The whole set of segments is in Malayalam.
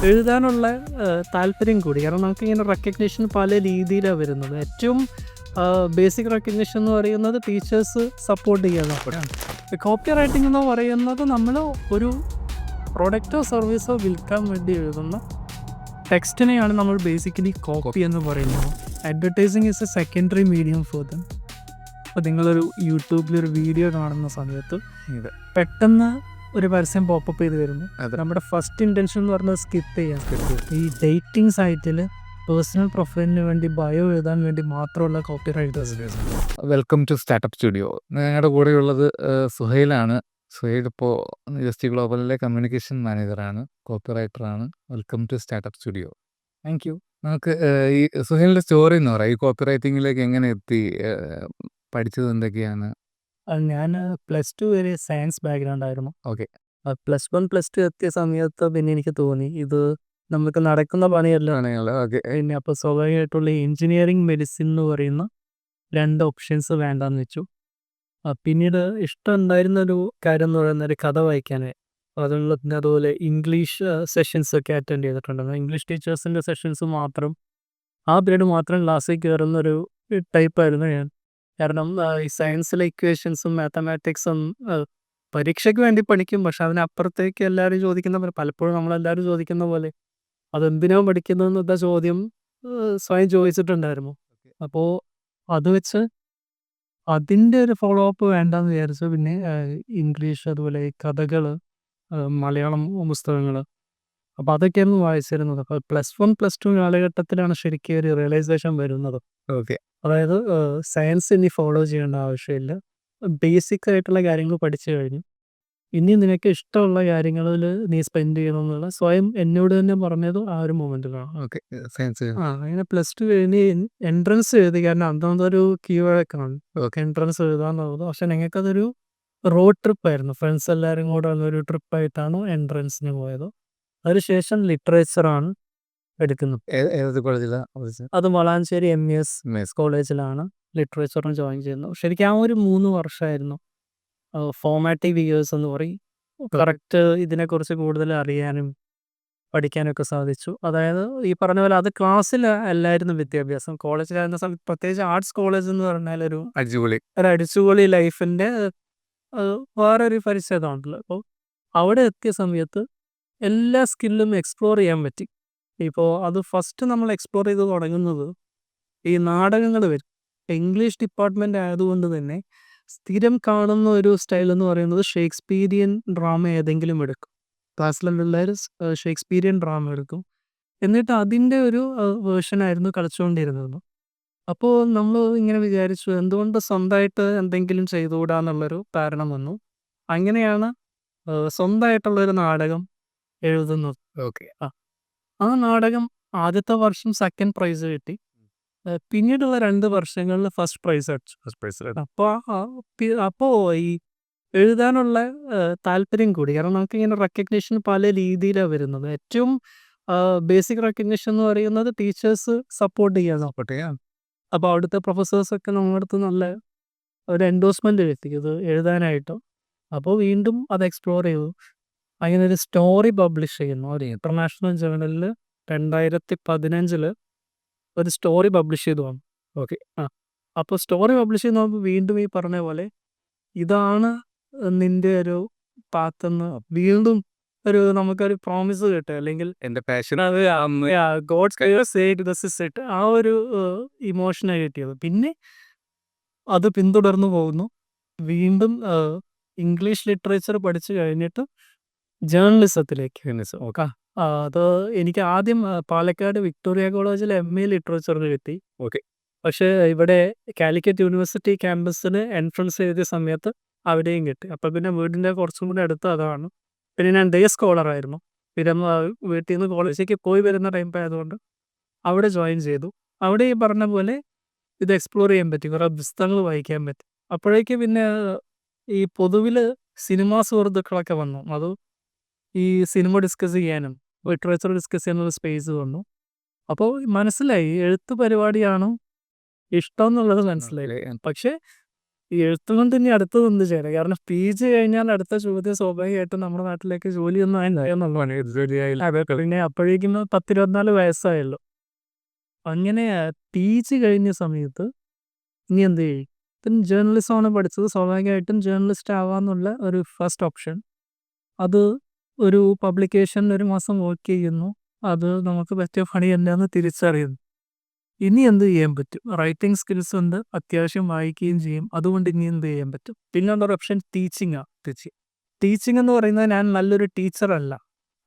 എഴുതാനുള്ള താല്പര്യം കൂടി. കാരണം നമുക്കിങ്ങനെ റെക്കഗ്നിഷൻ പല രീതിയിലാണ് വരുന്നത്. ഏറ്റവും ബേസിക് റെക്കഗ്നിഷൻ എന്ന് പറയുന്നത് ടീച്ചേഴ്സ് സപ്പോർട്ട് ചെയ്യാനാണ്. കോപ്പി റൈറ്റിംഗ് എന്ന് പറയുന്നത് നമ്മൾ ഒരു പ്രൊഡക്റ്റോ സർവീസോ വിൽക്കാൻ വേണ്ടി എഴുതുന്ന ടെക്സ്റ്റിനെയാണ് നമ്മൾ ബേസിക്കലി കോപ്പി എന്ന് പറയുന്നത്. Advertising is A secondary medium for them. അപ്പോൾ നിങ്ങളൊരു യൂട്യൂബിലൊരു വീഡിയോ കാണുന്ന സമയത്ത് പെട്ടെന്ന് ഒരു പരസ്യം പോപ്പപ്പ് ചെയ്ത് വരുന്നു. നമ്മുടെ ഫസ്റ്റ് ഇൻറ്റൻഷൻ എന്ന് പറഞ്ഞാൽ സ്കിപ്പ് ചെയ്യാൻ. ഈ ഡേറ്റിംഗ് സൈറ്റിൽ പേഴ്സണൽ പ്രൊഫൈലിന് വേണ്ടി ബയോ എഴുതാൻ വേണ്ടി മാത്രമുള്ള copy writers. Welcome to startup studio. ഞങ്ങളുടെ കൂടെയുള്ളത് സുഹൈലാണ്. സുഹൈൽ ഇപ്പോൾ ജസ്റ്റ് ഗ്ലോബലിലെ കമ്മ്യൂണിക്കേഷൻ മാനേജറാണ്, കോപ്പി റൈറ്ററാണ്. Welcome to startup studio. Thank you. നമുക്ക് ഈ സുഹൈലിൻ്റെ സ്റ്റോറി എന്ന് പറയാം. ഈ കോപ്പി റൈറ്റിങ്ങിലേക്ക് എങ്ങനെ എത്തി, പഠിച്ചത് എന്തൊക്കെയാണ്? ഞാൻ +2 വരെ സയൻസ് ബാക്ക്ഗ്രൗണ്ട് ആയിരുന്നു. ഓക്കെ. +1 +2 എത്തിയ സമയത്ത് പിന്നെ എനിക്ക് തോന്നി ഇത് നമുക്ക് നടക്കുന്ന പണിയല്ല. ഓക്കെ. പിന്നെ അപ്പോൾ സ്വാഭാവികമായിട്ടുള്ള എഞ്ചിനീയറിംഗ് മെഡിസിൻ എന്ന് പറയുന്ന 2 ഓപ്ഷൻസ് വേണ്ടാന്ന് വെച്ചു. പിന്നീട് ഇഷ്ടം ഉണ്ടായിരുന്നൊരു കാര്യം എന്ന് പറയുന്നത് ഒരു കഥ വായിക്കാനായി. അതുള്ള പിന്നെ അതുപോലെ ഇംഗ്ലീഷ് സെഷൻസ് ഒക്കെ അറ്റൻഡ് ചെയ്തിട്ടുണ്ടായിരുന്നു. ഇംഗ്ലീഷ് ടീച്ചേഴ്സിൻ്റെ സെഷൻസ് മാത്രം ആ പീരീഡ് മാത്രം ക്ലാസ്സിൽ കയറുന്നൊരു ടൈപ്പായിരുന്നു ഞാൻ. കാരണം ഈ സയൻസിലെ ഇക്വേഷൻസും മാത്തമാറ്റിക്സും പരീക്ഷയ്ക്ക് വേണ്ടി പഠിക്കും. പക്ഷെ അതിനപ്പുറത്തേക്ക് എല്ലാവരും ചോദിക്കുന്ന പോലെ, പലപ്പോഴും നമ്മളെല്ലാവരും ചോദിക്കുന്ന പോലെ അതെന്തിനാണ് പഠിക്കുന്നതെന്നൊക്കെ ചോദ്യം സ്വയം ചോദിച്ചിട്ടുണ്ടായിരുന്നു. അപ്പോൾ അത് വെച്ച് അതിൻ്റെ ഒരു ഫോളോ അപ്പ് വേണ്ടാന്ന് വിചാരിച്ചു. പിന്നെ ഇംഗ്ലീഷ് അതുപോലെ കഥകൾ, മലയാളം പുസ്തകങ്ങൾ, അപ്പോൾ അതൊക്കെയായിരുന്നു വായിച്ചിരുന്നത്. അപ്പോൾ +1 +2 കാലഘട്ടത്തിലാണ് ശരിക്കും ഒരു റിയലൈസേഷൻ വരുന്നത്. ഓക്കെ. അതായത് സയൻസ് ഇനി ഫോളോ ചെയ്യേണ്ട ആവശ്യമില്ല. ബേസിക് ആയിട്ടുള്ള കാര്യങ്ങൾ പഠിച്ചു കഴിഞ്ഞു. ഇനി നിനക്ക് ഇഷ്ടമുള്ള കാര്യങ്ങളിൽ നീ സ്പെൻഡ് ചെയ്യണം എന്നുള്ള സ്വയം എന്നോട് തന്നെ പറഞ്ഞത് ആ ഒരു മൊമെൻറ്റിലാണ്. ഓക്കെ. സയൻസ്. അങ്ങനെ +2 കഴിഞ്ഞ് എൻട്രൻസ് എഴുതി. കാരണം അന്നതൊരു കീഴ്വഴക്കമാണ് എൻട്രൻസ് എഴുതാന്നുള്ളത്. പക്ഷെ ഞങ്ങൾക്കതൊരു റോഡ് ട്രിപ്പായിരുന്നു. ഫ്രണ്ട്സ് എല്ലാവരും കൂടെ ഉള്ളൊരു ട്രിപ്പായിട്ടാണ് എൻട്രൻസിന് പോയത്. അതിനുശേഷം ലിറ്ററേച്ചറാണ് എടുക്കുന്നത്. ഏത് കോളേജിലാണ്? അത് വളാഞ്ചേരി MES കോളേജിലാണ് ലിറ്ററേച്ചറിന് ജോയിൻ ചെയ്യുന്നത്. ശരിക്കും ആ ഒരു 3 വർഷമായിരുന്നു ഫോമാറ്റീവ് ഇയേഴ്സ് എന്ന് പറയും. കറക്റ്റ് ഇതിനെക്കുറിച്ച് കൂടുതൽ അറിയാനും പഠിക്കാനൊക്കെ സാധിച്ചു. അതായത് ഈ പറഞ്ഞ പോലെ അത് ക്ലാസ്സിൽ അല്ലായിരുന്നു വിദ്യാഭ്യാസം. കോളേജിലായിരുന്ന സമയത്ത് പ്രത്യേകിച്ച് ആർട്സ് കോളേജ് എന്ന് പറഞ്ഞാൽ ഒരു അടിപൊളി. അടിച്ചുപൊളി ലൈഫിൻ്റെ വേറൊരു പരിച്ഛേദമാണല്ലോ. അപ്പോൾ അവിടെ എത്തിയ സമയത്ത് എല്ലാ സ്കില്ലും എക്സ്പ്ലോർ ചെയ്യാൻ പറ്റി. ഇപ്പോൾ അത് ഫസ്റ്റ് നമ്മൾ എക്സ്പ്ലോർ ചെയ്ത് തുടങ്ങുന്നത് ഈ നാടകങ്ങൾ വരും. ഇംഗ്ലീഷ് ഡിപ്പാർട്ട്മെൻ്റ് ആയതുകൊണ്ട് തന്നെ സ്ഥിരം കാണുന്ന ഒരു സ്റ്റൈൽ എന്ന് പറയുന്നത് ഷേക്സ്പീരിയൻ ഡ്രാമ ഏതെങ്കിലും എടുക്കും. ക്ലാസ്സിലുള്ള പിള്ളേർ ഷേക്സ്പീരിയൻ ഡ്രാമ എടുക്കും. എന്നിട്ട് അതിൻ്റെ ഒരു വേർഷനായിരുന്നു കളിച്ചുകൊണ്ടിരുന്നത്. അപ്പോൾ നമ്മൾ ഇങ്ങനെ വിചാരിച്ചു എന്തുകൊണ്ട് സ്വന്തമായിട്ട് എന്തെങ്കിലും ചെയ്തുകൂടാന്നുള്ളൊരു കാരണം വന്നു. അങ്ങനെയാണ് സ്വന്തമായിട്ടുള്ളൊരു നാടകം എഴുതുന്നത്. ഓക്കെ. ആ നാടകം ആദ്യത്തെ വർഷം സെക്കൻഡ് പ്രൈസ് കിട്ടി. പിന്നീടുള്ള 2 വർഷങ്ങളിൽ ഫസ്റ്റ് പ്രൈസ് അടിച്ചു. അപ്പോൾ ഈ എഴുതാനുള്ള താല്പര്യം കൂടി. കാരണം നമുക്കിങ്ങനെ റെക്കഗ്നിഷൻ പല രീതിയിലാണ് വരുന്നത്. ഏറ്റവും ബേസിക് റെക്കഗ്നിഷൻ എന്ന് പറയുന്നത് ടീച്ചേഴ്സ് സപ്പോർട്ട് ചെയ്യാനാണ്. അപ്പോൾ അവിടുത്തെ പ്രൊഫസേഴ്സൊക്കെ നമ്മുടെ അടുത്ത് നല്ല ഒരു എൻഡോഴ്സ്മെൻറ്റ് എത്തി ഇത് എഴുതാനായിട്ട്. അപ്പോൾ വീണ്ടും അത് എക്സ്പ്ലോർ ചെയ്തു. അങ്ങനെ ഒരു സ്റ്റോറി പബ്ലിഷ് ചെയ്യുന്നു ഒരു ഇൻ്റർനാഷണൽ ജേർണലിൽ 2015 ഒരു സ്റ്റോറി പബ്ലിഷ് ചെയ്തു വന്നു. ഓക്കെ. അപ്പോൾ സ്റ്റോറി പബ്ലിഷ് ചെയ്ത് നോക്കുമ്പോൾ വീണ്ടും ഈ പറഞ്ഞ പോലെ ഇതാണ് നിൻ്റെ ഒരു പാത്തെന്ന് വീണ്ടും ഒരു നമുക്കൊരു പ്രോമിസ് കിട്ടുക. അല്ലെങ്കിൽ എൻ്റെ passion gods said this is it, ആ ഒരു ഇമോഷനാണ് കിട്ടിയത്. പിന്നെ അത് പിന്തുടർന്നു പോകുന്നു. വീണ്ടും ഇംഗ്ലീഷ് ലിറ്ററേച്ചർ പഠിച്ചു കഴിഞ്ഞിട്ട് ജേർണലിസത്തിലേക്ക്. ഓക്കെ. അത് എനിക്ക് ആദ്യം പാലക്കാട് വിക്ടോറിയ കോളേജിൽ MA ലിറ്ററേച്ചറിന് കിട്ടി. ഓക്കെ. പക്ഷേ ഇവിടെ കാലിക്കറ്റ് യൂണിവേഴ്സിറ്റി ക്യാമ്പസിന് എൻട്രൻസ് എഴുതിയ സമയത്ത് അവിടെയും കിട്ടി. അപ്പോൾ പിന്നെ വീടിൻ്റെ കുറച്ചും കൂടി അടുത്ത് അതാണ്. പിന്നെ ഞാൻ ഡേ സ്കോളറായിരുന്നു. പിന്നെ വീട്ടിൽ നിന്ന് കോളേജിലേക്ക് പോയി വരുന്ന ടൈം ആയതുകൊണ്ട് അവിടെ ജോയിൻ ചെയ്തു. അവിടെ ഈ പറഞ്ഞ പോലെ ഇത് എക്സ്പ്ലോർ ചെയ്യാൻ പറ്റി. കുറേ പുസ്തകങ്ങൾ വായിക്കാൻ പറ്റി. അപ്പോഴേക്ക് പിന്നെ ഈ പൊതുവിൽ സിനിമാ സുഹൃത്തുക്കളൊക്കെ വന്നു. അത് ഈ സിനിമ ഡിസ്കസ് ചെയ്യാനും ലിറ്ററേച്ചർ ഡിസ്കസ് ചെയ്യാനുള്ള സ്പേസ് വന്നു. അപ്പോൾ മനസ്സിലായി എഴുത്ത് പരിപാടിയാണ് ഇഷ്ടം എന്നുള്ളത് മനസ്സിലായി. പക്ഷേ ഈ എഴുത്തും കൊണ്ട് ഇനി അടുത്തത് എന്ത് ചെയ്യണം? കാരണം PG കഴിഞ്ഞാൽ അടുത്ത ചോദ്യം സ്വാഭാവികമായിട്ടും നമ്മുടെ നാട്ടിലേക്ക് ജോലിയൊന്നും ആയില്ല എന്നുള്ളതാണ്. പിന്നെ അപ്പോഴേക്കും 10-24 വയസ്സായല്ലോ. അങ്ങനെ PG കഴിഞ്ഞ സമയത്ത് ഇനി എന്ത് ചെയ്യും? ഇപ്പം ജേർണലിസമാണ് പഠിച്ചത്. സ്വാഭാവികമായിട്ടും ജേർണലിസ്റ്റ് ആവാന്നുള്ള ഒരു ഫസ്റ്റ് ഓപ്ഷൻ. അത് ഒരു പബ്ലിക്കേഷനിൽ 1 മാസം വർക്ക് ചെയ്യുന്നു. അത് നമുക്ക് പറ്റിയ പണിയല്ലാന്ന് തിരിച്ചറിയുന്നു. ഇനി എന്ത് ചെയ്യാൻ പറ്റും? റൈറ്റിംഗ് സ്കിൽസ് ഉണ്ട്. അത്യാവശ്യം വായിക്കുകയും ചെയ്യും. അതുകൊണ്ട് ഇനി എന്ത് ചെയ്യാൻ പറ്റും? പിന്നെയുള്ളൊരു ഓപ്ഷൻ ടീച്ചിങ്ങാ. ടീച്ചിങ് എന്ന് പറയുന്നത് ഞാൻ നല്ലൊരു ടീച്ചറല്ല.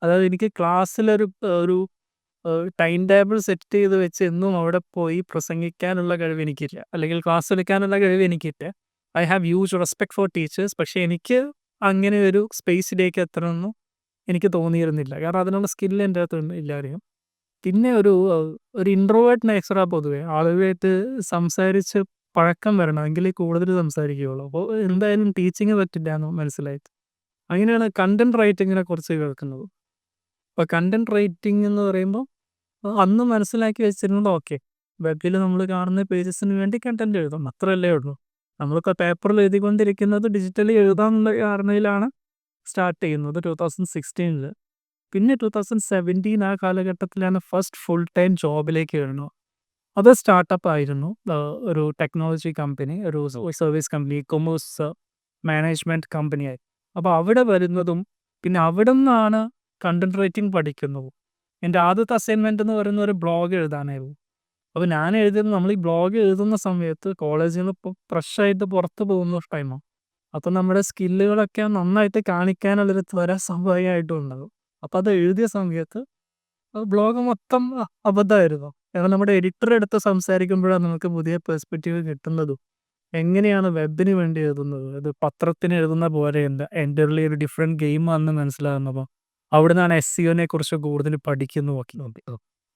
അതായത് എനിക്ക് ക്ലാസ്സിലൊരു ഒരു ടൈം ടേബിൾ സെറ്റ് ചെയ്ത് വെച്ച് എന്നും അവിടെ പോയി പ്രസംഗിക്കാനുള്ള കഴിവ് എനിക്കില്ല. അല്ലെങ്കിൽ ക്ലാസ് എടുക്കാനുള്ള കഴിവ് എനിക്കില്ല. I have huge respect for teachers. പക്ഷേ എനിക്ക് അങ്ങനെ ഒരു സ്പേസിലേക്ക് എത്തണമെന്നും എനിക്ക് തോന്നിയിരുന്നില്ല. കാരണം അതിനുള്ള സ്കില്ല് എൻ്റെ അകത്ത് ഇല്ലായിരുന്നു. പിന്നെ ഒരു ഇൻട്രോവേർട്ട് നേച്ചറാ പൊതുവെ. ആളുകളായിട്ട് സംസാരിച്ച് പഴക്കം വരണം. എങ്കിലേ കൂടുതൽ സംസാരിക്കുകയുള്ളൂ. അപ്പോൾ എന്തായാലും ടീച്ചിങ് പറ്റില്ല എന്ന് മനസ്സിലായി. അങ്ങനെയാണ് കണ്ടന്റ് റൈറ്റിങ്ങിനെ കുറിച്ച് കേൾക്കുന്നത്. അപ്പോൾ കണ്ടന്റ് റൈറ്റിംഗ് എന്ന് പറയുമ്പോൾ അന്ന് മനസ്സിലാക്കി വെച്ചിരുന്നത് ഓക്കെ. വെബിൽ നമ്മൾ കാണുന്ന പേജസിന് വേണ്ടി കണ്ടന്റ് എഴുതണം. അത്രയല്ലേ ഉള്ളൂ. നമ്മളിപ്പോൾ പേപ്പറിൽ എഴുതിക്കൊണ്ടിരിക്കുന്നത് ഡിജിറ്റലി എഴുതാമെന്നുള്ള ധാരണയിലാണ് സ്റ്റാർട്ട് ചെയ്യുന്നത് 2016. പിന്നെ 2017 ആ കാലഘട്ടത്തിലാണ് ഫസ്റ്റ് ഫുൾ ടൈം ജോബിലേക്ക് വരുന്നത്. അത് സ്റ്റാർട്ടപ്പ് ആയിരുന്നു. ഒരു ടെക്നോളജി കമ്പനി, ഒരു സർവീസ് കമ്പനി, കൊമേഴ്സ് മാനേജ്മെൻറ്റ് കമ്പനിയായി. അപ്പോൾ അവിടെ വരുന്നതും പിന്നെ അവിടെ നിന്നാണ് കണ്ടന്റ് റൈറ്റിംഗ് പഠിക്കുന്നത്. എൻ്റെ ആദ്യത്തെ അസൈൻമെൻറ്റ് എന്ന് പറയുന്ന ഒരു ബ്ലോഗ് എഴുതാനായിരുന്നു. അപ്പോൾ ഞാൻ എഴുതുന്നത് നമ്മൾ ഈ ബ്ലോഗ് എഴുതുന്ന സമയത്ത് കോളേജിൽ നിന്ന് ഇപ്പോൾ ഫ്രഷായിട്ട് പുറത്ത് പോകുന്ന ടൈമാണ്. അപ്പോൾ നമ്മുടെ സ്കില്ലുകളൊക്കെ നന്നായിട്ട് കാണിക്കാനുള്ളൊരു ത്വര സ്വാഭാവികമായിട്ടും ഉണ്ടാകും. അപ്പോൾ അത് എഴുതിയ സമയത്ത് ബ്ലോഗ് മൊത്തം അബദ്ധമായിരുന്നു. കാരണം നമ്മുടെ എഡിറ്ററെ അടുത്ത് സംസാരിക്കുമ്പോഴാണ് നമുക്ക് പുതിയ പെർസ്പെക്റ്റീവ് കിട്ടുന്നതും. എങ്ങനെയാണ് വെബിന് വേണ്ടി എഴുതുന്നത്? അത് പത്രത്തിന് എഴുതുന്ന പോലെയല്ല. എൻ്റർലി ഒരു ഡിഫറെൻറ്റ് ഗെയിമാണെന്ന് മനസ്സിലാകുന്നപ്പോൾ അവിടെ നിന്നാണ് SEOനെ കുറിച്ച് കൂടുതൽ പഠിക്കുന്നു നോക്കി.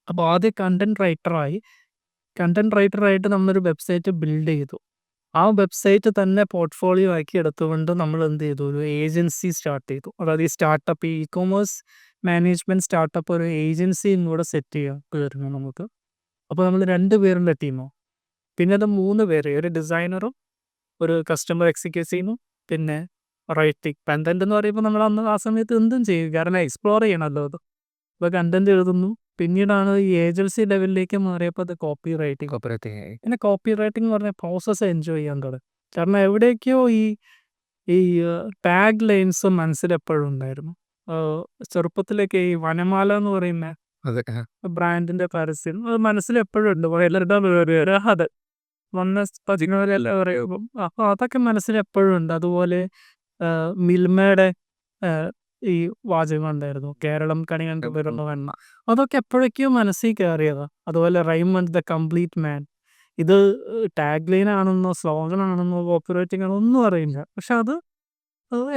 അപ്പോൾ ആദ്യം കണ്ടന്റ് റൈറ്ററായിട്ട് നമ്മളൊരു വെബ്സൈറ്റ് ബിൽഡ് ചെയ്തു. ആ വെബ്സൈറ്റ് തന്നെ പോർട്ട്ഫോളിയോ ആക്കി എടുത്തുകൊണ്ട് നമ്മൾ എന്ത് ചെയ്തു? ഒരു ഏജൻസി സ്റ്റാർട്ട് ചെയ്തു. അതായത് ഈ സ്റ്റാർട്ടപ്പ് ഈ ഇ-കൊമേഴ്സ് മാനേജ്മെൻറ്റ് സ്റ്റാർട്ടപ്പ് ഒരു ഏജൻസിയും കൂടെ സെറ്റ് ചെയ്യാമായിരുന്നു നമുക്ക്. അപ്പോൾ നമ്മൾ 2 പേരുടെ ടീമോ പിന്നെ അത് 3 പേര്, ഒരു ഡിസൈനറും ഒരു കസ്റ്റമർ എക്സിക്യൂട്ടീവും പിന്നെ റൈറ്റിംഗ്. കണ്ടന്റ് എന്ന് പറയുമ്പോൾ നമ്മൾ അന്ന് ആ സമയത്ത് എന്തും ചെയ്യും. കാരണം എക്സ്പ്ലോർ ചെയ്യണമല്ലോ അത്. ഇപ്പോൾ കണ്ടന്റ് എഴുതുന്നു. പിന്നീടാണ് ഈ ഏജൻസി ലെവലിലേക്ക് മാറിയപ്പോൾ അത് കോപ്പി റൈറ്റിംഗ്. പിന്നെ കോപ്പി റൈറ്റിംഗ് എന്ന് പറഞ്ഞ പ്രോസസ്സ് എൻജോയ് ചെയ്യാൻ തുടങ്ങി. കാരണം എവിടേക്കോ ഈ ടാഗ് ലൈൻസ് മനസ്സിലെപ്പോഴും ഉണ്ടായിരുന്നു. ചെറുപ്പത്തിലൊക്കെ ഈ വനമാല എന്ന് പറയുന്ന അതെ. ബ്രാൻഡിന്റെ പരസ്യം അത് മനസ്സിലെപ്പോഴും ഉണ്ട്. എല്ലാവരുടെ അത് വന്ന പറയുമ്പോൾ അപ്പോൾ അതൊക്കെ മനസ്സിലെപ്പോഴും ഉണ്ട്. അതുപോലെ മിൽമയുടെ ഈ വാചകം ഉണ്ടായിരുന്നു, കേരളം കണി കണ്ട് വരുന്ന വെണ്ണ. അതൊക്കെ എപ്പോഴൊക്കെയോ മനസ്സിൽ കയറിയതാണ്. അതുപോലെ റൈമണ്ട് ദ കംപ്ലീറ്റ് മാൻ. ഇത് ടാഗ് ലൈൻ ആണെന്നോ സ്ലോഗൻ ആണെന്നോ കോപ്പി ആണോ ഒന്നും അറിയില്ല. പക്ഷെ അത്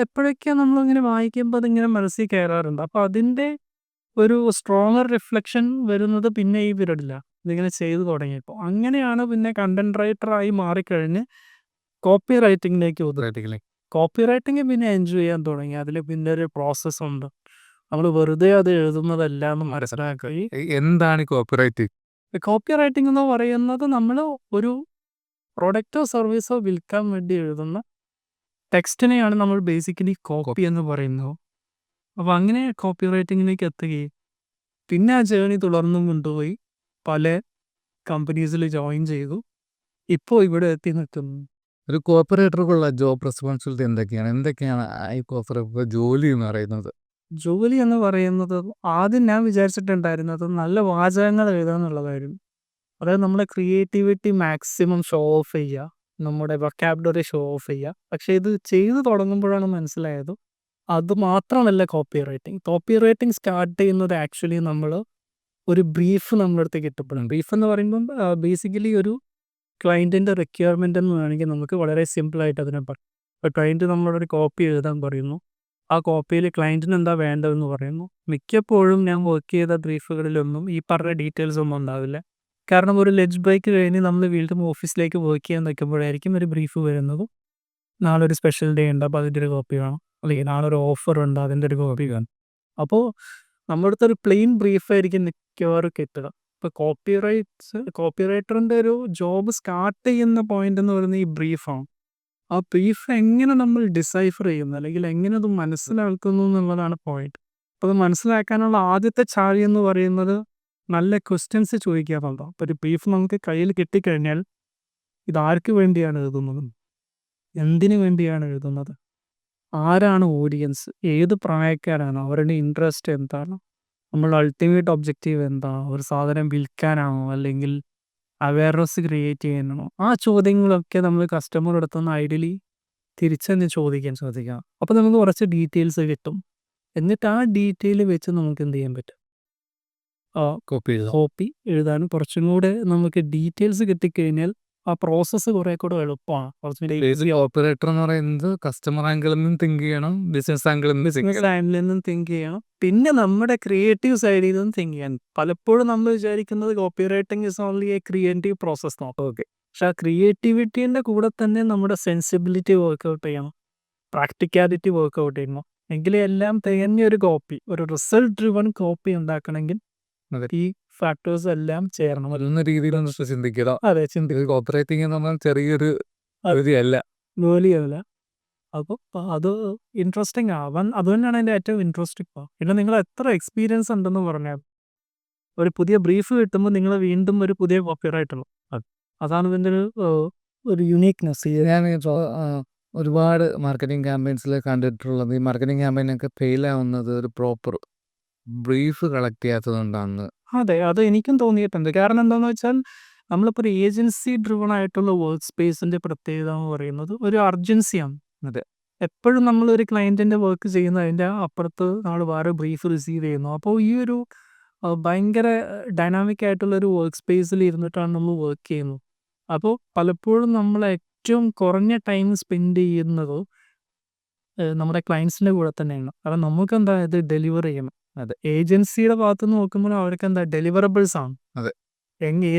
എപ്പോഴൊക്കെയോ നമ്മളിങ്ങനെ വായിക്കുമ്പോൾ അതിങ്ങനെ മനസ്സിൽ കയറാറുണ്ട്. അപ്പോൾ അതിൻ്റെ ഒരു സ്ട്രോങ്ങർ റിഫ്ലക്ഷൻ വരുന്നത് പിന്നെ ഈ പീരീഡില്ല ഇതിങ്ങനെ ചെയ്തു തുടങ്ങിയപ്പോൾ. അങ്ങനെയാണ് പിന്നെ കണ്ടന്റ് റൈറ്ററായി മാറിക്കഴിഞ്ഞ് കോപ്പി റൈറ്റിങ്ങിലേക്ക് പോകുന്നത്. കോപ്പി റൈറ്റിംഗ് പിന്നെ എൻജോയ് ചെയ്യാൻ തുടങ്ങി. അതിൽ പിന്നെ ഒരു പ്രോസസ്സുണ്ട്. നമ്മൾ വെറുതെ അത് എഴുതുന്നതല്ല എന്ന് മനസ്സിലാക്കി. എന്താണ് കോപ്പി റൈറ്റിംഗ്? കോപ്പി റൈറ്റിംഗ് എന്ന് പറയുന്നത് നമ്മൾ ഒരു പ്രൊഡക്റ്റോ സർവീസോ വിൽക്കാൻ വേണ്ടി എഴുതുന്ന ടെക്സ്റ്റിനെയാണ് നമ്മൾ ബേസിക്കലി കോപ്പി എന്ന് പറയുന്നത്. അപ്പോൾ അങ്ങനെ കോപ്പി റൈറ്റിങ്ങിലേക്ക് എത്തുകയും പിന്നെ ആ ജേണി തുടർന്നും കൊണ്ടുപോയി പല കമ്പനീസിൽ ജോയിൻ ചെയ്തു. ഇപ്പോൾ ഇവിടെ എത്തി നിൽക്കുന്നു. ഒരു കോപ്പറേറ്റർക്കുള്ള ജോബ് റെസ്പോൺസിബിലിറ്റി എന്തൊക്കെയാണ് ഈ കോപ്പറേറ്റർ ജോലി എന്ന് പറയുന്നത്? ജോലി എന്ന് പറയുന്നത് ആദ്യം ഞാൻ വിചാരിച്ചിട്ടുണ്ടായിരുന്നത് നല്ല വാചകങ്ങൾ എഴുതുക എന്നുള്ളതായിരുന്നു. അതായത് നമ്മുടെ ക്രിയേറ്റിവിറ്റി മാക്സിമം ഷോ ഓഫ് ചെയ്യുക, നമ്മുടെ വൊക്കാബുലറി ഷോ ഓഫ് ചെയ്യുക. പക്ഷേ ഇത് ചെയ്തു തുടങ്ങുമ്പോഴാണ് മനസ്സിലായത് അത് മാത്രമല്ല copy writing. Copy writing start ചെയ്യുന്നത് ആക്ച്വലി നമ്മൾ ഒരു ബ്രീഫ് നമ്മുടെ അടുത്ത് കിട്ടപ്പെടും. ബ്രീഫ് എന്ന് പറയുമ്പം ബേസിക്കലി ഒരു ക്ലയൻറ്റിൻ്റെ റിക്വയർമെൻ്റ് എന്ന് വേണമെങ്കിൽ നമുക്ക് വളരെ സിമ്പിളായിട്ട് അതിനെ പറയും. ഇപ്പോൾ ക്ലയൻറ്റ് നമ്മളൊരു കോപ്പി എഴുതാൻ പറയുന്നു. ആ കോപ്പിയിൽ ക്ലയൻറ്റിന് എന്താ വേണ്ടതെന്ന് പറയുന്നു. മിക്കപ്പോഴും ഞാൻ വർക്ക് ചെയ്ത ബ്രീഫുകളിലൊന്നും ഈ പറഞ്ഞ ഡീറ്റെയിൽസ് ഒന്നും ഉണ്ടാവില്ല. കാരണം ഒരു ലഞ്ച് ബ്രേക്ക് കഴിഞ്ഞ് നമ്മൾ വീണ്ടും ഓഫീസിലേക്ക് വർക്ക് ചെയ്യാൻ നിൽക്കുമ്പോഴായിരിക്കും ഒരു ബ്രീഫ് വരുന്നതും നാളെ ഒരു സ്പെഷ്യൽ ഡേ ഉണ്ട് അപ്പോൾ അതിൻ്റെ ഒരു കോപ്പി വേണം, അല്ലെങ്കിൽ നാളെ ഒരു ഓഫർ ഉണ്ട് അതിൻ്റെ ഒരു കോപ്പി വേണം. അപ്പോൾ നമ്മുടെ അടുത്ത് ഒരു പ്ലെയിൻ ബ്രീഫായിരിക്കും മിക്കവാറും കിട്ടുക. ഇപ്പോൾ കോപ്പി റൈറ്ററിൻ്റെ ഒരു ജോബ് സ്റ്റാർട്ട് ചെയ്യുന്ന പോയിന്റ് എന്ന് പറയുന്നത് ഈ ബ്രീഫാണ്. ആ ബ്രീഫ് എങ്ങനെ നമ്മൾ ഡിസൈഫർ ചെയ്യുന്നു അല്ലെങ്കിൽ എങ്ങനെ അത് മനസ്സിലാക്കുന്നു എന്നുള്ളതാണ് പോയിന്റ്. അപ്പോൾ അത് മനസ്സിലാക്കാനുള്ള ആദ്യത്തെ ചാഴി എന്ന് പറയുന്നത് നല്ല ക്വസ്റ്റ്യൻസ് ചോദിക്കുക എന്നുള്ളതാണ്. അപ്പോൾ ഒരു ബ്രീഫ് നമുക്ക് കയ്യിൽ കിട്ടിക്കഴിഞ്ഞാൽ ഇതാർക്ക് വേണ്ടിയാണ് എഴുതുന്നത്, എന്തിനു വേണ്ടിയാണ് എഴുതുന്നത്, ആരാണ് ഓഡിയൻസ്, ഏത് പ്രായക്കാരാണ്, അവരുടെ ഇൻട്രസ്റ്റ് എന്താണ്, നമ്മൾ അൾട്ടിമേറ്റ് ഒബ്ജക്റ്റീവ് എന്താണ്, ഒരു സാധനം വിൽക്കാനാണോ അല്ലെങ്കിൽ അവയർനെസ് ക്രിയേറ്റ് ചെയ്യാനാണോ, ആ ചോദ്യങ്ങളൊക്കെ നമ്മൾ കസ്റ്റമർ അടുത്തുനിന്ന് ഐഡിയലി തിരിച്ചെന്ന് ചോദിക്കാം. അപ്പോൾ നമുക്ക് കുറച്ച് ഡീറ്റെയിൽസ് കിട്ടും. എന്നിട്ട് ആ ഡീറ്റെയിൽ വെച്ച് നമുക്ക് എന്ത് ചെയ്യാൻ പറ്റും, കോപ്പി എഴുതാനും കുറച്ചും കൂടെ നമുക്ക് ഡീറ്റെയിൽസ് കിട്ടിക്കഴിഞ്ഞാൽ ആ പ്രോസസ്സ് കുറെ കൂടെ എളുപ്പമാണ്. കുറച്ചുകൂടി ഓപ്പറേറ്റർ എന്ന് പറയുന്നത് കസ്റ്റമർ ആംഗിളിൽ നിന്നും തിങ്ക് ചെയ്യണം, ബിസിനസ് ആംഗിളിൽ നിന്ന് ബിസിനസ് ആംഗിളിൽ നിന്നും തിങ്ക് ചെയ്യണം, പിന്നെ നമ്മുടെ ക്രിയേറ്റീവ് സൈഡിൽ നിന്നും തിങ്ക് ചെയ്യാൻ. പലപ്പോഴും നമ്മൾ വിചാരിക്കുന്നത് copy writing is only A creative process നോക്കാം. ഓക്കെ, പക്ഷെ ആ ക്രിയേറ്റിവിറ്റീൻ്റെ കൂടെ തന്നെ നമ്മുടെ സെൻസിബിലിറ്റി വർക്കൗട്ട് ചെയ്യണം, പ്രാക്ടിക്കാലിറ്റി വർക്കൗട്ട് ചെയ്യണം. എങ്കിലേ എല്ലാം തികഞ്ഞൊരു കോപ്പി, ഒരു റിസൾട്ട് ഡ്രിവൺ കോപ്പി ഉണ്ടാക്കണമെങ്കിൽ ഈ ഫാക്ടേഴ്സ് എല്ലാം ചേരണം. അതൊന്ന രീതിയിൽ ചിന്തിക്കുക. അതെ, കോപ്പി റൈറ്റിംഗ് എന്ന് പറഞ്ഞാൽ ചെറിയൊരു അല്ല, ജോലിയല്ല. അപ്പോൾ അത് ഇൻട്രസ്റ്റിംഗ് ആവാൻ അത് തന്നെയാണ് അതിൻ്റെ ഏറ്റവും ഇൻട്രസ്റ്റിംഗ്. പിന്നെ നിങ്ങൾ എത്ര എക്സ്പീരിയൻസ് ഉണ്ടെന്ന് പറഞ്ഞാൽ ഒരു പുതിയ ബ്രീഫ് കിട്ടുമ്പോൾ നിങ്ങൾ വീണ്ടും ഒരു പുതിയ കോപ്പി റൈറ്റർ. അതാണ് ഇതിൻ്റെ ഒരു യുണീക്നെസ്. ഞാൻ ഒരുപാട് മാർക്കറ്റിംഗ് ക്യാമ്പയിൻസിൽ കണ്ടിട്ടുള്ളത്, ഈ മാർക്കറ്റിംഗ് ക്യാമ്പയിനൊക്കെ ഫെയിൽ ആവുന്നത് ഒരു പ്രോപ്പർ ബ്രീഫ് കളക്ട് ചെയ്യാത്തതുകൊണ്ടാണ്. അതെ, അത് എനിക്കും തോന്നിയിട്ടുണ്ട്. കാരണം എന്താണെന്ന് വെച്ചാൽ നമ്മളിപ്പോൾ ഒരു ഏജൻസി ഡ്രിവൺ ആയിട്ടുള്ള വർക്ക് സ്പേസിൻ്റെ പ്രത്യേകത എന്ന് പറയുന്നത് ഒരു അർജൻസിയാണ്. അതെ, എപ്പോഴും നമ്മളൊരു ക്ലയൻറ്റിൻ്റെ വർക്ക് ചെയ്യുന്നതിൻ്റെ അപ്പുറത്ത് നമ്മൾ വേറെ ബ്രീഫ് റിസീവ് ചെയ്യുന്നു. അപ്പോൾ ഈ ഒരു ഭയങ്കര ഡൈനാമിക് ആയിട്ടുള്ളൊരു വർക്ക് സ്പേസിൽ ഇരുന്നിട്ടാണ് നമ്മൾ വർക്ക് ചെയ്യുന്നത്. അപ്പോൾ പലപ്പോഴും നമ്മൾ ഏറ്റവും കുറഞ്ഞ ടൈം സ്പെൻഡ് ചെയ്യുന്നത് നമ്മുടെ ക്ലയൻസിൻ്റെ കൂടെ തന്നെയാണ്. കാരണം നമുക്കെന്താ ഇത് ഡെലിവർ ചെയ്യണം. അതെ, ഏജൻസിയുടെ ഭാഗത്ത് നിന്ന് നോക്കുമ്പോൾ അവർക്ക് എന്താ ഡെലിവറബിൾസ് ആണ്. അതെ,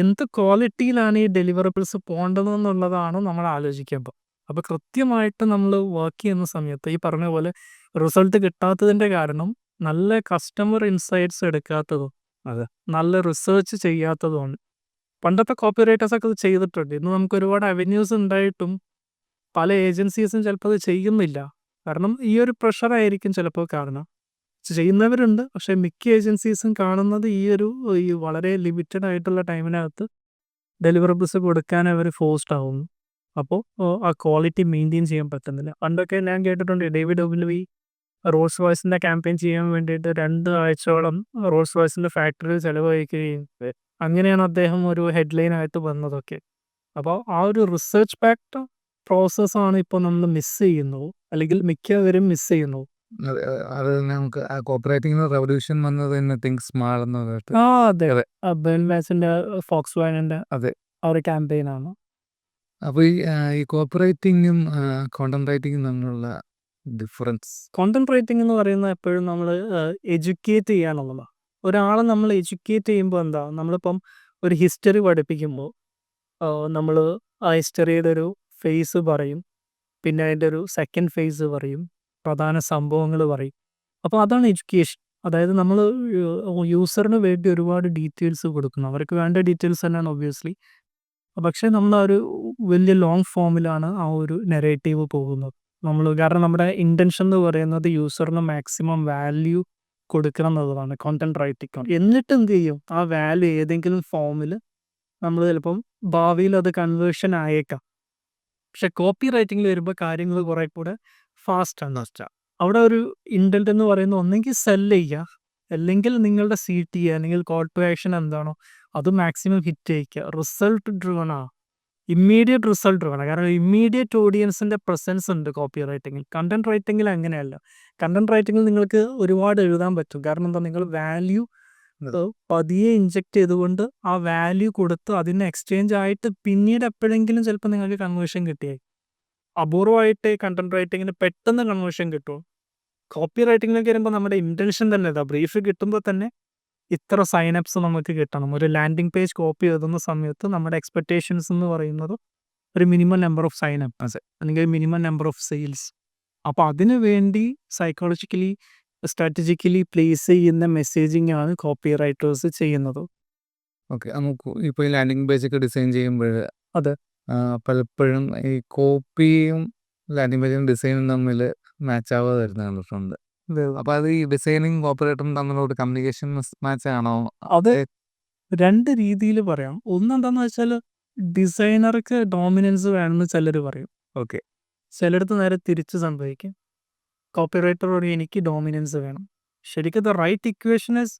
എന്ത് ക്വാളിറ്റിയിലാണ് ഈ ഡെലിവറബിൾസ് പോകേണ്ടതെന്നുള്ളതാണ് നമ്മൾ ആലോചിക്കുമ്പോൾ. അപ്പോൾ കൃത്യമായിട്ട് നമ്മൾ വർക്ക് ചെയ്യുന്ന സമയത്ത് ഈ പറഞ്ഞ പോലെ റിസൾട്ട് കിട്ടാത്തതിൻ്റെ കാരണം നല്ല കസ്റ്റമർ ഇൻസൈറ്റ്സ് എടുക്കാത്തതും അതെ, നല്ല റിസർച്ച് ചെയ്യാത്തതുമാണ്. പണ്ടത്തെ കോപ്പി റൈറ്റേഴ്സൊക്കെ ഇത് ചെയ്തിട്ടുണ്ട്. ഇന്ന് നമുക്ക് ഒരുപാട് അവന്യൂസ് ഉണ്ടായിട്ടും പല ഏജൻസീസും ചിലപ്പോൾ അത് ചെയ്യുന്നില്ല. കാരണം ഈ ഒരു പ്രഷറായിരിക്കും ചിലപ്പോൾ കാരണം. ചെയ്യുന്നവരുണ്ട്, പക്ഷേ മിക്ക ഏജൻസീസും കാണുന്നത് ഈ വളരെ ലിമിറ്റഡ് ആയിട്ടുള്ള ടൈമിനകത്ത് ഡെലിവറബിൾസ് കൊടുക്കാൻ അവർ ഫോഴ്സ്ഡ് ആവുന്നു. അപ്പോൾ ആ ക്വാളിറ്റി മെയിൻറ്റെയിൻ ചെയ്യാൻ പറ്റുന്നില്ല. പണ്ടൊക്കെ ഞാൻ കേട്ടിട്ടുണ്ട് ഡേവിഡ് ഒഗ്നിലി റോൾസ് റോയ്സിൻ്റെ ക്യാമ്പയിൻ ചെയ്യാൻ വേണ്ടിയിട്ട് 2 ആഴ്ചയോളം റോൾസ് റോയ്സിൻ്റെ ഫാക്ടറിയിൽ ചിലവഴിക്കുകയും അങ്ങനെയാണ് അദ്ദേഹം ഒരു ഹെഡ്ലൈനായിട്ട് വന്നതൊക്കെ. അപ്പോൾ ആ ഒരു റിസർച്ച് ബാക്ക്ഡ് പ്രോസസ്സാണ് ഇപ്പോൾ നമ്മൾ മിസ് ചെയ്യുന്നത്, അല്ലെങ്കിൽ മിക്കവരും മിസ് ചെയ്യുന്നത്. അത് നമുക്ക് ആ കോപ്പി റൈറ്റിംഗ് റെവല്യൂഷൻ വന്നത് തന്നെ തിങ്ക് സ്മാൾ എന്ന് പറഞ്ഞിട്ട്. അതെ, ബെൻ മാസിൻ്റെ ഫോക്സ് വാഗൻ്റെ അതെ, ആ ഒരു ക്യാമ്പയിനാണ്. അപ്പോൾ ഈ കോപ്പി റൈറ്റിങ്ങും കോണ്ടന്റ് റൈറ്റിങ്ങും തമ്മിലുള്ള ഡിഫറൻസ്. കോണ്ടന്റ് റൈറ്റിംഗ് എന്ന് പറയുന്നത് എപ്പോഴും നമ്മൾ എഡ്യൂക്കേറ്റ് ചെയ്യാനുള്ളതാണ്. ഒരാളെ നമ്മൾ എഡ്യൂക്കേറ്റ് ചെയ്യുമ്പോൾ എന്താ, നമ്മളിപ്പം ഒരു ഹിസ്റ്ററി പഠിപ്പിക്കുമ്പോൾ നമ്മൾ ആ ഹിസ്റ്ററിയുടെ ഒരു ഫേസ് പറയും, പിന്നെ അതിൻ്റെ ഒരു സെക്കൻഡ് ഫേസ് പറയും, പ്രധാന സംഭവങ്ങൾ പറയും. അപ്പോൾ അതാണ് എഡ്യൂക്കേഷൻ. അതായത് നമ്മൾ യൂസറിന് വേണ്ടി ഒരുപാട് ഡീറ്റെയിൽസ് കൊടുക്കുന്നു. അവർക്ക് വേണ്ട ഡീറ്റെയിൽസ് തന്നെയാണ് ഒബ്വിയസ്ലി. പക്ഷേ നമ്മൾ ആ ഒരു വലിയ ലോങ് ഫോമിലാണ് ആ ഒരു നെറേറ്റീവ് പോകുന്നത്. കാരണം നമ്മുടെ ഇൻറ്റൻഷൻ എന്ന് പറയുന്നത് യൂസറിന് മാക്സിമം വാല്യൂ കൊടുക്കണം എന്നുള്ളതാണ് കോണ്ടന്റ് റൈറ്റിംഗ്. എന്നിട്ട് എന്ത് ചെയ്യും, ആ വാല്യൂ ഏതെങ്കിലും ഫോമിൽ നമ്മൾ ചിലപ്പം ഭാവിയിൽ അത് കൺവേർഷൻ ആയേക്കാം. പക്ഷെ കോപ്പി റൈറ്റിങ്ങിൽ വരുമ്പോൾ കാര്യങ്ങൾ കുറെ കൂടെ ഫാസ്റ്റ് ആണ്. അവിടെ ഒരു ഇൻറ്റൻറ്റ് എന്ന് പറയുന്നത് ഒന്നെങ്കിൽ സെല് ചെയ്യുക, അല്ലെങ്കിൽ നിങ്ങളുടെ CT അല്ലെങ്കിൽ കോൾ ടു ആക്ഷൻ എന്താണോ അത് മാക്സിമം ഹിറ്റ് ചെയ്യിക്കുക. റിസൾട്ട് ഡ്രിവൺ ആണ്, ഇമ്മീഡിയറ്റ് റിസൾട്ട് ഡ്രിവൺ. കാരണം ഇമ്മീഡിയറ്റ് ഓഡിയൻസിൻ്റെ പ്രസൻസ് ഉണ്ട് കോപ്പി റൈറ്റിങ്ങിൽ. കണ്ടന്റ് റൈറ്റിങ്ങിൽ അങ്ങനെയല്ല. കണ്ടന്റ് റൈറ്റിങ്ങിൽ നിങ്ങൾക്ക് ഒരുപാട് എഴുതാൻ പറ്റും. കാരണം എന്താ, നിങ്ങൾ വാല്യൂ പതിയെ ഇഞ്ചെക്ട് ചെയ്തുകൊണ്ട് ആ വാല്യൂ കൊടുത്ത് അതിന് എക്സ്ചേഞ്ച് ആയിട്ട് പിന്നീട് എപ്പോഴെങ്കിലും ചിലപ്പോൾ നിങ്ങൾക്ക് കൺവേർഷൻ കിട്ടിയായി. അപൂർവമായിട്ട് കണ്ടന്റ് റൈറ്റിങ്ങിന് പെട്ടെന്ന് കൺവേർഷൻ കിട്ടും. കോപ്പി റൈറ്റിങ്ങിലേക്ക് വരുമ്പോൾ നമ്മുടെ ഇൻറ്റൻഷൻ തന്നെ ഇതാ, ബ്രീഫ് കിട്ടുമ്പോൾ തന്നെ ഇത്ര സൈനപ്സ് നമുക്ക് കിട്ടണം. ഒരു ലാൻഡിംഗ് പേജ് കോപ്പി എഴുതുന്ന സമയത്ത് നമ്മുടെ എക്സ്പെക്റ്റേഷൻസ് എന്ന് പറയുന്നത് ഒരു മിനിമം നമ്പർ ഓഫ് സൈനപ്പ് അല്ലെങ്കിൽ മിനിമം നമ്പർ ഓഫ് സെയിൽസ്. അപ്പോൾ അതിനു വേണ്ടി സൈക്കോളജിക്കലി സ്ട്രാറ്റജിക്കലി പ്ലേസ് ചെയ്യുന്ന മെസ്സേജിങ് ആണ് കോപ്പി റൈറ്റേഴ്സ് ചെയ്യുന്നത്. ഓക്കെ, നമുക്ക് ഇപ്പോൾ ഈ ലാൻഡിംഗ് പേജ് ഒക്കെ ഡിസൈൻ ചെയ്യുമ്പോൾ അതെ, പലപ്പോഴും ഈ കോപ്പിയും ലാൻഡിംഗ് പേജും ഡിസൈനും തമ്മിൽ മാച്ച് ആവാതെ വരുന്ന കണ്ടിട്ടുണ്ട്. അപ്പോൾ അത് ഈ ഡിസൈനിങ് ഓപ്പറേറ്ററും തമ്മിലുള്ള കമ്മ്യൂണിക്കേഷൻ മാച്ച് ആണോ? അത് 2 രീതിയിൽ പറയാം. ഒന്നെന്താന്ന് വെച്ചാൽ ഡിസൈനർക്ക് ഡോമിനൻസ് വേണമെന്ന് ചിലർ പറയും. ഓക്കെ. ചിലടത്ത് നേരെ തിരിച്ച് സംഭവിക്കും. കോപ്പി പറയും എനിക്ക് ഡോമിനൻസ് വേണം. ശരിക്കും ദ റൈറ്റ് ഇക്വേഷൻ ഈസ്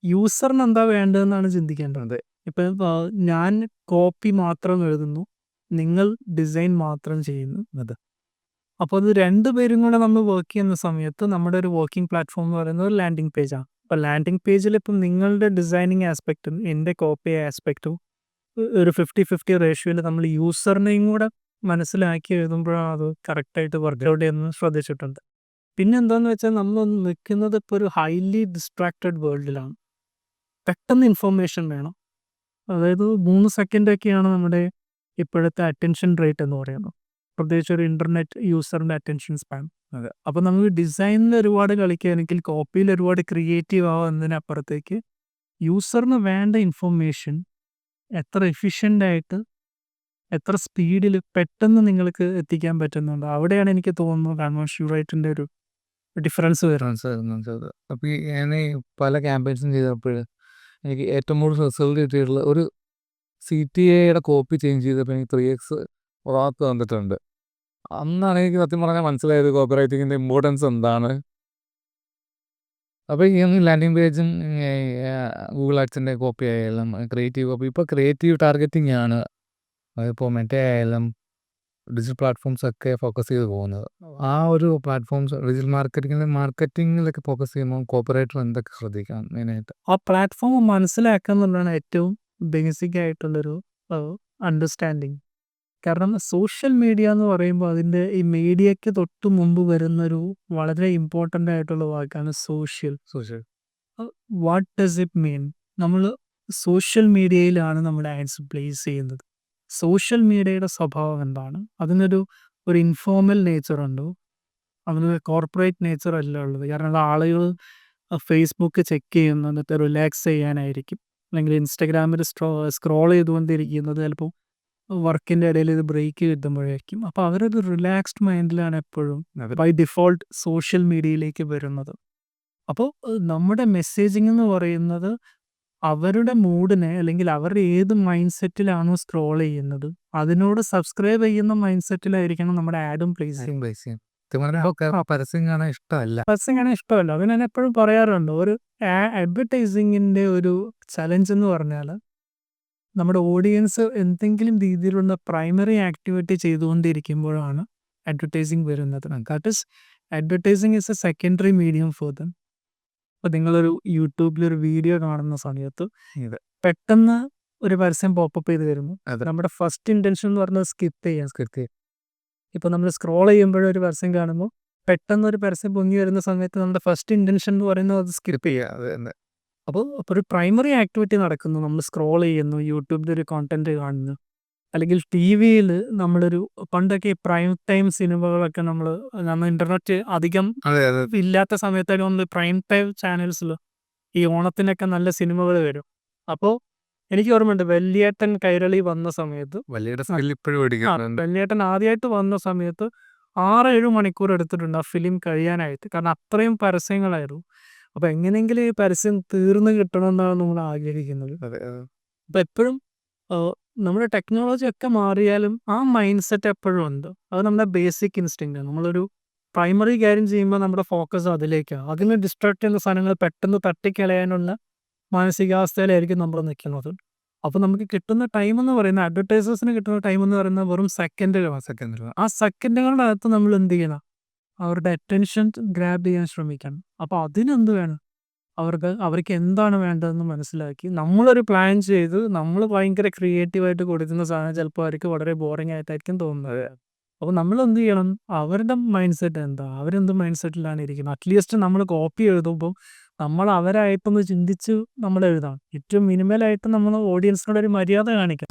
യൂസറിന് എന്താ വേണ്ടതെന്നാണ് ചിന്തിക്കേണ്ടത്. ഇപ്പം ഞാൻ കോപ്പി മാത്രം എഴുതുന്നു, നിങ്ങൾ ഡിസൈൻ മാത്രം ചെയ്യുന്നു. അപ്പോൾ അത് 2 പേരും കൂടെ നമ്മൾ വർക്ക് ചെയ്യുന്ന സമയത്ത് നമ്മുടെ ഒരു വർക്കിംഗ് പ്ലാറ്റ്ഫോം എന്ന് പറയുന്നത് ഒരു ലാൻഡിംഗ് പേജാണ്. അപ്പോൾ ലാൻഡിംഗ് പേജിൽ ഇപ്പം നിങ്ങളുടെ ഡിസൈനിങ് ആസ്പെക്റ്റും എൻ്റെ കോപ്പി ആസ്പെക്റ്റും ഒരു 50-50 റേഷ്യോയിൽ നമ്മൾ യൂസറിനെയും കൂടെ മനസ്സിലാക്കി എഴുതുമ്പോഴാണ് അത് കറക്റ്റായിട്ട് വർക്കൗട്ട് ചെയ്യുന്നത് ശ്രദ്ധിച്ചിട്ടുണ്ട്. പിന്നെ എന്താണെന്ന് വെച്ചാൽ നമ്മൾ നിൽക്കുന്നത് ഇപ്പോൾ ഒരു ഹൈലി ഡിസ്ട്രാക്റ്റഡ് വേൾഡിലാണ്. പെട്ടെന്ന് ഇൻഫർമേഷൻ വേണം. അതായത് 3 സെക്കൻഡൊക്കെയാണ് നമ്മുടെ ഇപ്പോഴത്തെ അറ്റൻഷൻ റേറ്റ് എന്ന് പറയുന്നത്. പ്രത്യേകിച്ച് ഒരു ഇൻ്റർനെറ്റ് യൂസറിൻ്റെ അറ്റൻഷൻ സ്പാൻ. അപ്പോൾ നമുക്ക് ഡിസൈനിൽ ഒരുപാട് കളിക്കുകയാണെങ്കിൽ കോപ്പിയിൽ ഒരുപാട് ക്രിയേറ്റീവ് ആവുക എന്നതിനപ്പുറത്തേക്ക് യൂസറിന് വേണ്ട ഇൻഫർമേഷൻ എത്ര എഫിഷ്യൻ്റായിട്ട് എത്ര സ്പീഡിൽ പെട്ടെന്ന് നിങ്ങൾക്ക് എത്തിക്കാൻ പറ്റുന്നുണ്ട്. അവിടെയാണ് എനിക്ക് തോന്നുന്നത് കൺവേർഷൻ റേറ്റിൻ്റെ ഒരു ഡിഫറൻസ് വരുന്നത്. അപ്പോൾ ഞാൻ പല ക്യാമ്പയിൻസും ചെയ്തപ്പോൾ എനിക്ക് ഏറ്റവും കൂടുതൽ റിസൾട്ട് കിട്ടിയിട്ടുള്ള ഒരു CTAയുടെ കോപ്പി ചേഞ്ച് ചെയ്തപ്പോൾ എനിക്ക് 3x ഉറപ്പ് തന്നിട്ടുണ്ട്. അന്നാണ് എനിക്ക് സത്യം പറഞ്ഞാൽ മനസ്സിലായത് കോപ്പി റൈറ്റിങ്ങിൻ്റെ ഇമ്പോർട്ടൻസ് എന്താണ്. അപ്പോൾ ഈ ലാൻഡിംഗ് പേജും ഗൂഗിൾ ആഡ്സിൻ്റെ കോപ്പി ആയാലും ക്രിയേറ്റീവ് കോപ്പി ഇപ്പോൾ ക്രിയേറ്റീവ് ടാർഗറ്റിംഗ് ആണ് അതിപ്പോൾ മറ്റേ ആയാലും ഡിജിറ്റൽ പ്ലാറ്റ്ഫോംസ് ഒക്കെ ഫോക്കസ് ചെയ്ത് പോകുന്നത്. ആ ഒരു പ്ലാറ്റ്ഫോംസ് ഡിജിറ്റൽ മാർക്കറ്റിങ്ങിലൊക്കെ ഫോക്കസ് ചെയ്യുമ്പോൾ കോപ്പറേറ്റർ എന്തൊക്കെ ശ്രദ്ധിക്കാം മെയിനായിട്ട്? ആ പ്ലാറ്റ്ഫോം മനസ്സിലാക്കുക എന്നുള്ളതാണ് ഏറ്റവും ബേസിക് ആയിട്ടുള്ളൊരു അണ്ടർസ്റ്റാൻഡിങ്. കാരണം സോഷ്യൽ മീഡിയ എന്ന് പറയുമ്പോൾ അതിൻ്റെ ഈ മീഡിയയ്ക്ക് തൊട്ട് മുമ്പ് വരുന്നൊരു വളരെ ഇമ്പോർട്ടൻ്റ് ആയിട്ടുള്ള വാക്കാണ് social. What does it mean? നമ്മൾ സോഷ്യൽ മീഡിയയിലാണ് നമ്മുടെ ആഡ്സ് പ്ലേസ് ചെയ്യുന്നത്. സോഷ്യൽ മീഡിയയുടെ സ്വഭാവം എന്താണ്? അതിനൊരു ഇൻഫോർമൽ നേച്ചർ ഉണ്ടോ? അതിന് കോർപ്പറേറ്റ് നേച്ചർ അല്ല ഉള്ളത്. കാരണം ആളുകൾ ഫേസ്ബുക്ക് ചെക്ക് ചെയ്യുന്നത് എന്നിട്ട് റിലാക്സ് ചെയ്യാനായിരിക്കും, അല്ലെങ്കിൽ ഇൻസ്റ്റഗ്രാമിൽ സ്ക്രോൾ ചെയ്തുകൊണ്ടിരിക്കുന്നത് ചിലപ്പോൾ വർക്കിൻ്റെ ഇടയിൽ ഇത് ബ്രേക്ക് കിട്ടുമ്പോഴായിരിക്കും. അപ്പോൾ അവരൊരു റിലാക്സ്ഡ് മൈൻഡിലാണ് എപ്പോഴും ബൈ ഡിഫോൾട്ട് സോഷ്യൽ മീഡിയയിലേക്ക് വരുന്നത്. അപ്പോൾ നമ്മുടെ മെസ്സേജിങ് എന്ന് പറയുന്നത് അവരുടെ മൂഡിനെ, അല്ലെങ്കിൽ അവരുടെ ഏത് മൈൻഡ് സെറ്റിലാണോ സ്ക്രോൾ ചെയ്യുന്നത് അതിനോട് സബ്സ്ക്രൈബ് ചെയ്യുന്ന മൈൻഡ് സെറ്റിലായിരിക്കണം നമ്മുടെ ആഡും പ്ലേസ് ചെയ്യുന്നത്. പരസ്യം കാണാൻ ഇഷ്ടമല്ല. അത് ഞാൻ എപ്പോഴും പറയാറുണ്ട്. ഒരു അഡ്വർടൈസിങ്ങിൻ്റെ ഒരു ചലഞ്ച് എന്ന് പറഞ്ഞാൽ നമ്മുടെ ഓഡിയൻസ് എന്തെങ്കിലും രീതിയിലുള്ള പ്രൈമറി ആക്ടിവിറ്റി ചെയ്തുകൊണ്ടിരിക്കുമ്പോഴാണ് അഡ്വർടൈസിങ് വരുന്നത്. That is advertising is A secondary medium for them. അപ്പോൾ നിങ്ങളൊരു യൂട്യൂബിലൊരു വീഡിയോ കാണുന്ന സമയത്ത് പെട്ടെന്ന് ഒരു പരസ്യം പോപ്പപ്പ് ചെയ്ത് വരുന്നു. നമ്മുടെ ഫസ്റ്റ് ഇൻറ്റൻഷൻ എന്ന് പറഞ്ഞാൽ സ്കിപ്പ് ചെയ്യാം. ഇപ്പോൾ നമ്മൾ സ്ക്രോൾ ചെയ്യുമ്പോഴൊരു പരസ്യം കാണുമ്പോൾ പെട്ടെന്ന് ഒരു പരസ്യം പൊങ്ങി വരുന്ന സമയത്ത് നമ്മുടെ ഫസ്റ്റ് ഇൻറ്റൻഷൻ എന്ന് പറയുന്നത് അത് സ്കിപ്പ് ചെയ്യുക. അപ്പോൾ ഒരു പ്രൈമറി ആക്ടിവിറ്റി നടക്കുന്നു, നമ്മൾ സ്ക്രോൾ ചെയ്യുന്നു, യൂട്യൂബിൽ ഒരു കോണ്ടന്റ് കാണുന്നു, അല്ലെങ്കിൽ ടി വിയിൽ നമ്മളൊരു പണ്ടൊക്കെ പ്രൈം ടൈം സിനിമകളൊക്കെ നമ്മൾ ഇൻ്റർനെറ്റ് അധികം ഇല്ലാത്ത സമയത്തൊക്കെ നമ്മൾ പ്രൈം ടൈം ചാനൽസിൽ ഈ ഓണത്തിനൊക്കെ നല്ല സിനിമകൾ വരും. അപ്പോൾ എനിക്ക് ഓർമ്മയുണ്ട് വല്യേട്ടൻ കൈരളി വന്ന സമയത്ത്, വല്യേട്ടൻ ആദ്യമായിട്ട് വന്ന സമയത്ത് 6-7 മണിക്കൂർ എടുത്തിട്ടുണ്ട് ആ ഫിലിം കഴിയാനായിട്ട്. കാരണം അത്രയും പരസ്യങ്ങളായിരുന്നു. അപ്പോൾ എങ്ങനെയെങ്കിലും ഈ പരസ്യം തീർന്നു കിട്ടണമെന്നാണ് നമ്മൾ ആഗ്രഹിക്കുന്നത്. അപ്പോൾ എപ്പോഴും നമ്മുടെ ടെക്നോളജി ഒക്കെ മാറിയാലും ആ മൈൻഡ് സെറ്റ് എപ്പോഴും ഉണ്ട്. അത് നമ്മുടെ ബേസിക് ഇൻസ്റ്റിങ്ക്റ്റാണ്. നമ്മളൊരു പ്രൈമറി കാര്യം ചെയ്യുമ്പോൾ നമ്മുടെ ഫോക്കസ് അതിലേക്കാണ്. അതിന് ഡിസ്ട്രാക്ട് ചെയ്യുന്ന സാധനങ്ങൾ പെട്ടെന്ന് തട്ടിക്കളയാനുള്ള മാനസികാവസ്ഥയിലായിരിക്കും നമ്മൾ നിൽക്കുന്നത്. അപ്പോൾ നമുക്ക് കിട്ടുന്ന ടൈം എന്ന് പറയുന്നത്, അഡ്വർടൈസേഴ്സിന് കിട്ടുന്ന ടൈം എന്ന് പറയുന്നത് വെറും സെക്കൻഡുകളാണ്. ആ സെക്കൻഡുകളുടെ അകത്ത് നമ്മൾ എന്ത് ചെയ്യണം? അവരുടെ അറ്റൻഷൻ ഗ്രാബ് ചെയ്യാൻ ശ്രമിക്കണം. അപ്പോൾ അതിനെന്ത് വേണം? അവർക്ക് എന്താണ് വേണ്ടതെന്ന് മനസ്സിലാക്കി നമ്മളൊരു പ്ലാൻ ചെയ്ത് നമ്മൾ ഭയങ്കര ക്രിയേറ്റീവായിട്ട് കൊടുക്കുന്ന സാധനം ചിലപ്പോൾ അവർക്ക് വളരെ ബോറിംഗ് ആയിട്ടായിരിക്കും തോന്നുന്നത്. അപ്പോൾ നമ്മൾ എന്ത് ചെയ്യണം? അവരുടെ മൈൻഡ് സെറ്റ് എന്താ, അവരെന്ത് മൈൻഡ് സെറ്റിലാണ് ഇരിക്കുന്നത്. അറ്റ്ലീസ്റ്റ് നമ്മൾ കോപ്പി എഴുതുമ്പോൾ നമ്മൾ അവരായിട്ടൊന്ന് ചിന്തിച്ച് നമ്മൾ എഴുതാം. ഏറ്റവും മിനിമലായിട്ട് നമ്മൾ ഓഡിയൻസിനോട് ഒരു മര്യാദ കാണിക്കാം.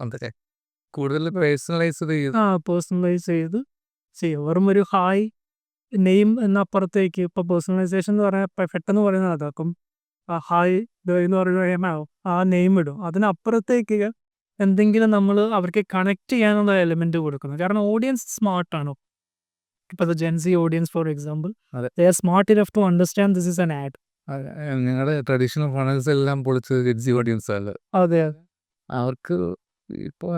കൂടുതൽ പേഴ്സണലൈസ് ചെയ്ത് ചെയ്യുക. വെറും ഒരു ഹായ് നെയിം എന്നപ്പുറത്തേക്ക്, ഇപ്പോൾ പേഴ്സണലൈസേഷൻ എന്ന് പറഞ്ഞാൽ പെട്ടെന്ന് പറയുന്നത് അതാക്കും. ഹായ് എന്ന് പറയുമ്പോൾ ആ നെയിം ഇടും. അതിനപ്പുറത്തേക്ക് എന്തെങ്കിലും നമ്മൾ അവർക്ക് കണക്ട് ചെയ്യാനുള്ള എലിമെന്റ് കൊടുക്കണം. കാരണം ഓഡിയൻസ് സ്മാർട്ടാണ്. ഇപ്പോൾ ജെൻസി ഓഡിയൻസ് ഫോർ എക്സാമ്പിൾ, അതെ. They are smart enough to understand this is an ad. ഞങ്ങളുടെ ട്രഡീഷണൽ ഫണൽസ് എല്ലാം പൊളിച്ചത് ജെൻസി ഓഡിയൻസ് ആണ്. അതെ, അവർക്ക് ഇപ്പോൾ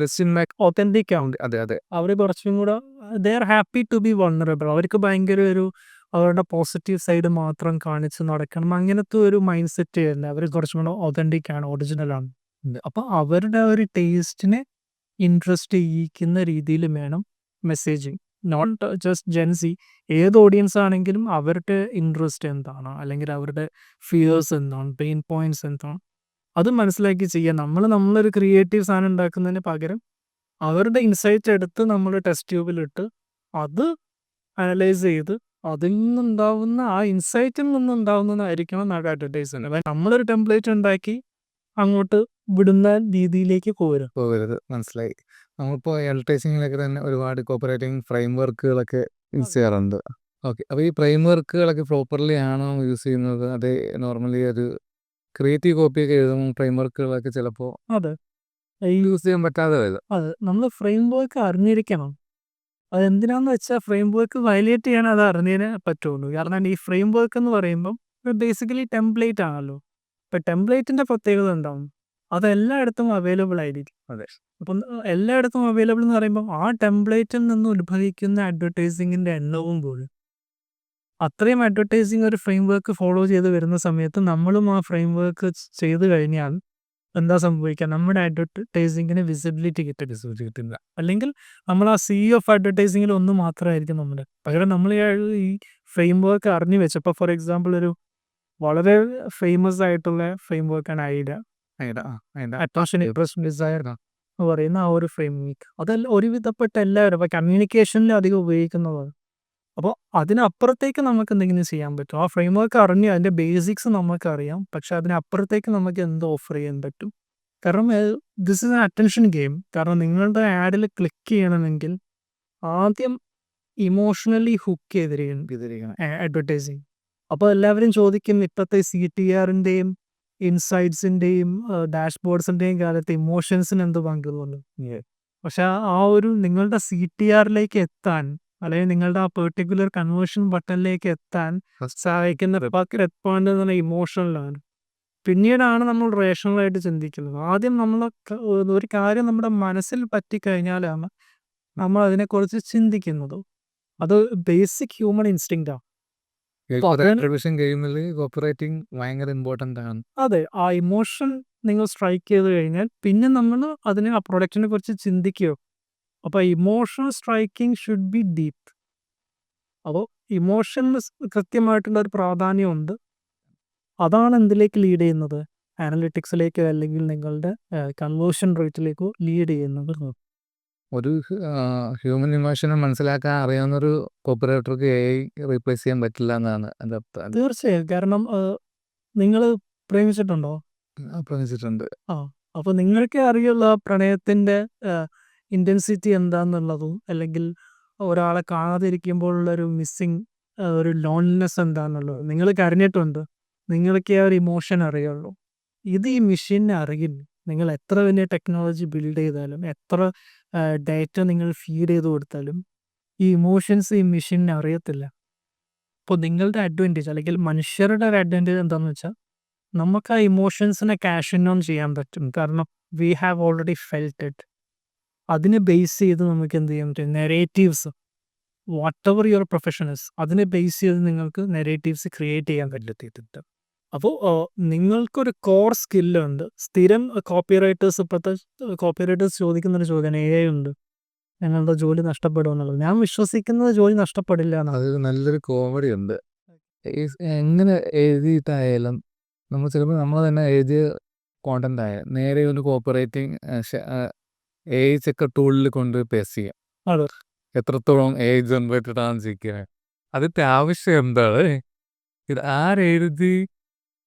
വെസ്റ്റേൺ മാക് ഒത്തൻറ്റിക് ആണ്. അതെ അതെ അവർ കുറച്ചും കൂടെ they are happy to be vulnerable. അവർക്ക് ഭയങ്കര ഒരു അവരുടെ പോസിറ്റീവ് സൈഡ് മാത്രം കാണിച്ച് നടക്കണം, അങ്ങനത്തെ ഒരു മൈൻഡ് സെറ്റ് അല്ല. അവർ കുറച്ചും കൂടെ ഒതൻറ്റിക് ആണ്, ഒറിജിനലാണ്. അപ്പോൾ അവരുടെ ഒരു ടേസ്റ്റിനെ ഇൻട്രസ്റ്റ് ചെയ്യിക്കുന്ന രീതിയിൽ വേണം മെസ്സേജിങ്. നോട്ട് ജസ്റ്റ് ജെൻസി, ഏത് ഓഡിയൻസ് ആണെങ്കിലും അവരുടെ ഇൻട്രസ്റ്റ് എന്താണ്, അല്ലെങ്കിൽ അവരുടെ ഫിയേഴ്സ് എന്താണ്, പെയിൻ പോയിന്റ്സ് എന്താണ്, അത് മനസ്സിലാക്കി ചെയ്യുക. നമ്മളൊരു ക്രിയേറ്റീവ് സാധനം ഉണ്ടാക്കുന്നതിന് പകരം അവരുടെ ഇൻസൈറ്റ് എടുത്ത് നമ്മൾ ടെസ്റ്റ് ട്യൂബിലിട്ട് അത് അനലൈസ് ചെയ്ത് അതിൽ നിന്നുണ്ടാവുന്ന ആ ഇൻസൈറ്റിൽ നിന്നുണ്ടാവുന്നതായിരിക്കണം നമ്മുടെ അഡ്വർടൈസ്മെന്റ്. നമ്മളൊരു ടെംപ്ലേറ്റ് ഉണ്ടാക്കി അങ്ങോട്ട് വിടുന്ന രീതിയിലേക്ക് പോരും. പോകരുത്. മനസ്സിലായി. നമ്മളിപ്പോൾ അഡ്വർടൈസിങ്ങിലൊക്കെ തന്നെ ഒരുപാട് കോപ്പറേറ്റിംഗ് ഫ്രെയിം വർക്കുകളൊക്കെ യൂസ് ചെയ്യാറുണ്ട്. ഓക്കെ. അപ്പോൾ ഈ ഫ്രെയിം വർക്കുകളൊക്കെ പ്രോപ്പർലി ആണോ യൂസ് ചെയ്യുന്നത്? അതേ നോർമലി ഒരു ക്രിയേറ്റീവ് കോപ്പിയൊക്കെ എഴുതുമ്പോൾ ഫ്രെയിം വർക്കുകളൊക്കെ ചിലപ്പോൾ അതെ, യൂസ് ചെയ്യാൻ പറ്റാതെ വരും. നമ്മൾ ഫ്രെയിം വർക്ക് അറിഞ്ഞിരിക്കണം. അതെന്തിനാന്ന് വെച്ചാൽ ഫ്രെയിം വർക്ക് വയലേറ്റ് ചെയ്യാൻ അത് അറിഞ്ഞതിനെ പറ്റുള്ളൂ. കാരണം ഈ ഫ്രെയിം വർക്ക് എന്ന് പറയുമ്പം ബേസിക്കലി ടെംപ്ലേറ്റ് ആണല്ലോ. ഇപ്പം ടെംപ്ലേറ്റിൻ്റെ പ്രത്യേകത ഉണ്ടാവും, അത് എല്ലായിടത്തും അവൈലബിൾ ആയിരിക്കും. അതെ. അപ്പം എല്ലായിടത്തും അവൈലബിൾ എന്ന് പറയുമ്പോൾ ആ ടെംപ്ലേറ്റിൽ നിന്ന് ഉത്ഭവിക്കുന്ന അഡ്വർടൈസിങ്ങിൻ്റെ എണ്ണവും പോലും. അത്രയും അഡ്വർടൈസിങ് ഒരു ഫ്രെയിം വർക്ക് ഫോളോ ചെയ്ത് വരുന്ന സമയത്ത് നമ്മളും ആ ഫ്രെയിം വർക്ക് ചെയ്ത് കഴിഞ്ഞാൽ എന്താ സംഭവിക്കുക, നമ്മുടെ അഡ്വർടൈസിങ്ങിന് വിസിബിലിറ്റി കിട്ടില്ല. അല്ലെങ്കിൽ നമ്മൾ ആ സീ ഓഫ് അഡ്വർടൈസിങ്ങിൽ ഒന്ന് മാത്രമായിരിക്കും നമ്മുടെ. പകരം നമ്മൾ ഈ ഫ്രെയിം വർക്ക് അറിഞ്ഞു വെച്ചപ്പോൾ, ഫോർ എക്സാമ്പിൾ ഒരു വളരെ ഫേമസ് ആയിട്ടുള്ള ഫ്രെയിം വർക്കാണ് ഐഡ, അട്രാക്ഷൻ ഇംപ്രഷൻ ഡിസയർ എന്ന് പറയുന്ന ആ ഒരു ഫ്രെയിം വർക്ക്. അതെല്ലാം ഒരുവിധപ്പെട്ട എല്ലാവരും ഇപ്പോൾ കമ്മ്യൂണിക്കേഷനിൽ അധികം ഉപയോഗിക്കുന്നതാണ്. അപ്പോൾ അതിനപ്പുറത്തേക്ക് നമുക്ക് എന്തെങ്കിലും ചെയ്യാൻ പറ്റും. ആ ഫ്രെയിം വർക്ക് അറിഞ്ഞ് അതിൻ്റെ ബേസിക്സ് നമുക്കറിയാം, പക്ഷെ അതിനപ്പുറത്തേക്ക് നമുക്ക് എന്ത് ഓഫർ ചെയ്യാൻ പറ്റും. കാരണം this is an attention game. കാരണം നിങ്ങളുടെ ആഡിൽ ക്ലിക്ക് ചെയ്യണമെങ്കിൽ ആദ്യം ഇമോഷണലി ഹുക്ക് ചെയ്തിരിക്കണം അഡ്വർടൈസിങ്. അപ്പോൾ എല്ലാവരും ചോദിക്കും, ഇപ്പോഴത്തെ CTRൻ്റെയും ഇൻസൈറ്റ്സിൻ്റെയും ഡാഷ്ബോർഡ്സിൻ്റെയും കാലത്ത് ഇമോഷൻസിന് എന്ത് പങ്കുള്ളൂ. പക്ഷെ ആ ഒരു നിങ്ങളുടെ CTRലേക്ക് എത്താൻ, അല്ലെങ്കിൽ നിങ്ങളുടെ ആ പെർട്ടിക്കുലർ കൺവേർഷൻ ബട്ടണിലേക്ക് എത്താൻ സഹായിക്കുന്ന റെഡ് പോയിന്റ് എന്ന് പറഞ്ഞാൽ ഇമോഷണലാണ്. പിന്നീടാണ് നമ്മൾ റേഷണലായിട്ട് ചിന്തിക്കുന്നത്. ആദ്യം നമ്മൾ ഒരു കാര്യം നമ്മുടെ മനസ്സിൽ പറ്റിക്കഴിഞ്ഞാലാണ് നമ്മൾ അതിനെക്കുറിച്ച് ചിന്തിക്കുന്നത്. അത് ബേസിക് ഹ്യൂമൻ ഇൻസ്റ്റിങ്ക്റ്റാണ്. ഗെയിമിൽ കോപ്പറേറ്റിംഗ് ഭയങ്കര ഇമ്പോർട്ടൻ്റ് ആണ്. അതെ, ആ ഇമോഷൻ നിങ്ങൾ സ്ട്രൈക്ക് ചെയ്ത് കഴിഞ്ഞാൽ പിന്നെ നമ്മൾ അതിനെ ആ പ്രൊഡക്റ്റിനെ കുറിച്ച് ചിന്തിക്കുകയോ. അപ്പോൾ emotional striking should be deep. അപ്പോൾ ഇമോഷന് കൃത്യമായിട്ടുള്ള ഒരു പ്രാധാന്യമുണ്ട്. അതാണ് എന്തിലേക്ക് ലീഡ് ചെയ്യുന്നത്, അനലിറ്റിക്സിലേക്കോ അല്ലെങ്കിൽ നിങ്ങളുടെ കൺവേർഷൻ റേറ്റിലേക്കോ ലീഡ് ചെയ്യുന്നത്. ഒരു ഹ്യൂമൻ ഇമോഷനെ മനസ്സിലാക്കാൻ അറിയാവുന്നൊരു കോപ്പറേറ്റർക്ക് AI റീപ്ലേസ് ചെയ്യാൻ പറ്റില്ല എന്നാണ് എൻ്റെ അഭിപ്രായം. തീർച്ചയായും. കാരണം നിങ്ങൾ പ്രേമിച്ചിട്ടുണ്ടോ? പ്രവചിച്ചിട്ടുണ്ട്. അപ്പോൾ നിങ്ങൾക്കേ അറിയുള്ള പ്രണയത്തിൻ്റെ ഇൻറ്റൻസിറ്റി എന്താണെന്നുള്ളതും, അല്ലെങ്കിൽ ഒരാളെ കാണാതിരിക്കുമ്പോഴുള്ളൊരു മിസ്സിങ്, ഒരു ലോൺലിനെസ് എന്താണെന്നുള്ളത് നിങ്ങൾ കരഞ്ഞിട്ടുണ്ട്. നിങ്ങൾക്ക് ആ ഒരു ഇമോഷൻ അറിയുള്ളൂ. ഇത് ഈ മെഷീനെ അറിയില്ല. നിങ്ങൾ എത്ര വലിയ ടെക്നോളജി ബിൽഡ് ചെയ്താലും, എത്ര ഡേറ്റ നിങ്ങൾ ഫീഡ് ചെയ്ത് കൊടുത്താലും ഈ ഇമോഷൻസ് ഈ മെഷീനെ അറിയത്തില്ല. അപ്പോൾ നിങ്ങളുടെ അഡ്വാൻറ്റേജ്, അല്ലെങ്കിൽ മനുഷ്യരുടെ ഒരു അഡ്വാൻറ്റേജ് എന്താണെന്ന് വെച്ചാൽ, നമുക്ക് ആ ഇമോഷൻസിനെ ക്യാഷ് ഇൻ ഓൺ ചെയ്യാൻ പറ്റും. കാരണം we have already felt it. അതിനെ ബേസ് ചെയ്ത് നമുക്ക് എന്ത് ചെയ്യാൻ പറ്റും, narratives, what ever your profession is, അതിനെ ബേസ് ചെയ്ത് നിങ്ങൾക്ക് നെറേറ്റീവ്സ് ക്രിയേറ്റ് ചെയ്യാൻ പറ്റത്തിട്ടുണ്ട്. അപ്പോൾ നിങ്ങൾക്കൊരു കോർ സ്കില്ലുണ്ട്. സ്ഥിരം കോപ്പിറൈറ്റേഴ്സ്, ഇപ്പോഴത്തെ കോപ്പിറൈറ്റേഴ്സ് ചോദിക്കുന്നൊരു ചോദ്യമാണ്, AI ഉണ്ട്, ഞങ്ങളുടെ ജോലി നഷ്ടപ്പെടുമെന്നുള്ളത്. ഞാൻ വിശ്വസിക്കുന്നത് ജോലി നഷ്ടപ്പെടില്ല എന്നാണ്. അത് നല്ലൊരു കോമഡി ഉണ്ട്. എങ്ങനെ എഴുതിയിട്ടായാലും നമ്മൾ ചിലപ്പോൾ നമ്മൾ തന്നെ എഴുതിയ കോണ്ടന്റ് ആയ നേരെ ഒരു കോപ്പറേറ്റിംഗ് AI ചെക്കർ ടൂളിൽ കൊണ്ട് പേസ്റ്റ് ചെയ്യാം. അതെ, എത്രത്തോളം AI ജനറേറ്റഡ് ആണ് ചെയ്യുക, അതിൻ്റെ ആവശ്യം എന്താണ്, ഇത് ആരെഴുതി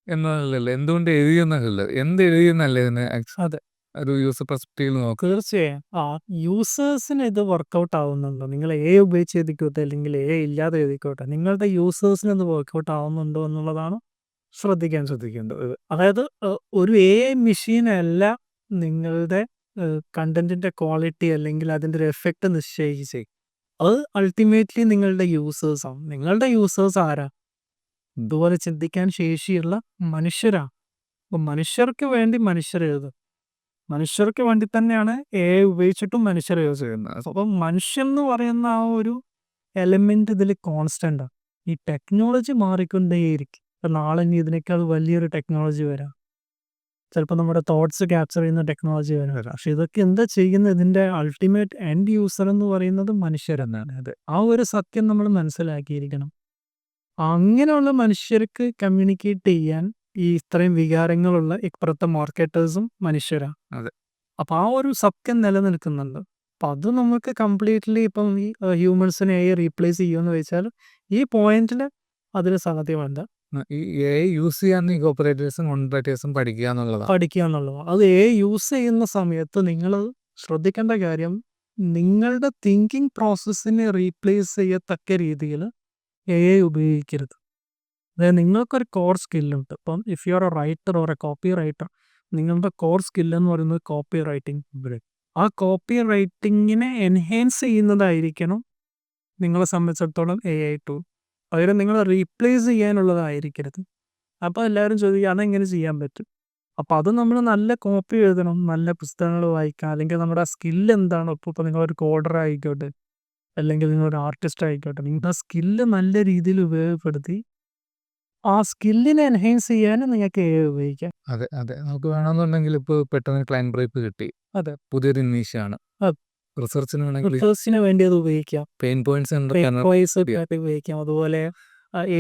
എന്നതല്ല, എന്തുകൊണ്ട് എഴുതി എന്നല്ല, എന്ത് എഴുതിയെന്നല്ലേ ഇതിന് അതെ, ഒരു യൂസർ പെർസ്പെക്റ്റീവ് നോക്കുക. തീർച്ചയായും. യൂസേഴ്സിന് ഇത് വർക്കൗട്ട് ആവുന്നുണ്ടോ, നിങ്ങൾ AI ഉപയോഗിച്ച് എഴുതിക്കോട്ടെ അല്ലെങ്കിൽ AI ഇല്ലാതെ എഴുതിക്കോട്ടെ, നിങ്ങളുടെ യൂസേഴ്സിന് ഇത് വർക്കൗട്ട് ആവുന്നുണ്ടോ എന്നുള്ളതാണ് ശ്രദ്ധിക്കേണ്ടത്. അതായത് ഒരു AI മെഷീനല്ല നിങ്ങളുടെ കണ്ടന്റിന്റെ ക്വാളിറ്റി അല്ലെങ്കിൽ അതിൻ്റെ ഒരു എഫക്റ്റ് നിശ്ചയിച്ച്. അത് അൾട്ടിമേറ്റ്ലി നിങ്ങളുടെ യൂസേഴ്സാണ്. നിങ്ങളുടെ യൂസേഴ്സ് ആരാ? ഇതുപോലെ ചിന്തിക്കാൻ ശേഷിയുള്ള മനുഷ്യരാണ്. അപ്പം മനുഷ്യർക്ക് വേണ്ടി മനുഷ്യരെഴുതും. മനുഷ്യർക്ക് വേണ്ടി തന്നെയാണ് AI ഉപയോഗിച്ചിട്ടും മനുഷ്യർ യൂസ് ചെയ്യുന്നത്. അപ്പം മനുഷ്യൻ എന്ന് പറയുന്ന ആ ഒരു എലമെന്റ് ഇതിൽ കോൺസ്റ്റൻ്റാണ്. ഈ ടെക്നോളജി മാറിക്കൊണ്ടേയിരിക്കും. ഇപ്പം നാളെ ഇനി ഇതിനേക്കാൾ വലിയൊരു ടെക്നോളജി വരാം. ചിലപ്പോൾ നമ്മുടെ തോട്ട്സ് ക്യാപ്ചർ ചെയ്യുന്ന ടെക്നോളജി വരാം. പക്ഷെ ഇതൊക്കെ എന്താ ചെയ്യുന്നത്? ഇതിൻ്റെ അൾട്ടിമേറ്റ് എൻഡ് യൂസർ എന്ന് പറയുന്നത് മനുഷ്യരെന്നാണ്. ആ ഒരു സത്യം നമ്മൾ മനസ്സിലാക്കിയിരിക്കണം. അങ്ങനെയുള്ള മനുഷ്യർക്ക് കമ്മ്യൂണിക്കേറ്റ് ചെയ്യാൻ ഈ ഇത്രയും വികാരങ്ങളുള്ള ഇപ്പുറത്തെ മാർക്കറ്റേഴ്സും മനുഷ്യരാണ്. അതെ. അപ്പം ആ ഒരു സത്യം നിലനിൽക്കുന്നുണ്ട്. അപ്പം അത് നമുക്ക് കംപ്ലീറ്റ്ലി ഇപ്പം ഈ ഹ്യൂമൻസിനെ AI റീപ്ലേസ് ചെയ്യുമെന്ന് വെച്ചാൽ ഈ പോയിന്റിൽ അതിന് സാധ്യമല്ല. ഈ AI യൂസ് ചെയ്യാൻ ഈ കോപ്പറേറ്റേഴ്സും കോൺട്രാക്ടേഴ്സും പഠിക്കുക എന്നുള്ളതാണ്. പഠിക്കുക എന്നുള്ളത്. അത് AI യൂസ് ചെയ്യുന്ന സമയത്ത് നിങ്ങൾ ശ്രദ്ധിക്കേണ്ട കാര്യം, നിങ്ങളുടെ തിങ്കിങ് പ്രോസസ്സിനെ റീപ്ലേസ് ചെയ്യത്തക്ക രീതിയിൽ AI ഉപയോഗിക്കരുത്. അതായത് നിങ്ങൾക്കൊരു കോർ സ്കില്ലുണ്ട്. ഇപ്പം if you are A writer or A copy writer, നിങ്ങളുടെ കോർ സ്കില്ലെന്ന് പറയുന്നത് കോപ്പി റൈറ്റിംഗ്. ആ കോപ്പി റൈറ്റിങ്ങിനെ എൻഹാൻസ് ചെയ്യുന്നതായിരിക്കണം നിങ്ങളെ സംബന്ധിച്ചിടത്തോളം AI ടൂൾ. പകരം നിങ്ങൾ റീപ്ലേസ് ചെയ്യാനുള്ളതായിരിക്കരുത്. അപ്പോൾ എല്ലാവരും ചോദിക്കുക അതെങ്ങനെ ചെയ്യാൻ പറ്റും? അപ്പോൾ അത് നമ്മൾ നല്ല കോപ്പി എഴുതണം, നല്ല പുസ്തകങ്ങൾ വായിക്കുക, അല്ലെങ്കിൽ നമ്മുടെ ആ സ്കില്ല് എന്താണോ, ഇപ്പോൾ നിങ്ങളൊരു കോഡർ ആയിക്കോട്ടെ, അല്ലെങ്കിൽ നിങ്ങളൊരു ആർട്ടിസ്റ്റ് ആയിക്കോട്ടെ, നിങ്ങളുടെ സ്കില്ല് നല്ല രീതിയിൽ ഉപയോഗപ്പെടുത്തി ആ സ്കില്ലിനെ എൻഹാൻസ് ചെയ്യാൻ നിങ്ങൾക്ക് AI ഉപയോഗിക്കാം. അതെ അതെ നമുക്ക് വേണമെന്നുണ്ടെങ്കിൽ ഇപ്പോൾ പെട്ടെന്ന് ക്ലയൻറ്റ് ബ്രേക്ക് കിട്ടി. അതെ. പുതിയൊരു നിഷാണ്. അതെ. റിസർച്ചിന് വേണമെങ്കിൽ റിസർച്ചിന് വേണ്ടി അത് ഉപയോഗിക്കാം. പെയിൻ പോയിന്റ്സ് വോയിസ് ഉപയോഗിക്കാം. അതുപോലെ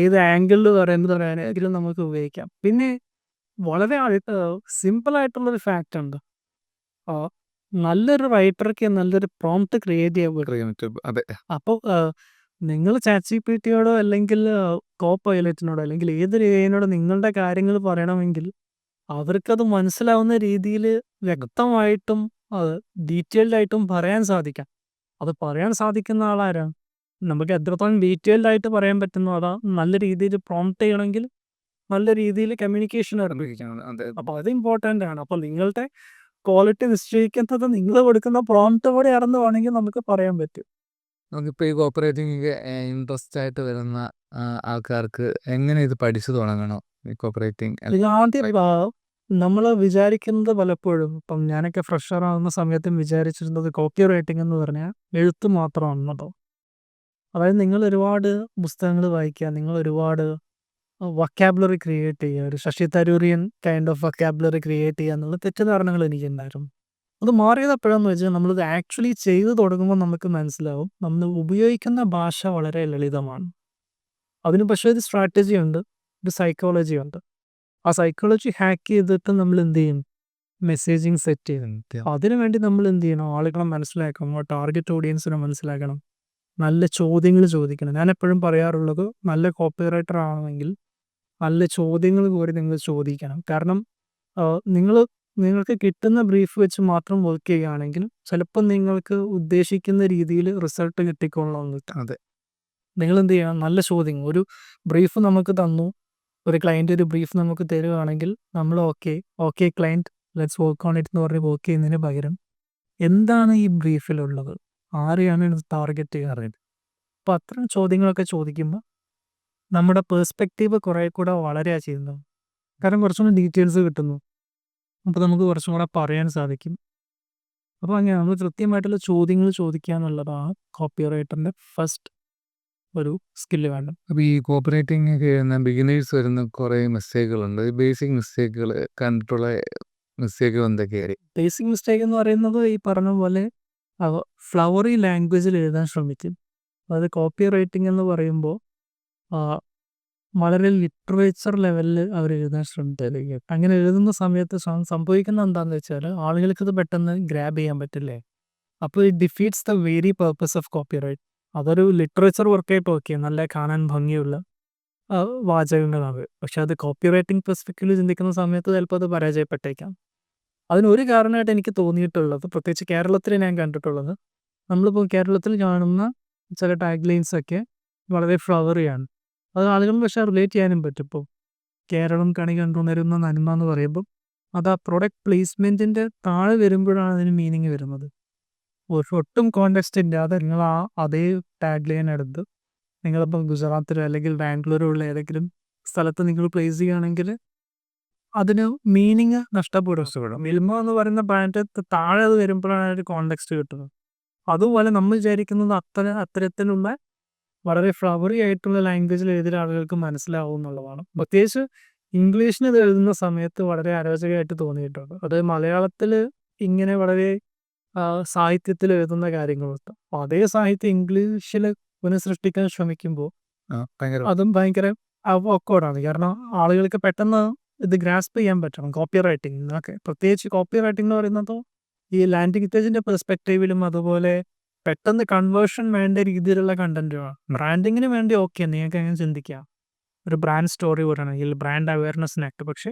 ഏത് ആംഗിളിൽ പറയാനെങ്കിലും നമുക്ക് ഉപയോഗിക്കാം. പിന്നെ വളരെ സിമ്പിളായിട്ടുള്ളൊരു ഫാക്റ്റ് ഉണ്ട്. നല്ലൊരു റൈറ്റർക്ക് നല്ലൊരു പ്രോംപ്റ്റ് ക്രിയേറ്റ് ചെയ്യാൻ പറ്റും. അതെ. അപ്പോൾ നിങ്ങൾ ChatGPTയോടോ അല്ലെങ്കിൽ കോപൈലറ്റിനോടോ അല്ലെങ്കിൽ ഏതൊരു AIനോടോ നിങ്ങളുടെ കാര്യങ്ങൾ പറയണമെങ്കിൽ അവർക്കത് മനസ്സിലാവുന്ന രീതിയിൽ വ്യക്തമായിട്ടും ഡീറ്റെയിൽഡ് ആയിട്ടും പറയാൻ സാധിക്കാം. അത് പറയാൻ സാധിക്കുന്ന ആളാരാണ്? നമുക്ക് എത്രത്തോളം ഡീറ്റെയിൽഡ് ആയിട്ട് പറയാൻ പറ്റുന്നു, അതാ നല്ല രീതിയിൽ പ്രോംപ്റ്റ് ചെയ്യണമെങ്കിൽ നല്ല രീതിയിൽ കമ്മ്യൂണിക്കേഷൻ ആരംഭിക്കണം. അതെ. അപ്പോൾ അത് ഇമ്പോർട്ടൻ്റ് ആണ്. അപ്പോൾ നിങ്ങളുടെ ക്വാളിറ്റി നിശ്ചയിക്കുന്നത് നിങ്ങൾ കൊടുക്കുന്ന പ്രോംപ്റ്റ് കൂടെയാണെന്ന് വേണമെങ്കിൽ നമുക്ക് പറയാൻ പറ്റും. നമുക്കിപ്പോൾ ഈ കോപ്പറേറ്റിംഗ് ഇൻട്രസ്റ്റ് ആയിട്ട് വരുന്ന ആൾക്കാർക്ക് എങ്ങനെ ഇത് പഠിച്ചു തുടങ്ങണം? ഈ കോപ്പറേറ്റിംഗ് ഇത് ആദ്യം നമ്മൾ വിചാരിക്കുന്നത് പലപ്പോഴും, ഇപ്പം ഞാനൊക്കെ ഫ്രഷർ ആവുന്ന സമയത്തും വിചാരിച്ചിരുന്നത് കോപ്പി റൈറ്റിംഗ് എന്ന് പറഞ്ഞാൽ എഴുത്ത് മാത്രമാണെന്നോ. അതായത് നിങ്ങൾ ഒരുപാട് പുസ്തകങ്ങൾ വായിക്കുക, നിങ്ങൾ ഒരുപാട് വൊക്കാബുലറി ക്രിയേറ്റ് ചെയ്യുക, ഒരു Shashi Tharoorian kind of vocabulary create ചെയ്യുക എന്നുള്ള തെറ്റിദ്ധാരണകൾ എനിക്കുണ്ടായിരുന്നു. അത് മാറിയത് എപ്പോഴാന്ന് വെച്ചാൽ നമ്മളിത് ആക്ച്വലി ചെയ്തു തുടങ്ങുമ്പോൾ നമുക്ക് മനസ്സിലാവും നമ്മൾ ഉപയോഗിക്കുന്ന ഭാഷ വളരെ ലളിതമാണ്. അതിന് പക്ഷേ ഒരു സ്ട്രാറ്റജി ഉണ്ട്, ഒരു സൈക്കോളജി ഉണ്ട്. ആ സൈക്കോളജി ഹാക്ക് ചെയ്തിട്ട് നമ്മൾ എന്ത് ചെയ്യും? മെസ്സേജിങ് സെറ്റ് ചെയ്യും. അതിനുവേണ്ടി നമ്മൾ എന്ത് ചെയ്യണം? ആളുകളെ മനസ്സിലാക്കണം, ടാർഗറ്റ് ഓഡിയൻസിനെ മനസ്സിലാക്കണം, നല്ല ചോദ്യങ്ങൾ ചോദിക്കണം. ഞാൻ എപ്പോഴും പറയാറുള്ളത്, നല്ല കോപ്പി റൈറ്റർ ആണെങ്കിൽ നല്ല ചോദ്യങ്ങൾ കൂടി നിങ്ങൾ ചോദിക്കണം. കാരണം നിങ്ങൾക്ക് കിട്ടുന്ന ബ്രീഫ് വെച്ച് മാത്രം വർക്ക് ചെയ്യുകയാണെങ്കിൽ ചിലപ്പോൾ നിങ്ങൾക്ക് ഉദ്ദേശിക്കുന്ന രീതിയിൽ റിസൾട്ട് കിട്ടിക്കൊള്ളണമെന്നില്ല. അതെ. നിങ്ങൾ എന്ത് ചെയ്യണം? നല്ല ചോദ്യങ്ങൾ. ഒരു ബ്രീഫ് നമുക്ക് തന്നു, ഒരു ക്ലയൻറ്റ് ഒരു ബ്രീഫ് നമുക്ക് തരുവാണെങ്കിൽ നമ്മൾ okay client let's work on it എന്ന് പറഞ്ഞ് വർക്ക് ചെയ്യുന്നതിന് പകരം എന്താണ് ഈ ബ്രീഫിലുള്ളത്, ആരെയാണ് ഇത് ടാർഗറ്റ് ചെയ്യാറുള്ളത്, അപ്പോൾ അത്തരം ചോദ്യങ്ങളൊക്കെ ചോദിക്കുമ്പോൾ നമ്മുടെ പേഴ്സ്പെക്റ്റീവ് കുറേ കൂടെ വളരെയാണ് ചെയ്യുന്നത്. കാരണം കുറച്ചും കൂടി ഡീറ്റെയിൽസ് കിട്ടുന്നു, അപ്പോൾ നമുക്ക് കുറച്ചും കൂടെ പറയാൻ സാധിക്കും. അപ്പോൾ അങ്ങനെ നമ്മൾ കൃത്യമായിട്ടുള്ള ചോദ്യങ്ങൾ ചോദിക്കുക എന്നുള്ളതാണ് കോപ്പി റൈറ്ററിൻ്റെ ഫസ്റ്റ് ഒരു സ്കില്ല് വേണ്ടത്. അപ്പോൾ ഈ കോപ്പറേറ്റിംഗ് ഒക്കെ എഴുതുന്ന ബിഗിനേഴ്സ് വരുന്ന കുറേ മിസ്റ്റേക്കുകളുണ്ട്. ഈ ബേസിക് മിസ്റ്റേക്കുകൾ കണ്ടിട്ടുള്ള മിസ്റ്റേക്കുകൾ എന്തൊക്കെയായിരിക്കും? ബേസിക് മിസ്റ്റേക്ക് എന്ന് പറയുന്നത് ഈ പറഞ്ഞ പോലെ ഫ്ലവറി ലാംഗ്വേജിൽ എഴുതാൻ ശ്രമിക്കും. അതായത് കോപ്പി റൈറ്റിംഗ് എന്ന് പറയുമ്പോൾ വളരെ ലിറ്ററേച്ചർ ലെവലിൽ അവർ എഴുതാൻ ശ്രമിക്കുക. അങ്ങനെ എഴുതുന്ന സമയത്ത് സംഭവിക്കുന്നത് എന്താണെന്ന് വെച്ചാൽ ആളുകൾക്ക് ഇത് പെട്ടെന്ന് ഗ്രാബ് ചെയ്യാൻ പറ്റില്ലേ. അപ്പോൾ it defeats the very purpose of copyright. അതൊരു ലിറ്ററേച്ചർ വർക്കായിട്ട് ഓക്കെ, നല്ല കാണാൻ ഭംഗിയുള്ള വാചകങ്ങളാണ്. പക്ഷെ അത് കോപ്പി റൈറ്റിംഗ് പെർസ്പെക്റ്റീവിൽ ചിന്തിക്കുന്ന സമയത്ത് ചിലപ്പോൾ അത് പരാജയപ്പെട്ടേക്കാം. അതിനൊരു കാരണമായിട്ട് എനിക്ക് തോന്നിയിട്ടുള്ളത്, പ്രത്യേകിച്ച് കേരളത്തിൽ ഞാൻ കണ്ടിട്ടുള്ളത്, നമ്മളിപ്പോൾ കേരളത്തിൽ കാണുന്ന ചില ടാഗ് ലൈൻസൊക്കെ വളരെ ഫ്ലവറിയാണ്. അത് ആളുകൾ പക്ഷേ റിലേറ്റ് ചെയ്യാനും പറ്റും. ഇപ്പോൾ കേരളം കണി കണ്ടുണരുന്ന നന്മ എന്ന് പറയുമ്പോൾ അത് ആ പ്രൊഡക്റ്റ് പ്ലേസ്മെൻറ്റിൻ്റെ താഴെ വരുമ്പോഴാണ് അതിന് മീനിങ് വരുന്നത്. ഒട്ടും കോണ്ടെക്സ്റ്റ് ഇല്ലാതെ നിങ്ങൾ അതേ ടാഗ് ലൈൻ എടുത്ത് നിങ്ങളിപ്പം ഗുജറാത്തിലോ അല്ലെങ്കിൽ ബാംഗ്ലൂരോ ഉള്ള ഏതെങ്കിലും സ്ഥലത്ത് നിങ്ങൾ പ്ലേസ് ചെയ്യുകയാണെങ്കിൽ അതിന് മീനിങ് നഷ്ടപ്പെടും. മിൽമ എന്ന് പറയുന്ന ബ്രാൻഡ് താഴെ അത് വരുമ്പോഴാണ് ഒരു കോണ്ടെക്സ്റ്റ് കിട്ടുന്നത്. അതുപോലെ നമ്മൾ വിചാരിക്കുന്നത് അത്തരത്തിലുള്ള വളരെ ഫ്ലവറി ആയിട്ടുള്ള ലാംഗ്വേജിൽ എഴുതിയ ആളുകൾക്ക് മനസ്സിലാവും എന്നുള്ളതാണ്. പ്രത്യേകിച്ച് ഇംഗ്ലീഷിന് ഇത് എഴുതുന്ന സമയത്ത് വളരെ അരോചകമായിട്ട് തോന്നിയിട്ടുണ്ട്. അത് മലയാളത്തിൽ ഇങ്ങനെ വളരെ സാഹിത്യത്തിൽ എഴുതുന്ന കാര്യങ്ങളുണ്ട്. അപ്പോൾ അതേ സാഹിത്യം ഇംഗ്ലീഷിൽ പുനഃസൃഷ്ടിക്കാൻ ശ്രമിക്കുമ്പോൾ അതും ഭയങ്കര awkward-ആണ്. കാരണം ആളുകൾക്ക് പെട്ടെന്ന് ഇത് ഗ്രാസ്പ് ചെയ്യാൻ പറ്റണം. കോപ്പി റൈറ്റിംഗ് ഒക്കെ പ്രത്യേകിച്ച് കോപ്പി റൈറ്റിംഗ് എന്ന് പറയുന്നത് ഈ ലാംഗ്വേജിന്റെ പെർസ്പെക്റ്റീവിലും അതുപോലെ പെട്ടെന്ന് കൺവേർഷൻ വേണ്ട രീതിയിലുള്ള കണ്ടന്റുമാണ്. ബ്രാൻഡിങ്ങിന് വേണ്ടി ഓക്കെ, നിങ്ങൾക്ക് അങ്ങനെ ചിന്തിക്കാം, ഒരു ബ്രാൻഡ് സ്റ്റോറി പറയണമെങ്കിൽ ബ്രാൻഡ് അവയർനെസ്സിനായിട്ട്. പക്ഷേ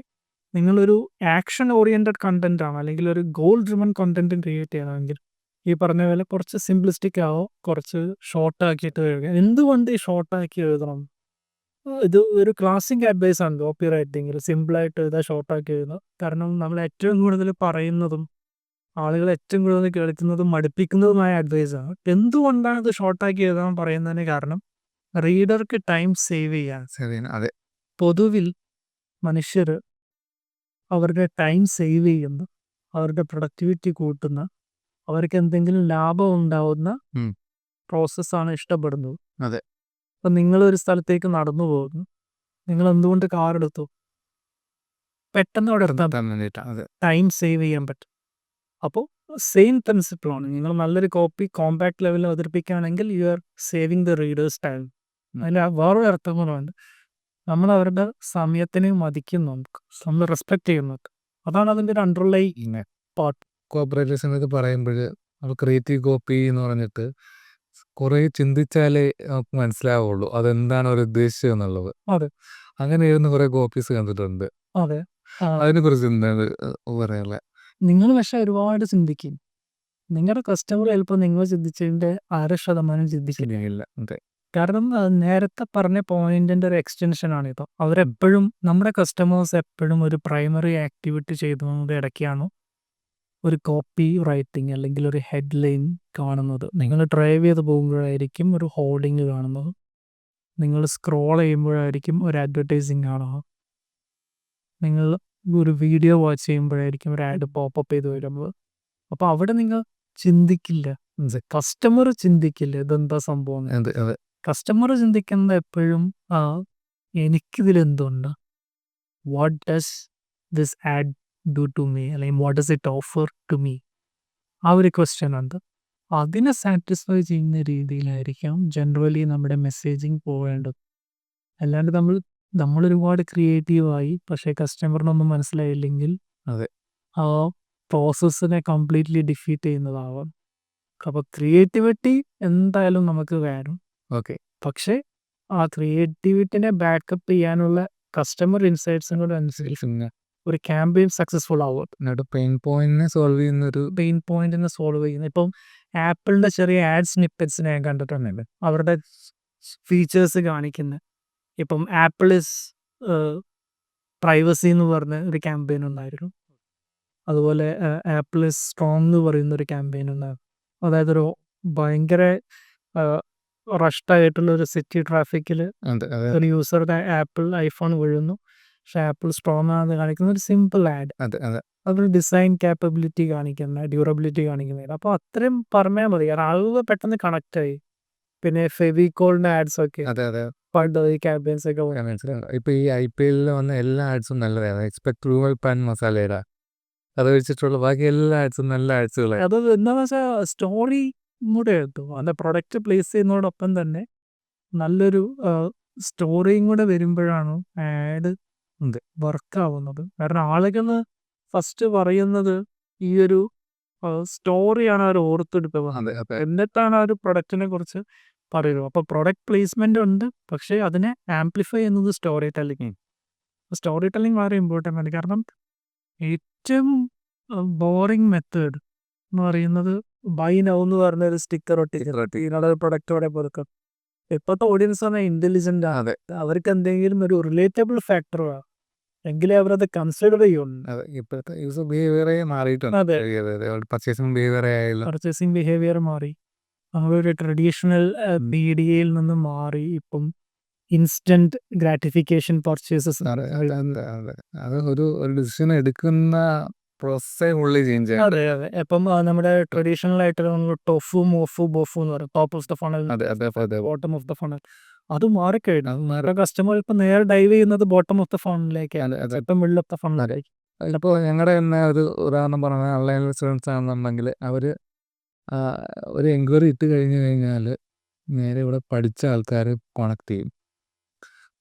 നിങ്ങളൊരു ആക്ഷൻ ഓറിയൻറ്റഡ് കണ്ടന്റ് ആണ് അല്ലെങ്കിൽ ഒരു ഗോൾ ഡ്രിവൺ കണ്ടന്റ് ക്രിയേറ്റ് ചെയ്യണമെങ്കിൽ ഈ പറഞ്ഞ പോലെ കുറച്ച് സിംപ്ലിസ്റ്റിക് ആവോ, കുറച്ച് ഷോർട്ടാക്കിയിട്ട് എഴുതുക. എന്തുകൊണ്ട് ഈ ഷോർട്ടാക്കി എഴുതണം? ഇത് ഒരു ക്ലാസിക് അഡ്വൈസ് ആണ് കോപ്പി റൈറ്റിങ്ങിൽ. സിമ്പിളായിട്ട് എഴുതുക, ഷോർട്ടാക്കി എഴുതുക. കാരണം നമ്മൾ ഏറ്റവും കൂടുതൽ പറയുന്നതും ആളുകൾ ഏറ്റവും കൂടുതൽ കേൾക്കുന്നതും മടുപ്പിക്കുന്നതുമായ അഡ്വൈസാണ്. എന്തുകൊണ്ടാണ് ഇത് ഷോർട്ടാക്കി എഴുതാൻ പറയുന്നതിന് കാരണം റീഡർക്ക് ടൈം സേവ് ചെയ്യാൻ. അതെ, പൊതുവിൽ മനുഷ്യർ അവരുടെ ടൈം സേവ് ചെയ്യുന്ന, അവരുടെ പ്രൊഡക്ടിവിറ്റി കൂട്ടുന്ന, അവർക്ക് എന്തെങ്കിലും ലാഭം ഉണ്ടാവുന്ന പ്രോസസ്സാണ് ഇഷ്ടപ്പെടുന്നത്. അതെ. അപ്പം നിങ്ങളൊരു സ്ഥലത്തേക്ക് നടന്നു പോകുന്നു, നിങ്ങൾ എന്തുകൊണ്ട് കാർ എടുത്തു? പെട്ടെന്ന് അവിടെ എത്താൻ ടൈം സേവ് ചെയ്യാൻ പറ്റും. അപ്പോൾ സെയിം പ്രിൻസിപ്പിളാണ്. നിങ്ങൾ നല്ലൊരു കോപ്പി കോമ്പാക്ട് ലെവലിൽ അവതരിപ്പിക്കുകയാണെങ്കിൽ you are saving the readers time. അതിന് വേറൊരു അർത്ഥം കൂടെ നമ്മൾ അവരുടെ സമയത്തിനെ മതിക്കുന്നുണ്ട്, നമ്മൾ റെസ്പെക്ട് ചെയ്യുന്നുണ്ട്. അതാണ് അതിൻ്റെ ഒരു അണ്ടർലൈൻ പാർട്ട്. കോപ്പറേറ്റേഴ്സിനൊക്കെ പറയുമ്പോൾ നമ്മൾ ക്രിയേറ്റീവ് കോപ്പി എന്ന് പറഞ്ഞിട്ട് കുറേ ചിന്തിച്ചാലേ നമുക്ക് മനസ്സിലാവുള്ളൂ അതെന്താണ് അവർ ഉദ്ദേശിച്ചത് എന്നുള്ളത്. അതെ, അങ്ങനെ എഴുതുന്ന കുറേ കോപ്പീസ് കണ്ടിട്ടുണ്ട്. അതെ. അതിനെ കുറിച്ച് എന്താണ് പറയാനുള്ളത്? നിങ്ങൾ പക്ഷെ ഒരുപാട് ചിന്തിക്കും. നിങ്ങളുടെ കസ്റ്റമർ ചിലപ്പോൾ നിങ്ങൾ ചിന്തിച്ചതിൻ്റെ 1% ചിന്തിക്കില്ല. അതെ, കാരണം നേരത്തെ പറഞ്ഞ പോയിന്റിന്റെ ഒരു എക്സ്റ്റൻഷൻ ആണിത്. അവരെപ്പോഴും നമ്മുടെ കസ്റ്റമേഴ്സ് എപ്പോഴും ഒരു പ്രൈമറി ആക്ടിവിറ്റി ചെയ്തതിൻ്റെ ഇടയ്ക്കാണ് ഒരു കോപ്പി റൈറ്റിംഗ് അല്ലെങ്കിൽ ഒരു ഹെഡ്ലൈൻ കാണുന്നത്. നിങ്ങൾ ഡ്രൈവ് ചെയ്ത് പോകുമ്പോഴായിരിക്കും ഒരു ഹോർഡിങ് കാണുന്നത്. നിങ്ങൾ സ്ക്രോൾ ചെയ്യുമ്പോഴായിരിക്കും ഒരു അഡ്വർടൈസിങ് കാണുക. നിങ്ങൾ ഒരു വീഡിയോ വാച്ച് ചെയ്യുമ്പോഴായിരിക്കും ഒരു ആഡ് പോപ്പപ്പ് ചെയ്ത് വരുന്നത്. അപ്പോൾ അവിടെ നിങ്ങൾ ചിന്തിക്കില്ല, കസ്റ്റമർ ചിന്തിക്കില്ല ഇതെന്താ സംഭവം. കസ്റ്റമർ ചിന്തിക്കുന്നത് എപ്പോഴും എനിക്കിതിലെന്തുണ്ട്, what does this add do to me, അല്ലെങ്കിൽ what does it offer to me, ആ ഒരു ക്വസ്റ്റ്യൻ ഉണ്ട്. അതിനെ സാറ്റിസ്ഫൈ ചെയ്യുന്ന രീതിയിലായിരിക്കാം ജനറലി നമ്മുടെ മെസ്സേജിങ് പോവേണ്ടത്. അല്ലാണ്ട് നമ്മൾ ഒരുപാട് ക്രിയേറ്റീവായി പക്ഷേ കസ്റ്റമറിനൊന്നും മനസ്സിലായില്ലെങ്കിൽ ആ പ്രോസസ്സിനെ കംപ്ലീറ്റ്ലി ഡിഫീറ്റ് ചെയ്യുന്നതാവാം. അപ്പോൾ ക്രിയേറ്റിവിറ്റി എന്തായാലും നമുക്ക് വേണം. ഓക്കെ, പക്ഷേ ആ ക്രിയേറ്റിവിറ്റിനെ ബാക്കപ്പ് ചെയ്യാനുള്ള കസ്റ്റമർ ഇൻസൈറ്റ്സും കൂടെ അനുസരിച്ച് ഒരു ക്യാമ്പയിൻ സക്സസ്ഫുൾ ആവും. പെയിൻ പോയിന്റിനെ സോൾവ് ചെയ്യുന്ന ഇപ്പം ആപ്പിളിൻ്റെ ചെറിയ ആഡ് സ്നിപ്പെറ്റ്സിനെ ഞാൻ കണ്ടിട്ടുണ്ടല്ലോ, അവരുടെ ഫീച്ചേഴ്സ് കാണിക്കുന്ന. ഇപ്പം ആപ്പിൾ ഇസ് പ്രൈവസി എന്ന് പറഞ്ഞ ഒരു ക്യാമ്പയിൻ ഉണ്ടായിരുന്നു. അതുപോലെ ആപ്പിൾ ഇസ് സ്ട്രോങ് എന്ന് പറയുന്ന ഒരു ക്യാമ്പയിൻ ഉണ്ടായിരുന്നു. അതായത് ഒരു ഭയങ്കര റഷ്ഡായിട്ടുള്ള ഒരു സിറ്റി ട്രാഫിക്കിൽ ഒരു യൂസറുടെ ആപ്പിൾ ഐഫോൺ വീഴുന്നു, പക്ഷെ ആപ്പിൾ സ്ട്രോങ് ആണെന്ന് കാണിക്കുന്ന ഒരു സിമ്പിൾ ആഡ്. അതൊരു ഡിസൈൻ ക്യാപ്പബിലിറ്റി കാണിക്കുന്ന, ഡ്യൂറബിലിറ്റി കാണിക്കുന്നത്. അപ്പോൾ അത്രയും പറഞ്ഞാൽ മതി, കാരണം ആളുകൾ പെട്ടെന്ന് കണക്ട് ആയി. പിന്നെ ഫെവിക്കോളിൻ്റെ ആഡ്സ് ഒക്കെ പണ്ട് ഈ ക്യാമ്പയിൻസ് ഒക്കെ ഇപ്പൊ ഈ IPL വന്ന എല്ലാ ആഡ്സും നല്ലതാണ്. എക്സ്പെക്ട് റൂവൽ പാൻ മസാലയുടെ അത് വെച്ചിട്ടുള്ള ബാക്കി എല്ലാ ആഡ്സും നല്ല ആഡ്സുകളാണ്. അത് എന്താണെന്ന് വെച്ചാൽ സ്റ്റോറി കൂടെ എത്തും. അതിൻ്റെ പ്രൊഡക്റ്റ് പ്ലേസ് ചെയ്യുന്നതോടൊപ്പം തന്നെ നല്ലൊരു സ്റ്റോറിയും കൂടെ വരുമ്പോഴാണ് ആഡ് വർക്കാവുന്നത്. കാരണം ആളുകൾ ഫസ്റ്റ് പറയുന്നത് ഈ ഒരു സ്റ്റോറിയാണ് അവർ ഓർത്തെടുക്കുന്നത്, എന്നിട്ടാണ് ആ ഒരു പ്രൊഡക്റ്റിനെ കുറിച്ച് പറയുന്നത്. അപ്പോൾ പ്രൊഡക്റ്റ് പ്ലേസ്മെൻ്റ് ഉണ്ട്, പക്ഷേ അതിനെ ആംപ്ലിഫൈ ചെയ്യുന്നത് സ്റ്റോറി ടെല്ലിങ്. സ്റ്റോറി ടെല്ലിങ് വളരെ ഇമ്പോർട്ടൻ്റ് ആണ്. കാരണം ഏറ്റവും ബോറിങ് മെത്തേഡ് എന്ന് പറയുന്നത് ബൈ നൗ എന്ന് പറഞ്ഞൊരു സ്റ്റിക്കർ ഒട്ടിക്കുന്നത് പ്രൊഡക്റ്റോടെ കൊടുക്കും. ഇപ്പോഴത്തെ ഓഡിയൻസ് പറഞ്ഞാൽ ഇൻ്റലിജൻ്റ് ആണ്. അവർക്ക് എന്തെങ്കിലും ഒരു റിലേറ്റബിൾ ഫാക്ടർ വേണം. എങ്കിലേ അവരത് കൺസിഡർ ചെയ്യുള്ളൂ. അതെ, ഇപ്പോഴത്തെ യൂസർ ബിഹേവിയറേ മാറിയിട്ടുണ്ട്. അതെ. പർച്ചേസിംഗ് ബിഹേവിയർ ആയാലും പർച്ചേസിങ് ബിഹേവിയർ മാറി. അവരൊരു ട്രഡീഷണൽ BDAയിൽ നിന്ന് മാറി ഇപ്പം ഇൻസ്റ്റന്റ് ഗ്രാറ്റിഫിക്കേഷൻ പർച്ചേസസ്. അതെ, അത് ഒരു ഡിസിഷൻ എടുക്കുന്ന പ്രോസസ്സേ ഉള്ളി ചേഞ്ച് ആണ്. അതെ അതെ. ഇപ്പം നമ്മുടെ ട്രഡീഷണൽ ആയിട്ട് ടൊഫു മോഫു ബൊഫു എന്ന് പറയും. Top of the funnel, bottom of the funnel. അത് മാറിക്കഴിഞ്ഞു. കസ്റ്റമർ ഇപ്പം നേരെ ഡൈവ് ചെയ്യുന്നത് ബോട്ടം ഓഫ് ദ ഫണലിലേക്കാണ്. ഇപ്പം മിഡിൽ ഓഫ് ദ ഫണലിലേക്ക്. ഇപ്പോൾ ഞങ്ങളുടെ തന്നെ ഒരു ഉദാഹരണം പറഞ്ഞാൽ ഓൺലൈൻ റെസ്റ്റോറൻറ്റ്സ് ആണെന്നുണ്ടെങ്കിൽ അവർ ഒരു എൻക്വയറി ഇട്ട് കഴിഞ്ഞാൽ നേരെ ഇവിടെ പഠിച്ച ആൾക്കാർ കണക്ട് ചെയ്യും.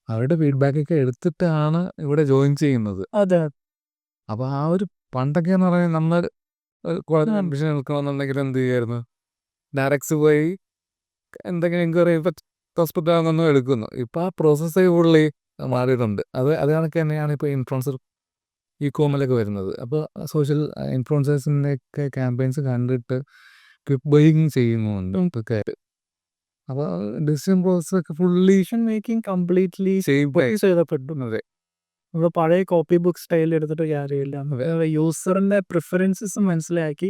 അവരുടെ ഫീഡ്ബാക്കൊക്കെ എടുത്തിട്ടാണ് ഇവിടെ ജോയിൻ ചെയ്യുന്നത്. അതെ അപ്പോൾ ആ ഒരു പണ്ടൊക്കെ എന്ന് പറഞ്ഞാൽ നമ്മൾ കോളേജ് അഡ്മിഷൻ എടുക്കണമെന്നുണ്ടെങ്കിൽ എന്ത് ചെയ്യുമായിരുന്നു? ഡയറക്ട്സ് പോയി എന്തെങ്കിലും എൻക്വയറി ഹോസ്പിറ്റലാണെന്നൊന്നും എടുക്കുന്നു. ഇപ്പോൾ ആ പ്രോസസ്സേ ഉള്ളി മാറിയിട്ടുണ്ട്. അത് കണക്ക് തന്നെയാണ് ഇപ്പോൾ ഇൻഫ്ലുവൻസർ കോമിലൊക്കെ വരുന്നത്. അപ്പോൾ സോഷ്യൽ ഇൻഫ്ലുവൻസേഴ്സിൻ്റെയൊക്കെ ക്യാമ്പയിൻസ് കണ്ടിട്ട് ക്വിക്ക് ബൈയിങ് ചെയ്യുന്നുണ്ട് ഒക്കെ. അപ്പോൾ ഡിസിഷൻ പ്രോസസ്സൊക്കെ ഫുള്ളി മേക്കിംഗ് കംപ്ലീറ്റ്ലി ചെയ്യപ്പെട്ടു. ചെയ്തപ്പെടുന്നത്. നമ്മൾ പഴയ കോപ്പി ബുക്ക് സ്റ്റൈൽ എടുത്തിട്ട് കാര്യമില്ല. യൂസറിന്റെ പ്രിഫറൻസസ് മനസ്സിലാക്കി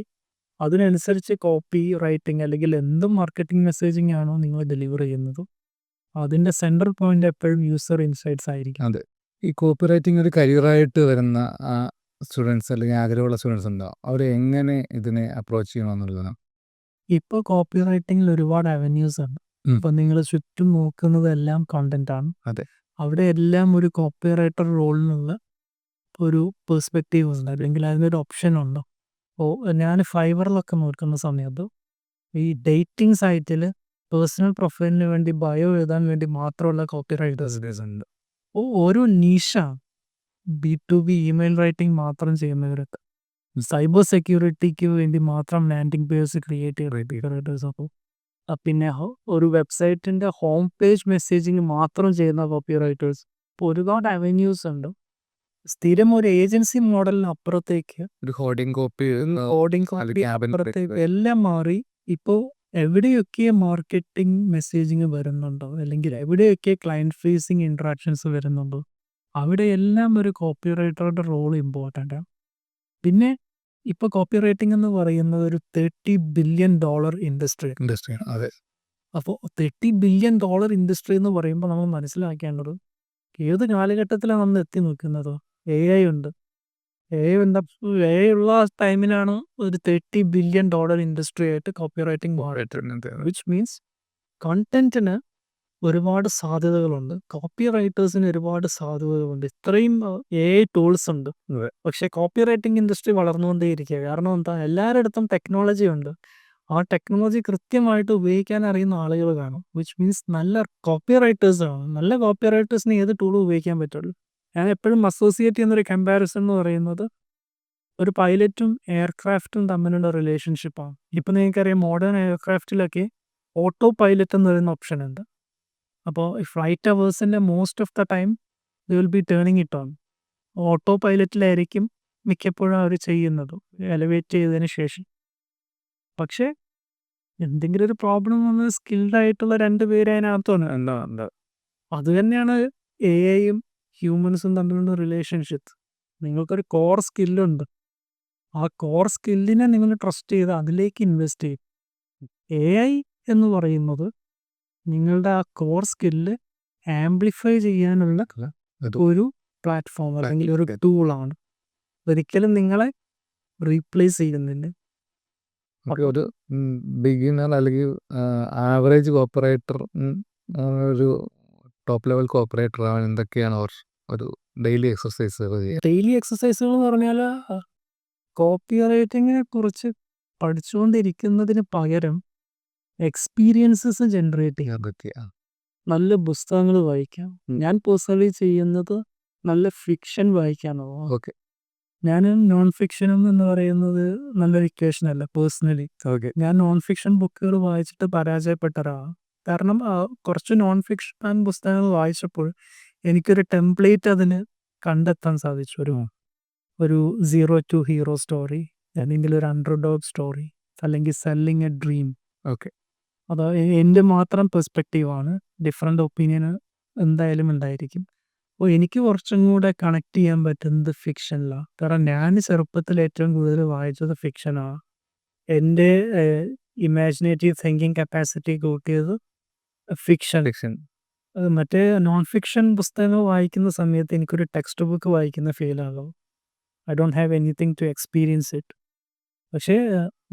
അതിനനുസരിച്ച് കോപ്പി റൈറ്റിംഗ് അല്ലെങ്കിൽ എന്ത് മാർക്കറ്റിംഗ് മെസ്സേജിങ് ആണോ നിങ്ങൾ ഡെലിവർ ചെയ്യുന്നത് അതിന്റെ സെൻട്രൽ പോയിന്റ് എപ്പോഴും യൂസർ ഇൻസൈറ്റ്സ് ആയിരിക്കും. അതെ, ഈ കോപ്പി റൈറ്റിംഗ് ഒരു കരിയറായിട്ട് വരുന്ന സ്റ്റുഡൻസ് അല്ലെങ്കിൽ ആഗ്രഹമുള്ള സ്റ്റുഡൻസ് ഉണ്ടോ? അവർ എങ്ങനെ ഇതിനെ അപ്രോച്ച് ചെയ്യണമെന്നുള്ളതാണ്. ഇപ്പോൾ കോപ്പി റൈറ്റിംഗിൽ ഒരുപാട് അവന്യൂസ് ഉണ്ട്. ഇപ്പൊ നിങ്ങൾ ചുറ്റും നോക്കുന്നതെല്ലാം കണ്ടന്റ് ആണ്. അതെ, അവിടെ എല്ലാം ഒരു കോപ്പി റൈറ്റർ റോളിനുള്ള ഒരു പെർസ്പെക്റ്റീവ് ഉണ്ട്, അല്ലെങ്കിൽ അതിനൊരു ഓപ്ഷൻ ഉണ്ടോ. അപ്പോൾ ഞാൻ ഫൈവറിലൊക്കെ നോക്കുന്ന സമയത്ത് ഈ ഡേറ്റിംഗ് സൈറ്റിൽ പേഴ്സണൽ പ്രൊഫൈലിന് വേണ്ടി ബയോ എഴുതാൻ വേണ്ടി മാത്രമുള്ള കോപ്പി റൈറ്റേഴ്സ് ഉണ്ട്. ഓരോ നീഷ B2B ഇമെയിൽ റൈറ്റിംഗ് മാത്രം ചെയ്യുന്നവരൊക്കെ, സൈബർ സെക്യൂരിറ്റിക്ക് വേണ്ടി മാത്രം ലാൻഡിംഗ് പേജ് ക്രിയേറ്റ് ചെയ്ത. അപ്പോൾ പിന്നെ ഒരു വെബ്സൈറ്റിന്റെ ഹോം പേജ് മെസ്സേജിങ് മാത്രം ചെയ്യുന്ന കോപ്പി റൈറ്റേഴ്സ്. ഇപ്പോൾ ഒരുപാട് അവന്യൂസ് ഉണ്ട്. സ്ഥിരം ഒരു ഏജൻസി മോഡലിന് അപ്പുറത്തേക്ക് ഒരു ഹോർഡിംഗ് കോപ്പി അപ്പുറത്തേക്ക് എല്ലാം മാറി. ഇപ്പോൾ എവിടെയൊക്കെ മാർക്കറ്റിംഗ് മെസ്സേജിങ് വരുന്നുണ്ടോ അല്ലെങ്കിൽ എവിടെയൊക്കെ ക്ലയൻറ്റ് ഫേസിങ് ഇൻട്രാക്ഷൻസ് വരുന്നുണ്ടോ അവിടെയെല്ലാം ഒരു കോപ്പി റൈറ്ററുടെ റോൾ ഇമ്പോർട്ടൻ്റ് ആണ്. പിന്നെ ഇപ്പോൾ കോപ്പി റൈറ്റിംഗ് എന്ന് പറയുന്നത് ഒരു $30 ബില്യൺ ഇൻഡസ്ട്രിയാണ്. അതെ, അപ്പോൾ $30 ബില്യൺ ഇൻഡസ്ട്രി എന്ന് പറയുമ്പോൾ നമ്മൾ മനസ്സിലാക്കേണ്ടത് ഏത് കാലഘട്ടത്തിലാണ് നമ്മൾ എത്തി നിൽക്കുന്നത്. AI ഉണ്ട്. AI ഉള്ള ടൈമിലാണ് ഒരു $30 ബില്യൺ ഇൻഡസ്ട്രി ആയിട്ട് കോപ്പി റൈറ്റിംഗ് മാറിയിട്ടുണ്ട്. വിച്ച് മീൻസ് കണ്ടന്റിന് ഒരുപാട് സാധ്യതകളുണ്ട്, കോപ്പി റൈറ്റേഴ്സിന് ഒരുപാട് സാധ്യതകളുണ്ട്. ഇത്രയും AI ടൂൾസ് ഉണ്ട്. പക്ഷേ കോപ്പി റൈറ്റിംഗ് ഇൻഡസ്ട്രി വളർന്നുകൊണ്ടേയിരിക്കുക. കാരണം എന്താ, എല്ലാവരുടെ അടുത്തും ടെക്നോളജി ഉണ്ട്. ആ ടെക്നോളജി കൃത്യമായിട്ട് ഉപയോഗിക്കാൻ അറിയുന്ന ആളുകൾ കാണും. വിച്ച് മീൻസ് നല്ല കോപ്പി റൈറ്റേഴ്സ് ആണ്. നല്ല കോപ്പി റൈറ്റേഴ്സിന് ഏത് ടൂളും ഉപയോഗിക്കാൻ പറ്റുള്ളൂ. ഞാൻ എപ്പോഴും അസോസിയേറ്റ് ചെയ്യുന്നൊരു കമ്പാരിസൺ എന്ന് പറയുന്നത് ഒരു പൈലറ്റും എയർക്രാഫ്റ്റും തമ്മിലുള്ള റിലേഷൻഷിപ്പാണ്. ഇപ്പം നിങ്ങൾക്കറിയാം, മോഡേൺ എയർക്രാഫ്റ്റിലൊക്കെ ഓട്ടോ പൈലറ്റ് എന്ന് പറയുന്ന ഓപ്ഷൻ ഉണ്ട്. അപ്പോൾ ഈ ഫ്ലൈറ്റ് അവേഴ്സിൻ്റെ most of the time they will be turning it on. Auto പൈലറ്റിലായിരിക്കും മിക്കപ്പോഴും അവർ ചെയ്യുന്നത് എലവേറ്റ് ചെയ്തതിന് ശേഷം. പക്ഷേ എന്തെങ്കിലും ഒരു പ്രോബ്ലം വന്ന് സ്കിൽഡ് ആയിട്ടുള്ള 2 പേര് അതിനകത്താണ്. അത് തന്നെയാണ് AI-യും ഹ്യൂമൻസും തമ്മിലുള്ള റിലേഷൻഷിപ്പ്. നിങ്ങൾക്കൊരു കോർ സ്കില്ലുണ്ട്. ആ കോർ സ്കില്ലിനെ നിങ്ങൾ ട്രസ്റ്റ് ചെയ്ത് അതിലേക്ക് ഇൻവെസ്റ്റ് ചെയ്യും. AI എന്ന് പറയുന്നത് നിങ്ങളുടെ ആ കോർ സ്കില്ല് ആംപ്ലിഫൈ ചെയ്യാനുള്ള ഒരു പ്ലാറ്റ്ഫോം അല്ലെങ്കിൽ ഒരു ടൂളാണ്. ഒരിക്കലും നിങ്ങളെ റീപ്ലേസ് ചെയ്യുന്നില്ല. ഒരു ബിഗിനർ അല്ലെങ്കിൽ ആവറേജ് കോപ്പറേറ്റർ ഒരു ടോപ്പ് ലെവൽ കോപ്പറേറ്റർ ആവാൻ എന്തൊക്കെയാണ് ഒരു ഡെയിലി എക്സസൈസുകൾ ചെയ്യുക? ഡെയിലി എക്സസൈസുകൾ എന്ന് പറഞ്ഞാൽ കോപ്പി റൈറ്റിങ്ങിനെ കുറിച്ച് പഠിച്ചുകൊണ്ടിരിക്കുന്നതിന് പകരം എക്സ്പീരിയൻസസ് ജനറേറ്റ് ചെയ്യാൻ പറ്റിയ നല്ല പുസ്തകങ്ങൾ വായിക്കാം. ഞാൻ പേഴ്സണലി ചെയ്യുന്നത് നല്ല ഫിക്ഷൻ വായിക്കാനോ. ഓക്കെ, ഞാൻ നോൺ ഫിക്ഷനും എന്ന് പറയുന്നത് നല്ലൊരു ഇക്വേഷൻ അല്ല. പേഴ്സണലി ഞാൻ നോൺ ഫിക്ഷൻ ബുക്കുകൾ വായിച്ചിട്ട് പരാജയപ്പെട്ട ഒരാളാണ്. കാരണം കുറച്ച് നോൺ ഫിക്ഷൻ പുസ്തകങ്ങൾ വായിച്ചപ്പോൾ എനിക്കൊരു ടെംപ്ലേറ്റ് അതിന് കണ്ടെത്താൻ സാധിച്ചു. ഒരു 0 to ഹീറോ സ്റ്റോറി, അല്ലെങ്കിൽ ഒരു അണ്ടർഡോഗ് സ്റ്റോറി, അല്ലെങ്കിൽ സെല്ലിങ് എ ഡ്രീം. ഓക്കെ, അത് എൻ്റെ മാത്രം പെർസ്പെക്റ്റീവാണ്. ഡിഫറെൻ്റ് ഒപ്പീനിയൻ എന്തായാലും ഉണ്ടായിരിക്കും. അപ്പോൾ എനിക്ക് കുറച്ചും കൂടെ കണക്ട് ചെയ്യാൻ പറ്റുന്നത് ഫിക്ഷനിലാണ്. കാരണം ഞാൻ ചെറുപ്പത്തിൽ ഏറ്റവും കൂടുതൽ വായിച്ചത് ഫിക്ഷനാണ്. എൻ്റെ ഇമാജിനേറ്റീവ് തിങ്കിങ് കപ്പാസിറ്റി കൂട്ടിയത് ഫിക്ഷൻ. ഫിക്ഷൻ. മറ്റേ നോൺ ഫിക്ഷൻ പുസ്തകങ്ങൾ വായിക്കുന്ന സമയത്ത് എനിക്കൊരു ടെക്സ്റ്റ് ബുക്ക് വായിക്കുന്ന ഫീലാകും. I don't have anything to experience it. പക്ഷേ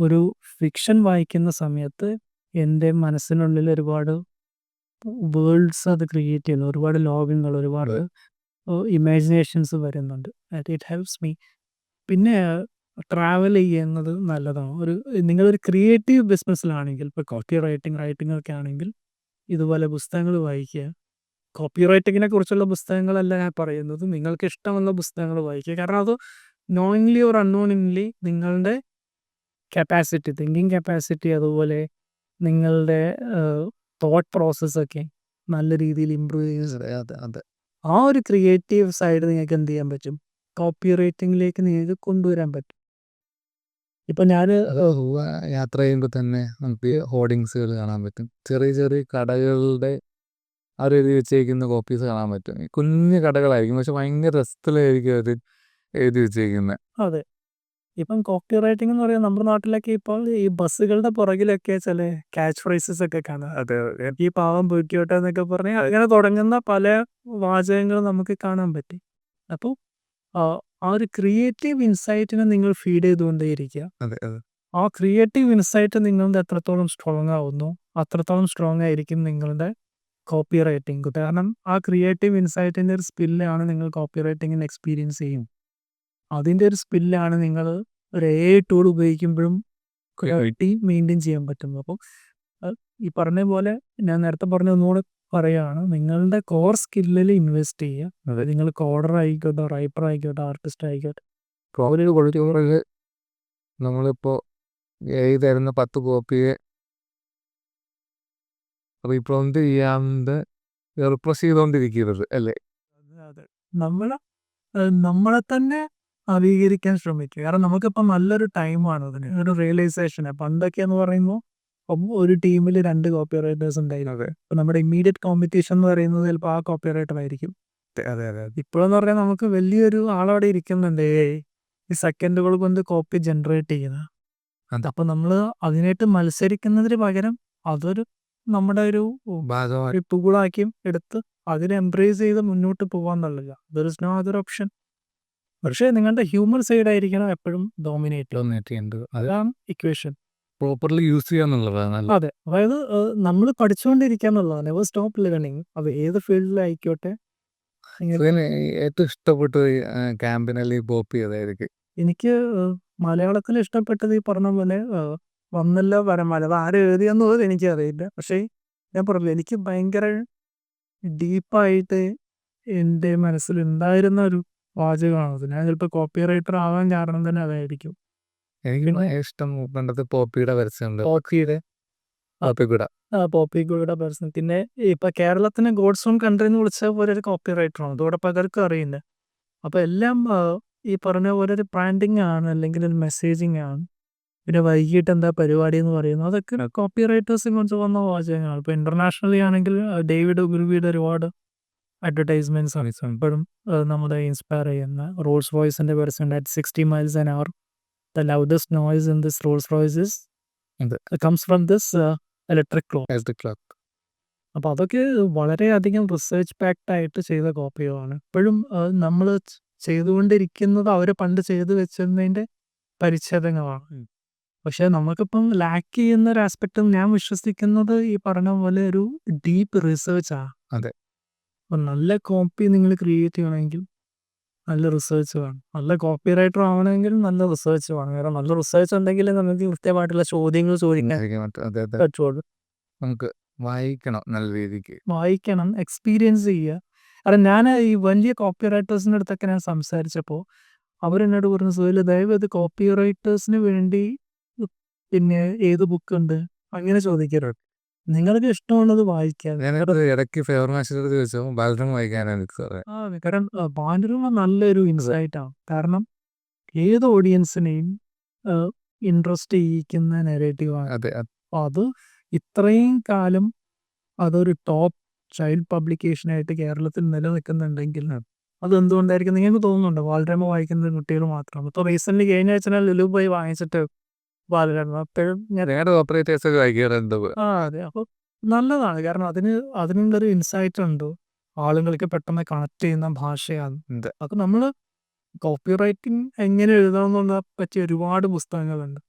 ഒരു ഫിക്ഷൻ വായിക്കുന്ന സമയത്ത് എൻ്റെ മനസ്സിനുള്ളിൽ ഒരുപാട് വേൾഡ്സ് അത് ക്രിയേറ്റ് ചെയ്യുന്നു. ഒരുപാട് ലോകങ്ങൾ, ഒരുപാട് ഇമാജിനേഷൻസ് വരുന്നുണ്ട്. It helps me. പിന്നെ ട്രാവൽ ചെയ്യുന്നത് നല്ലതാണ്. നിങ്ങളൊരു ക്രിയേറ്റീവ് ബിസിനസ്സിലാണെങ്കിൽ, ഇപ്പോൾ കോപ്പി റൈറ്റിംഗ് ഒക്കെ ആണെങ്കിൽ ഇതുപോലെ പുസ്തകങ്ങൾ വായിക്കുക. കോപ്പി റൈറ്റിങ്ങിനെ കുറിച്ചുള്ള പുസ്തകങ്ങളല്ല ഞാൻ പറയുന്നത്, നിങ്ങൾക്ക് ഇഷ്ടമുള്ള പുസ്തകങ്ങൾ വായിക്കുക. കാരണം അത് നോയിങ്ലി ഓർ അൺനോയിങ്ലി നിങ്ങളുടെ കപ്പാസിറ്റി, തിങ്കിങ് കപ്പാസിറ്റി, അതുപോലെ നിങ്ങളുടെ തോട്ട് പ്രോസസ്സൊക്കെ നല്ല രീതിയിൽ ഇമ്പ്രൂവ് ചെയ്യുന്നത്. അതെ. ആ ഒരു ക്രിയേറ്റീവ് സൈഡ് നിങ്ങൾക്ക് എന്ത് ചെയ്യാൻ പറ്റും? കോപ്പി റൈറ്റിങ്ങിലേക്ക് നിങ്ങൾക്ക് കൊണ്ടുവരാൻ പറ്റും. ഇപ്പം ഞാൻ യാത്ര ചെയ്യുമ്പോൾ തന്നെ നമുക്ക് ഹോർഡിങ്സുകൾ കാണാൻ പറ്റും. ചെറിയ ചെറിയ കടകളുടെ എഴുതി വെച്ചേക്കുന്ന കോപ്പീസ് കാണാൻ പറ്റും. കുഞ്ഞു കടകളായിരിക്കും, പക്ഷെ ഭയങ്കര രസത്തിലായിരിക്കും അവർ എഴുതി വെച്ചേക്കുന്നത്. അതെ, ഇപ്പം കോപ്പി റൈറ്റിംഗ് എന്ന് പറയുന്നത് നമ്മുടെ നാട്ടിലൊക്കെ ഇപ്പോൾ ഈ ബസ്സുകളുടെ പുറകിലൊക്കെ ചില ക്യാച്ച് ഫ്രേസസ് ഒക്കെ കാണാം. അതെ. ഈ പാവം പൊയ്ക്കോട്ടെ എന്നൊക്കെ പറഞ്ഞ് അങ്ങനെ തുടങ്ങുന്ന പല വാചകങ്ങൾ നമുക്ക് കാണാൻ പറ്റി. അപ്പോൾ ആ ഒരു ക്രിയേറ്റീവ് ഇൻസൈറ്റിനെ നിങ്ങൾ ഫീഡ് ചെയ്തുകൊണ്ടേയിരിക്കുക. അതെ. ആ ക്രിയേറ്റീവ് ഇൻസൈറ്റ് നിങ്ങളുടെ എത്രത്തോളം സ്ട്രോങ് ആവുന്നു, അത്രത്തോളം സ്ട്രോങ് ആയിരിക്കും നിങ്ങളുടെ കോപ്പി റൈറ്റിംഗ്. കാരണം ആ ക്രിയേറ്റീവ് ഇൻസൈറ്റിൻ്റെ ഒരു സ്കില്ലാണ് നിങ്ങൾ കോപ്പി റൈറ്റിങ്ങിന് എക്സ്പീരിയൻസ് ചെയ്യും. അതിൻ്റെ ഒരു സ്കില്ലാണ് നിങ്ങൾ ഒരു AI ടൂൾ ഉപയോഗിക്കുമ്പോഴും ക്വാളിറ്റി മെയിൻറ്റെയിൻ ചെയ്യാൻ പറ്റുന്നത്. അപ്പോൾ ഈ പറഞ്ഞ പോലെ ഞാൻ നേരത്തെ പറഞ്ഞ ഒന്നുകൂടെ പറയുകയാണ്, നിങ്ങളുടെ കോർ സ്കില്ലിൽ ഇൻവെസ്റ്റ് ചെയ്യുക. അതെ. നിങ്ങൾ കോഡർ ആയിക്കോട്ടെ, റൈറ്റർ ആയിക്കോട്ടെ, ആർട്ടിസ്റ്റ് ആയിക്കോട്ടെ. ഒരു ക്വാളിറ്റി നമ്മളിപ്പോൾ തരുന്ന 10 കോപ്പിയെ റീപ്രൊണ്ട് ചെയ്യാണ്ട് റിപ്രസ് ചെയ്തുകൊണ്ടിരിക്കരുത്, അല്ലേ? അതെ, നമ്മളെ തന്നെ നവീകരിക്കാൻ ശ്രമിക്കുക. കാരണം നമുക്കിപ്പോൾ നല്ലൊരു ടൈമാണ് അതിന്, ഒരു റിയലൈസേഷൻ. പണ്ടൊക്കെ എന്ന് പറയുമ്പോൾ ഒരു ടീമിൽ 2 കോപ്പി റൈറ്റേഴ്സ് ഉണ്ടായിരുന്നു. അപ്പോൾ നമ്മുടെ ഇമ്മീഡിയറ്റ് കോമ്പറ്റീഷൻ എന്ന് പറയുന്നത് ചിലപ്പോൾ ആ കോപ്പി റൈറ്റർ ആയിരിക്കും. അതെ. ഇപ്പോഴെന്ന് പറഞ്ഞാൽ നമുക്ക് വലിയൊരു ആളവിടെ ഇരിക്കുന്നുണ്ട്, ഈ സെക്കൻഡുകൾ കൊണ്ട് കോപ്പി ജനറേറ്റ് ചെയ്യുന്നത്. അപ്പോൾ നമ്മൾ അതിനായിട്ട് മത്സരിക്കുന്നതിന് പകരം അതൊരു നമ്മുടെ ഒരു ടൂളാക്കിയും എടുത്ത് അതിനെ എംബ്രേസ് ചെയ്ത് മുന്നോട്ട് പോകാന്നുള്ളല്ല. There is no other option. പക്ഷേ നിങ്ങളുടെ ഹ്യൂമൻ സൈഡ് ആയിരിക്കണം എപ്പോഴും ഡോമിനേറ്റ്. അതാണ് ഇക്വേഷൻ. Properly use ചെയ്യാന്നുള്ളതാണ്. അതെ, അതായത് നമ്മൾ പഠിച്ചുകൊണ്ടിരിക്കുക എന്നുള്ളതാണ്. Never stop learning. അത് ഏത് ഫീൽഡിലായിക്കോട്ടെ. ഏറ്റവും ഇഷ്ടപ്പെട്ട ക്യാമ്പയിൻ അല്ലെങ്കിൽ പോപ്പി ഏതായിരിക്കും? എനിക്ക് മലയാളത്തിൽ ഇഷ്ടപ്പെട്ടത് ഈ പറഞ്ഞ പോലെ വന്നല്ലോ വരമാല. അത് ആരും എഴുതിയെന്നുള്ളത് എനിക്കറിയില്ല. പക്ഷേ ഞാൻ പറഞ്ഞില്ല, എനിക്ക് ഭയങ്കര ഡീപ്പായിട്ട് എൻ്റെ മനസ്സിലുണ്ടായിരുന്ന ഒരു വാചകമാണത്. ഞാൻ ചിലപ്പോൾ കോപ്പി റൈറ്റർ ആവാൻ കാരണം തന്നെ അതായിരിക്കും. എനിക്ക് ഇഷ്ടം പണ്ടത്തെ പോപ്പിയുടെ പരസ്യമുണ്ട്. പോപ്പിയുടെ പേഴ്സൺ. പിന്നെ ഇപ്പം കേരളത്തിന് ഗോഡ്സ് ഓൺ കൺട്രി എന്ന് വിളിച്ച പോലെ ഒരു കോപ്പി റൈറ്ററാണ്. അതോടെ പലർക്കും അറിയില്ല. അപ്പോൾ എല്ലാം ഈ പറഞ്ഞ പോലെ ഒരു ബ്രാൻഡിങ് ആണ്, അല്ലെങ്കിൽ ഒരു മെസ്സേജിങ് ആണ്. പിന്നെ വൈകിട്ട് എന്താ പരിപാടി എന്ന് പറയുന്നത്, അതൊക്കെ കോപ്പി റൈറ്റേഴ്സിൽ കൊണ്ട് വന്ന വാചകങ്ങളാണ്. ഇപ്പോൾ ഇൻ്റർനാഷണലി ആണെങ്കിൽ ഡേവിഡ് ഒഗ്രിവിയുടെ ഒരുപാട് അഡ്വർടൈസ്മെൻറ്റ്സ് ആണ് ഇപ്പോഴും നമ്മളെ ഇൻസ്പയർ ചെയ്യുന്ന. റോൾസ് റോയ്സിൻ്റെ person at 60 miles an hour. The loudest noise in this Rolls Royce comes from this electric clock. അപ്പോൾ അതൊക്കെ വളരെയധികം റിസർച്ച് പാക്ഡ് ആയിട്ട് ചെയ്ത കോപ്പികളാണ്. ഇപ്പോഴും നമ്മൾ ചെയ്തുകൊണ്ടിരിക്കുന്നത് അവർ പണ്ട് ചെയ്തു വെച്ചിരുന്നതിൻ്റെ പരിച്ഛേദങ്ങളാണ്. പക്ഷേ നമുക്കിപ്പം ലാക്ക് ചെയ്യുന്ന ഒരു ആസ്പെക്റ്റും ഞാൻ വിശ്വസിക്കുന്നത് ഈ പറഞ്ഞ പോലെ ഒരു ഡീപ്പ് റിസർച്ചാണ്. അതെ. അപ്പം നല്ല കോപ്പി നിങ്ങൾ ക്രിയേറ്റ് ചെയ്യണമെങ്കിൽ നല്ല റിസർച്ച് വേണം. നല്ല കോപ്പി റൈറ്റർ ആവണമെങ്കിൽ നല്ല റിസർച്ച് വേണം. കാരണം നല്ല റിസർച്ച് ഉണ്ടെങ്കിൽ നമുക്ക് കൃത്യമായിട്ടുള്ള ചോദ്യങ്ങൾ ചോദിക്കാൻ പറ്റുള്ളൂ. നമുക്ക് വായിക്കണം, നല്ല രീതിക്ക് വായിക്കണം, എക്സ്പീരിയൻസ് ചെയ്യുക. കാരണം ഞാൻ ഈ വലിയ കോപ്പി റൈറ്റേഴ്സിൻ്റെ അടുത്തൊക്കെ ഞാൻ സംസാരിച്ചപ്പോൾ അവരെന്നോട് പറഞ്ഞു, സുഹേൽ ദയവ് കോപ്പി റൈറ്റേഴ്സിന് വേണ്ടി പിന്നെ ഏത് ബുക്കുണ്ട് അങ്ങനെ ചോദിക്കരുത്. നിങ്ങൾക്ക് ഇഷ്ടമുള്ളത് വായിക്കാൻ. ഇടയ്ക്ക് ഫേവർ മാസ്റ്റർ ചോദിച്ചോ, ബാലരമ വായിക്കാനാണ്. കാരണം ബാലരമ നല്ലൊരു ഇൻസൈറ്റാണ്. കാരണം ഏത് ഓഡിയൻസിനെയും ഇൻട്രസ്റ്റ് ചെയ്യിക്കുന്ന നെറേറ്റീവാണ്. അതെ. അത് ഇത്രയും കാലം അതൊരു ടോപ്പ് ചൈൽഡ് പബ്ലിക്കേഷനായിട്ട് കേരളത്തിൽ നിലനിൽക്കുന്നുണ്ടെങ്കിൽ അതെന്തുകൊണ്ടായിരിക്കും നിങ്ങൾക്ക് തോന്നുന്നുണ്ടോ? ബാലരമ വായിക്കുന്നത് കുട്ടികൾ മാത്രമാണ്. ഇപ്പോൾ റീസെൻ്റ്ലി കഴിഞ്ഞ ആഴ്ച ഞാൻ ലുലു പോയി വാങ്ങിച്ചിട്ട് ബാലരമ അപ്പോഴും ഞാൻ വേറെ ഓപ്പറേറ്റേഴ്സൊക്കെ വായിക്കാറുണ്ട്. അതെ. അപ്പോൾ നല്ലതാണ്. കാരണം അതിനുള്ളൊരു ഇൻസൈറ്റ് ഉണ്ട്. ആളുകൾക്ക് പെട്ടെന്ന് കണക്ട് ചെയ്യുന്ന ഭാഷയാണ്. ഉണ്ട്. അപ്പോൾ നമ്മൾ കോപ്പി റൈറ്റിംഗ് എങ്ങനെ എഴുതാമെന്നുള്ള പറ്റിയ ഒരുപാട് പുസ്തകങ്ങളുണ്ട്.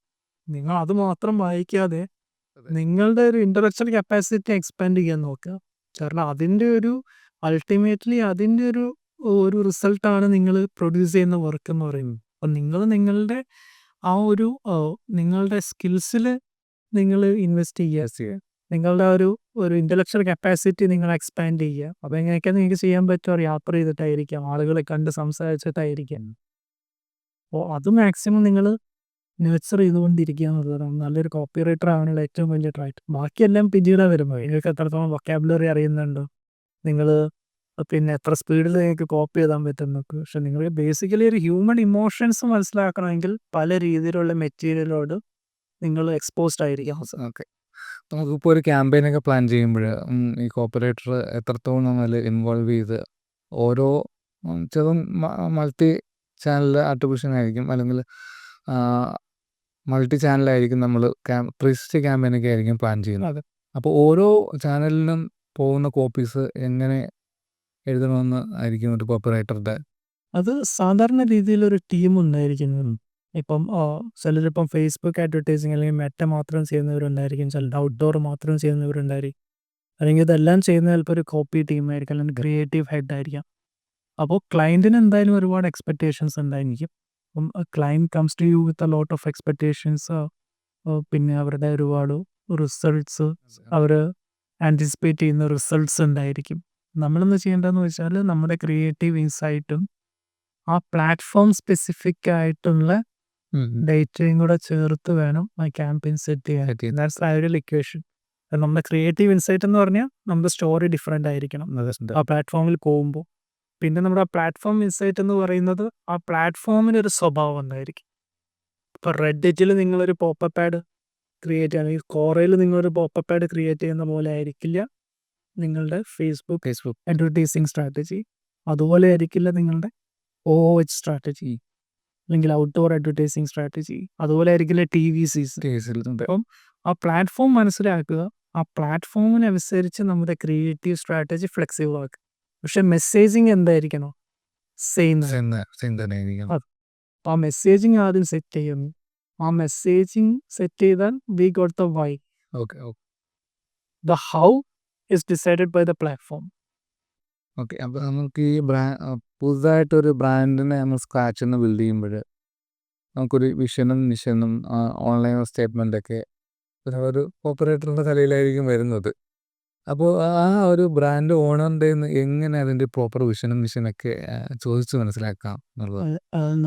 നിങ്ങൾ അത് മാത്രം വായിക്കാതെ അതെ. നിങ്ങളുടെ ഒരു ഇൻ്റലക്ച്വൽ കപ്പാസിറ്റി എക്സ്പാൻഡ് ചെയ്യാൻ നോക്കുക. കാരണം അതിൻ്റെ ഒരു അൾട്ടിമേറ്റ്ലി അതിൻ്റെ ഒരു റിസൾട്ടാണ് നിങ്ങൾ പ്രൊഡ്യൂസ് ചെയ്യുന്ന വർക്ക് എന്ന് പറയുന്നത്. അപ്പം നിങ്ങൾ നിങ്ങളുടെ ആ ഒരു നിങ്ങളുടെ സ്കിൽസിൽ നിങ്ങൾ ഇൻവെസ്റ്റ് ചെയ്യുക. നിങ്ങളുടെ ഒരു ഇൻ്റലക്ച്വൽ കപ്പാസിറ്റി നിങ്ങൾ എക്സ്പാൻഡ് ചെയ്യുക. അപ്പോൾ എങ്ങനെയൊക്കെ നിങ്ങൾക്ക് ചെയ്യാൻ പറ്റുമോ? യാത്ര ചെയ്തിട്ടായിരിക്കാം, ആളുകളെ കണ്ട് സംസാരിച്ചിട്ടായിരിക്കാം. അപ്പോൾ അത് മാക്സിമം നിങ്ങൾ നേച്ചർ ചെയ്തുകൊണ്ടിരിക്കുക എന്നുള്ളതാണ് നല്ലൊരു കോപ്പി റൈറ്റർ ആവാനുള്ള ഏറ്റവും വലിയ ട്രൈറ്റ്. ബാക്കിയെല്ലാം പിന്നീട് വരുമ്പോൾ നിങ്ങൾക്ക് എത്രത്തോളം വൊക്കാബുലറി അറിയുന്നുണ്ടോ, നിങ്ങൾ പിന്നെ എത്ര സ്പീഡിൽ നിങ്ങൾക്ക് കോപ്പി ചെയ്താൻ പറ്റുന്നൊക്കെ. പക്ഷെ നിങ്ങൾ ബേസിക്കലി ഒരു ഹ്യൂമൻ ഇമോഷൻസ് മനസ്സിലാക്കണമെങ്കിൽ പല രീതിയിലുള്ള മെറ്റീരിയലോട് നിങ്ങൾ എക്സ്പോസ്ഡ് ആയിരിക്കാം. ഓക്കെ. നമുക്കിപ്പോൾ ഒരു ക്യാമ്പയിനൊക്കെ പ്ലാൻ ചെയ്യുമ്പോൾ ഈ കോപ്പറേറ്റർ എത്രത്തോളം അതിൽ ഇൻവോൾവ് ചെയ്ത് ഓരോ ചിലതും മൾട്ടി ചാനൽ ആട്രിബ്യൂഷൻ ആയിരിക്കും, അല്ലെങ്കിൽ മൾട്ടി ചാനലായിരിക്കും. നമ്മൾ 360 ക്യാമ്പയിനൊക്കെ ആയിരിക്കും പ്ലാൻ ചെയ്യുന്നത്. അതെ. അപ്പോൾ ഓരോ ചാനലിനും പോകുന്ന കോപ്പീസ് എങ്ങനെ എഴുതണമെന്ന് ആയിരിക്കും ഒരു കോപ്പറേറ്ററുടെ. അത് സാധാരണ രീതിയിലൊരു ടീം ഉണ്ടായിരിക്കുന്നത്. ഇപ്പം ചിലരിപ്പം ഫേസ്ബുക്ക് അഡ്വർടൈസിങ് അല്ലെങ്കിൽ മെറ്റ മാത്രം ചെയ്യുന്നവരുണ്ടായിരിക്കും, ചിലർ ഔട്ട്ഡോർ മാത്രം ചെയ്യുന്നവരുണ്ടായിരിക്കും, അല്ലെങ്കിൽ ഇതെല്ലാം ചെയ്യുന്ന ചിലപ്പോൾ ഒരു കോപ്പി ടീമായിരിക്കും, അല്ലെങ്കിൽ ക്രിയേറ്റീവ് ഹെഡ് ആയിരിക്കാം. അപ്പോൾ ക്ലയൻറ്റിന് എന്തായാലും ഒരുപാട് എക്സ്പെക്റ്റേഷൻസ് ഉണ്ടായിരിക്കും. അപ്പം client comes to you with a lot of expectations. പിന്നെ അവരുടെ ഒരുപാട് റിസൾട്ട്സ്, അവർ ആൻറ്റിസിപ്പേറ്റ് ചെയ്യുന്ന റിസൾട്ട്സ് ഉണ്ടായിരിക്കും. നമ്മളെന്ന് ചെയ്യേണ്ടതെന്ന് വെച്ചാൽ നമ്മുടെ ക്രിയേറ്റീവ് ഇൻസൈറ്റും ആ പ്ലാറ്റ്ഫോം സ്പെസിഫിക് ആയിട്ടുള്ള ഡേറ്റയും കൂടെ ചേർത്ത് വേണം ആ ക്യാമ്പയിൻ സെറ്റ് ചെയ്യാൻ. That's ideal equation. നമ്മുടെ ക്രിയേറ്റീവ് ഇൻസൈറ്റ് എന്ന് പറഞ്ഞാൽ നമ്മുടെ സ്റ്റോറി ഡിഫറെൻ്റ് ആയിരിക്കണം ആ പ്ലാറ്റ്ഫോമിൽ പോകുമ്പോൾ. പിന്നെ നമ്മുടെ ആ പ്ലാറ്റ്ഫോം ഇൻസൈറ്റ് എന്ന് പറയുന്നത് ആ പ്ലാറ്റ്ഫോമിനൊരു സ്വഭാവം ഉണ്ടായിരിക്കും. ഇപ്പോൾ റെഡിറ്റിൽ നിങ്ങളൊരു പോപ്പപ്പ് ആഡ് ക്രിയേറ്റ് ചെയ്യുക, അല്ലെങ്കിൽ കോറയിൽ നിങ്ങളൊരു പോപ്പപ്പ് ആഡ് ക്രിയേറ്റ് ചെയ്യുന്ന പോലെ ആയിരിക്കില്ല നിങ്ങളുടെ ഫേസ്ബുക്ക് അഡ്വർടൈസിങ് സ്ട്രാറ്റജി. അതുപോലെ ആയിരിക്കില്ല നിങ്ങളുടെ OOH സ്ട്രാറ്റജി, അല്ലെങ്കിൽ ഔട്ട്ഡോർ അഡ്വർടൈസിങ് സ്ട്രാറ്റജി. അതുപോലെ ആയിരിക്കില്ല TV സീസൺ. അപ്പം ആ പ്ലാറ്റ്ഫോം മനസ്സിലാക്കുക, ആ പ്ലാറ്റ്ഫോമിനനുസരിച്ച് നമ്മുടെ ക്രിയേറ്റീവ് സ്ട്രാറ്റജി ഫ്ലെക്സിബിൾ ആക്കുക. പക്ഷെ മെസ്സേജിങ് എന്തായിരിക്കണം? സെയിം. ആ മെസ്സേജിങ് ആദ്യം സെറ്റ് ചെയ്യുന്നു. ആ മെസ്സേജിങ് സെറ്റ് ചെയ്താൽ we got the why. The how is decided by the platform. Okay. അപ്പോൾ നമുക്ക് ഈ പുതുതായിട്ടൊരു ബ്രാൻഡിനെ നമ്മൾ സ്ക്രാച്ചിൽ നിന്ന് ബിൽഡ് ചെയ്യുമ്പോൾ നമുക്കൊരു വിഷനും മിഷനും ഓൺലൈൻ സ്റ്റേറ്റ്മെൻറ്റൊക്കെ ഒരു ഓപ്പറേറ്ററിൻ്റെ തലയിലായിരിക്കും വരുന്നത്. അപ്പോൾ ആ ഒരു ബ്രാൻഡ് ഓണറിൻ്റെ എങ്ങനെ അതിൻ്റെ പ്രോപ്പർ വിഷനും മിഷനൊക്കെ ചോദിച്ച് മനസ്സിലാക്കാം എന്നുള്ളത്.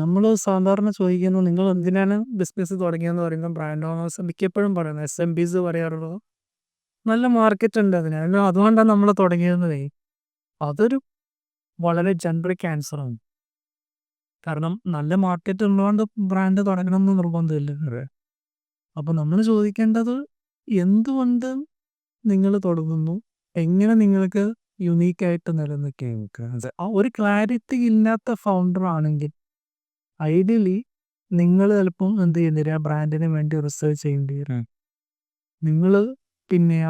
നമ്മൾ സാധാരണ ചോദിക്കുന്നു, നിങ്ങൾ എന്തിനാണ് ബിസിനസ് തുടങ്ങിയെന്ന് പറയുമ്പോൾ ബ്രാൻഡ് ഓണേഴ്സ് മിക്കപ്പോഴും പറയുന്നത്, SMBs പറയാറുള്ളത് നല്ല മാർക്കറ്റ് ഉണ്ട് അതിന്, അതുകൊണ്ടാണ് നമ്മൾ തുടങ്ങിയതെന്നേ. അതൊരു വളരെ ജനറിക് ആൻസറാണ്. കാരണം നല്ല മാർക്കറ്റ് ഉള്ളതുകൊണ്ട് ബ്രാൻഡ് തുടങ്ങണം എന്ന് നിർബന്ധമില്ല. അപ്പോൾ നമ്മൾ ചോദിക്കേണ്ടത് എന്തുകൊണ്ട് നിങ്ങൾ തുടങ്ങുന്നു, എങ്ങനെ നിങ്ങൾക്ക് യുണീക്കായിട്ട് നിലനിൽക്കുക. ആ ഒരു ക്ലാരിറ്റി ഇല്ലാത്ത ഫൗണ്ടർ ആണെങ്കിൽ ഐഡിയലി നിങ്ങൾ ചിലപ്പം എന്ത് ചെയ്യുന്നില്ല, ബ്രാൻഡിന് വേണ്ടി റിസർച്ച് ചെയ്യേണ്ടി വരും. നിങ്ങൾ പിന്നെ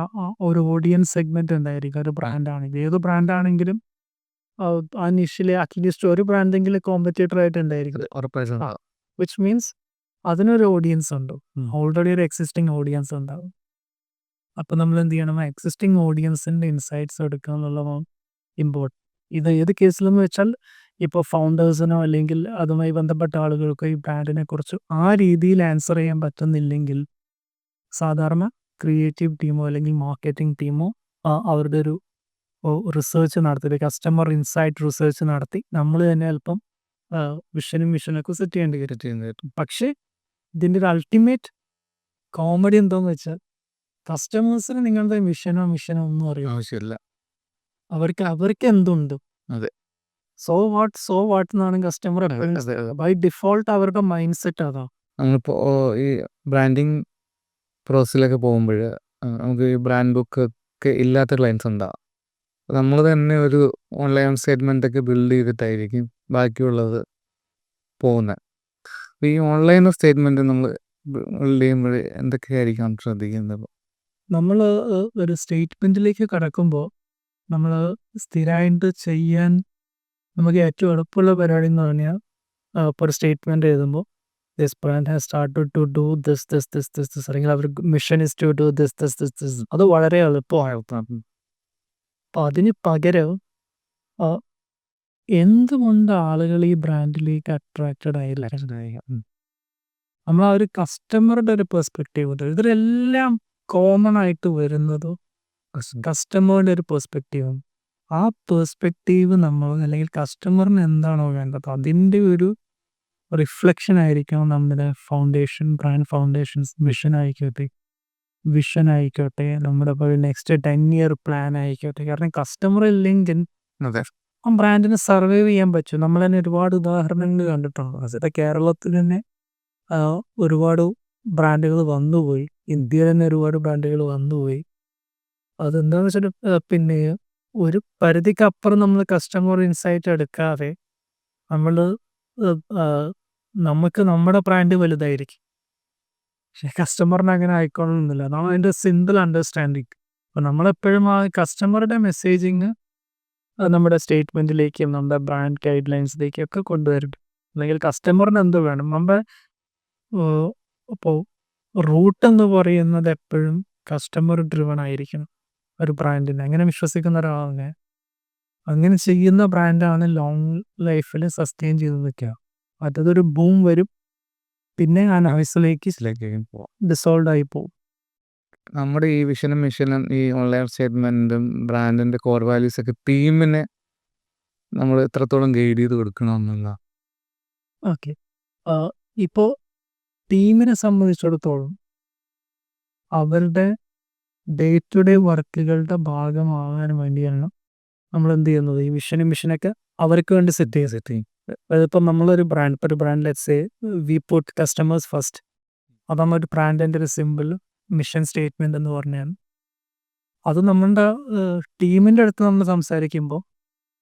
ഒരു ഓഡിയൻസ് സെഗ്മെന്റ് ഉണ്ടായിരിക്കും. ഒരു ബ്രാൻഡാണെങ്കിൽ, ഏത് ബ്രാൻഡാണെങ്കിലും ആ നിഷിലെ അറ്റ്ലീസ്റ്റ് ഒരു ബ്രാൻഡെങ്കിലും കോമ്പറ്റേറ്റർ ആയിട്ട് ഉണ്ടായിരിക്കും. വിച്ച് മീൻസ് അതിനൊരു ഓഡിയൻസ് ഉണ്ട്, ഓൾറെഡി ഒരു എക്സിസ്റ്റിംഗ് ഓഡിയൻസ് ഉണ്ടാവും. അപ്പം നമ്മൾ എന്ത് ചെയ്യണം, എക്സിസ്റ്റിംഗ് ഓഡിയൻസിൻ്റെ ഇൻസൈറ്റ്സ് എടുക്കുക എന്നുള്ളതാണ് ഇമ്പോർട്ടൻറ്റ്. ഇത് ഏത് കേസിലെന്ന് വെച്ചാൽ ഇപ്പോൾ ഫൗണ്ടേഴ്സിനോ അല്ലെങ്കിൽ അതുമായി ബന്ധപ്പെട്ട ആളുകൾക്കോ ഈ ബ്രാൻഡിനെ കുറിച്ച് ആ രീതിയിൽ ആൻസർ ചെയ്യാൻ പറ്റുന്നില്ലെങ്കിൽ സാധാരണ ക്രിയേറ്റീവ് ടീമോ അല്ലെങ്കിൽ മാർക്കറ്റിംഗ് ടീമോ അവരുടെ ഒരു റിസർച്ച് നടത്തി, കസ്റ്റമർ ഇൻസൈറ്റ് റിസർച്ച് നടത്തി നമ്മൾ തന്നെ അല്പം വിഷനും മിഷനൊക്കെ സെറ്റ് ചെയ്യേണ്ടി വരും. പക്ഷേ ഇതിൻ്റെ ഒരു അൾട്ടിമേറ്റ് കോമഡി എന്താണെന്ന് വെച്ചാൽ കസ്റ്റമേഴ്സിന് നിങ്ങളുടെ മിഷനോ ഒന്നും അറിയാം ആവശ്യമില്ല. അവർക്ക് എന്തുണ്ട്, അതെ, സോ വാട്ട് എന്നാണ് കസ്റ്റമർ ബൈ ഡിഫോൾട്ട് അവരുടെ മൈൻഡ് സെറ്റ് അതാ. നമ്മളിപ്പോൾ ഈ ബ്രാൻഡിങ് പ്രോസസ്സിലൊക്കെ പോകുമ്പോൾ നമുക്ക് ഈ ബ്രാൻഡ് ബുക്ക് ഒക്കെ ഇല്ലാത്ത ക്ലയൻസ് ഉണ്ടാവും. നമ്മൾ തന്നെ ഒരു ഓൺലൈൻ സ്റ്റേറ്റ്മെൻ്റൊക്കെ ബിൽഡ് ചെയ്തിട്ടായിരിക്കും ബാക്കിയുള്ളത് പോകുന്നത്. അപ്പോൾ ഈ ഓൺലൈൻ സ്റ്റേറ്റ്മെൻറ്റ് നമ്മൾ ബിൽഡ് ചെയ്യുമ്പോൾ എന്തൊക്കെയായിരിക്കും ശ്രദ്ധിക്കുന്നത്? നമ്മൾ ഒരു സ്റ്റേറ്റ്മെൻറ്റിലേക്ക് കടക്കുമ്പോൾ നമ്മൾ സ്ഥിരമായിട്ട് ചെയ്യാൻ നമുക്ക് ഏറ്റവും എളുപ്പമുള്ള പരിപാടി എന്ന് പറഞ്ഞാൽ ഇപ്പോൾ ഒരു സ്റ്റേറ്റ്മെൻറ്റ് എഴുതുമ്പോൾ this brand has started to do this അല്ലെങ്കിൽ അവർ mission is to do this അത് വളരെ എളുപ്പമായിരുന്നു. അപ്പോൾ അതിന് പകരം എന്തുകൊണ്ട് ആളുകൾ ഈ ബ്രാൻഡിലേക്ക് അട്രാക്റ്റഡ് ആയില്ല? നമ്മൾ ആ ഒരു കസ്റ്റമറുടെ ഒരു പെർസ്പെക്റ്റീവ് ഉണ്ട്. ഇതിലെല്ലാം കോമൺ ആയിട്ട് വരുന്നത് കസ്റ്റമറുടെ ഒരു പെർസ്പെക്റ്റീവാണ്. ആ പെർസ്പെക്റ്റീവ് നമ്മൾ അല്ലെങ്കിൽ കസ്റ്റമറിന് എന്താണോ വേണ്ടത് അതിൻ്റെ ഒരു റിഫ്ലക്ഷൻ ആയിരിക്കണം നമ്മുടെ ഫൗണ്ടേഷൻ, ബ്രാൻഡ് ഫൗണ്ടേഷൻസ് വിഷൻ ആയിക്കോട്ടെ, നമ്മുടെ ഇപ്പോൾ നെക്സ്റ്റ് 10 ഇയർ പ്ലാൻ ആയിക്കോട്ടെ. കാരണം കസ്റ്റമർ ഇല്ലെങ്കിൽ അതെ, ആ ബ്രാൻഡിന് സർവൈവ് ചെയ്യാൻ പറ്റും. നമ്മൾ തന്നെ ഒരുപാട് ഉദാഹരണങ്ങൾ കണ്ടിട്ടുണ്ട്. അതിൻ്റെ കേരളത്തിൽ തന്നെ ഒരുപാട് ബ്രാൻഡുകൾ വന്നുപോയി. ഇന്ത്യയിൽ തന്നെ ഒരുപാട് ബ്രാൻഡുകൾ വന്നുപോയി. അതെന്താണെന്ന് വെച്ചാൽ പിന്നെ ഒരു പരിധിക്കപ്പുറം നമ്മൾ കസ്റ്റമർ ഇൻസൈറ്റ് എടുക്കാതെ നമ്മൾ നമുക്ക് നമ്മുടെ ബ്രാൻഡ് വലുതായിരിക്കും. പക്ഷേ കസ്റ്റമറിന് അങ്ങനെ ആയിക്കോളണമെന്നില്ല. അതാണ് അതിൻ്റെ സിമ്പിൾ അണ്ടർസ്റ്റാൻഡിങ്. അപ്പോൾ നമ്മളെപ്പോഴും ആ കസ്റ്റമറുടെ മെസ്സേജിങ് നമ്മുടെ സ്റ്റേറ്റ്മെൻറ്റിലേക്കും നമ്മുടെ ബ്രാൻഡ് ഗൈഡ് ലൈൻസിലേക്കും ഒക്കെ കൊണ്ടുവരും. അല്ലെങ്കിൽ കസ്റ്റമറിന് എന്ത് വേണം നമ്മുടെ ഇപ്പോൾ റൂട്ട് എന്ന് പറയുന്നത് എപ്പോഴും കസ്റ്റമർ ഡ്രിവൺ ആയിരിക്കണം ഒരു ബ്രാൻഡിന്. അങ്ങനെ വിശ്വസിക്കുന്ന ഒരാളാണ്. അങ്ങനെ ചെയ്യുന്ന ബ്രാൻഡാണ് ലോങ് ലൈഫിൽ സസ്റ്റെയിൻ ചെയ്ത് നിൽക്കുക. മറ്റതൊരു ബൂം വരും, പിന്നെ ആ നോയ്സിലേക്ക് ഡിസോൾവ് ആയി പോകും. നമ്മുടെ ഈ വിഷനും മിഷനും ഈ ഓൺലൈൻ സ്റ്റേറ്റ്മെൻറ്റും ബ്രാൻഡിൻ്റെ കോർ വാല്യൂസൊക്കെ ടീമിനെ നമ്മൾ എത്രത്തോളം ഗൈഡ് ചെയ്ത് കൊടുക്കണമെന്നുള്ള ഓക്കെ, ഇപ്പോൾ ടീമിനെ സംബന്ധിച്ചിടത്തോളം അവരുടെ ഡേ ടു ഡേ വർക്കുകളുടെ ഭാഗമാകാൻ വേണ്ടിയാണ് നമ്മൾ എന്ത് ചെയ്യുന്നത്, ഈ വിഷനും മിഷനൊക്കെ അവർക്ക് വേണ്ടി സെറ്റ് ചെയ്യും. അതിപ്പോൾ നമ്മളൊരു brand let's say we put customers first. അതാണ് ഒരു ബ്രാൻഡിൻ്റെ ഒരു സിമ്പിൾ മിഷൻ സ്റ്റേറ്റ്മെൻറ്റ് എന്ന് പറഞ്ഞാൽ. അത് നമ്മളുടെ ടീമിൻ്റെ അടുത്ത് നമ്മൾ സംസാരിക്കുമ്പോൾ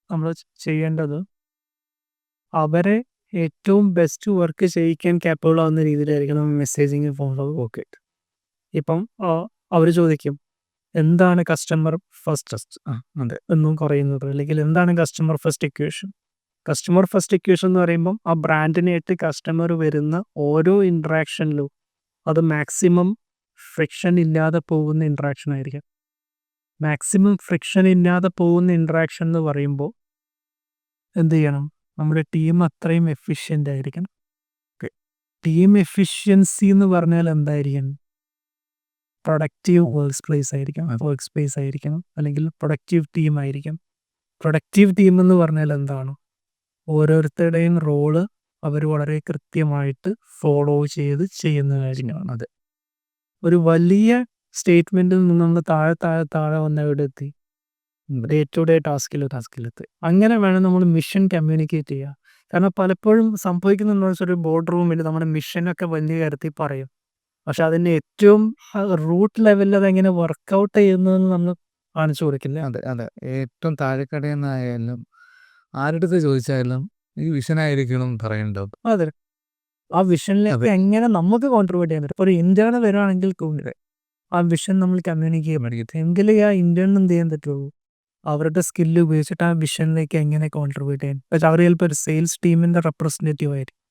നമ്മൾ ചെയ്യേണ്ടത് അവരെ ഏറ്റവും ബെസ്റ്റ് വർക്ക് ചെയ്യിക്കാൻ കേപ്പബിൾ ആവുന്ന രീതിയിലായിരിക്കണം മെസ്സേജിങ് ഫോളോ ഒക്കെ. ഇപ്പം അവർ ചോദിക്കും എന്താണ് കസ്റ്റമർ ഫസ്റ്റ് അതെ എന്നും പറയുന്നത്, അല്ലെങ്കിൽ എന്താണ് customer first equation. Customer first equation എന്ന് പറയുമ്പം ആ ബ്രാൻഡിനായിട്ട് കസ്റ്റമർ വരുന്ന ഓരോ ഇൻട്രാക്ഷനിലും അത് മാക്സിമം ഫ്രിക്ഷൻ ഇല്ലാതെ പോകുന്ന ഇൻട്രാക്ഷൻ ആയിരിക്കും. മാക്സിമം ഫ്രിക്ഷൻ ഇല്ലാതെ പോകുന്ന ഇൻട്രാക്ഷൻ എന്ന് പറയുമ്പോൾ എന്ത് ചെയ്യണം, നമ്മുടെ ടീം അത്രയും എഫിഷ്യൻ്റ് ആയിരിക്കണം. ടീം എഫിഷ്യൻസി എന്ന് പറഞ്ഞാൽ എന്തായിരിക്കണം, പ്രൊഡക്റ്റീവ് വർക്ക് സ്പേസ് ആയിരിക്കണം, അല്ലെങ്കിൽ പ്രൊഡക്റ്റീവ് ടീം ആയിരിക്കും. പ്രൊഡക്റ്റീവ് ടീം എന്ന് പറഞ്ഞാൽ എന്താണ്, ഓരോരുത്തരുടെയും റോള് അവർ വളരെ കൃത്യമായിട്ട് ഫോളോ ചെയ്ത് ചെയ്യുന്ന കാര്യങ്ങളാണ്. അത് ഒരു വലിയ സ്റ്റേറ്റ്മെൻറ്റിൽ നിന്ന് നമ്മൾ താഴെ വന്ന എവിടെ എത്തി, ഡേ ടു ഡേ ടാസ്കിലെത്തി. അങ്ങനെ വേണം നമ്മൾ മിഷൻ കമ്മ്യൂണിക്കേറ്റ് ചെയ്യുക. കാരണം പലപ്പോഴും സംഭവിക്കുന്നതെന്ന് വെച്ചാൽ ഒരു ബോർഡ് റൂമിൽ നമ്മുടെ മിഷനൊക്കെ വലിയ കാര്യത്തിൽ പറയും, പക്ഷെ അതിൻ്റെ ഏറ്റവും റൂട്ട് ലെവലിൽ അതെങ്ങനെ വർക്കൗട്ട് ചെയ്യുന്നതെന്ന് നമ്മൾ കാണിച്ചു കൊടുക്കില്ല. അതെ അതെ, ഏറ്റവും താഴെക്കടയിൽ നിന്നായാലും ആരുടെ ചോദിച്ചാലും ഈ വിഷനായിരിക്കണം പറയേണ്ടത്. അതെ, ആ വിഷനിലേക്ക് എങ്ങനെ നമുക്ക് കോൺട്രിബ്യൂട്ട് ചെയ്യാൻ പറ്റും. ഒരു ഇന്റേണൽ വരുവാണെങ്കിൽ കൂടെ ആ വിഷൻ നമ്മൾ കമ്മ്യൂണിക്കേറ്റ് ചെയ്യാൻ പഠിക്കും. എങ്കിലേ ആ ഇന്റേണൽ എന്ത് ചെയ്യാൻ പറ്റുള്ളൂ, അവരുടെ സ്കില്ല് ഉപയോഗിച്ചിട്ട് ആ വിഷനിലേക്ക് എങ്ങനെ കോൺട്രിബ്യൂട്ട് ചെയ്യാൻ. പക്ഷെ അവർ ചിലപ്പോൾ ഒരു സെയിൽസ് ടീമിൻ്റെ റെപ്രസെൻറ്റേറ്റീവ് ആയിരിക്കും.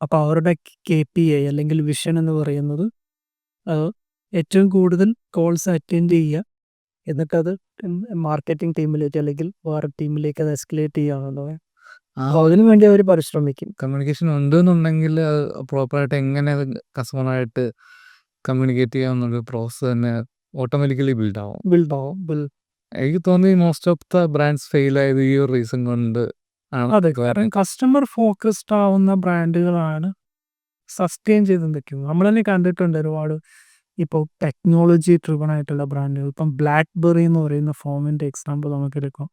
അപ്പോൾ അവരുടെ KPI അല്ലെങ്കിൽ വിഷൻ എന്ന് പറയുന്നത് ഏറ്റവും കൂടുതൽ കോൾസ് അറ്റൻഡ് ചെയ്യുക, എന്നിട്ടത് മാർക്കറ്റിംഗ് ടീമിലേക്ക് അല്ലെങ്കിൽ വേറെ ടീമിലേക്ക് അത് എസ്കലേറ്റ് ചെയ്യുകയാണല്ലോ. അതിനു വേണ്ടി അവർ പരിശ്രമിക്കും. കമ്മ്യൂണിക്കേഷൻ ഉണ്ടെന്നുണ്ടെങ്കിൽ അത് പ്രോപ്പറായിട്ട് എങ്ങനെ കസ്റ്റമറായിട്ട് കമ്മ്യൂണിക്കേറ്റ് ചെയ്യാമെന്നൊരു പ്രോസസ്സ് തന്നെ ഓട്ടോമാറ്റിക്കലി ബിൽഡാവും. എനിക്ക് തോന്നി most of the brands fail ആയത് ഈ ഒരു റീസൺ കൊണ്ട് ആണ്. അതെ, കാരണം കസ്റ്റമർ ഫോക്കസ്ഡ് ആവുന്ന ബ്രാൻഡുകളാണ് സസ്റ്റെയിൻ ചെയ്ത് നിൽക്കുന്നത്. നമ്മൾ തന്നെ കണ്ടിട്ടുണ്ട് ഒരുപാട് ഇപ്പോൾ ടെക്നോളജി ഡ്രിവൺ ആയിട്ടുള്ള ബ്രാൻഡുകൾ. ഇപ്പം ബ്ലാക്ക്ബെറി എന്ന് പറയുന്ന ഫോമിൻ്റെ എക്സാമ്പിൾ നമുക്ക് എടുക്കാം.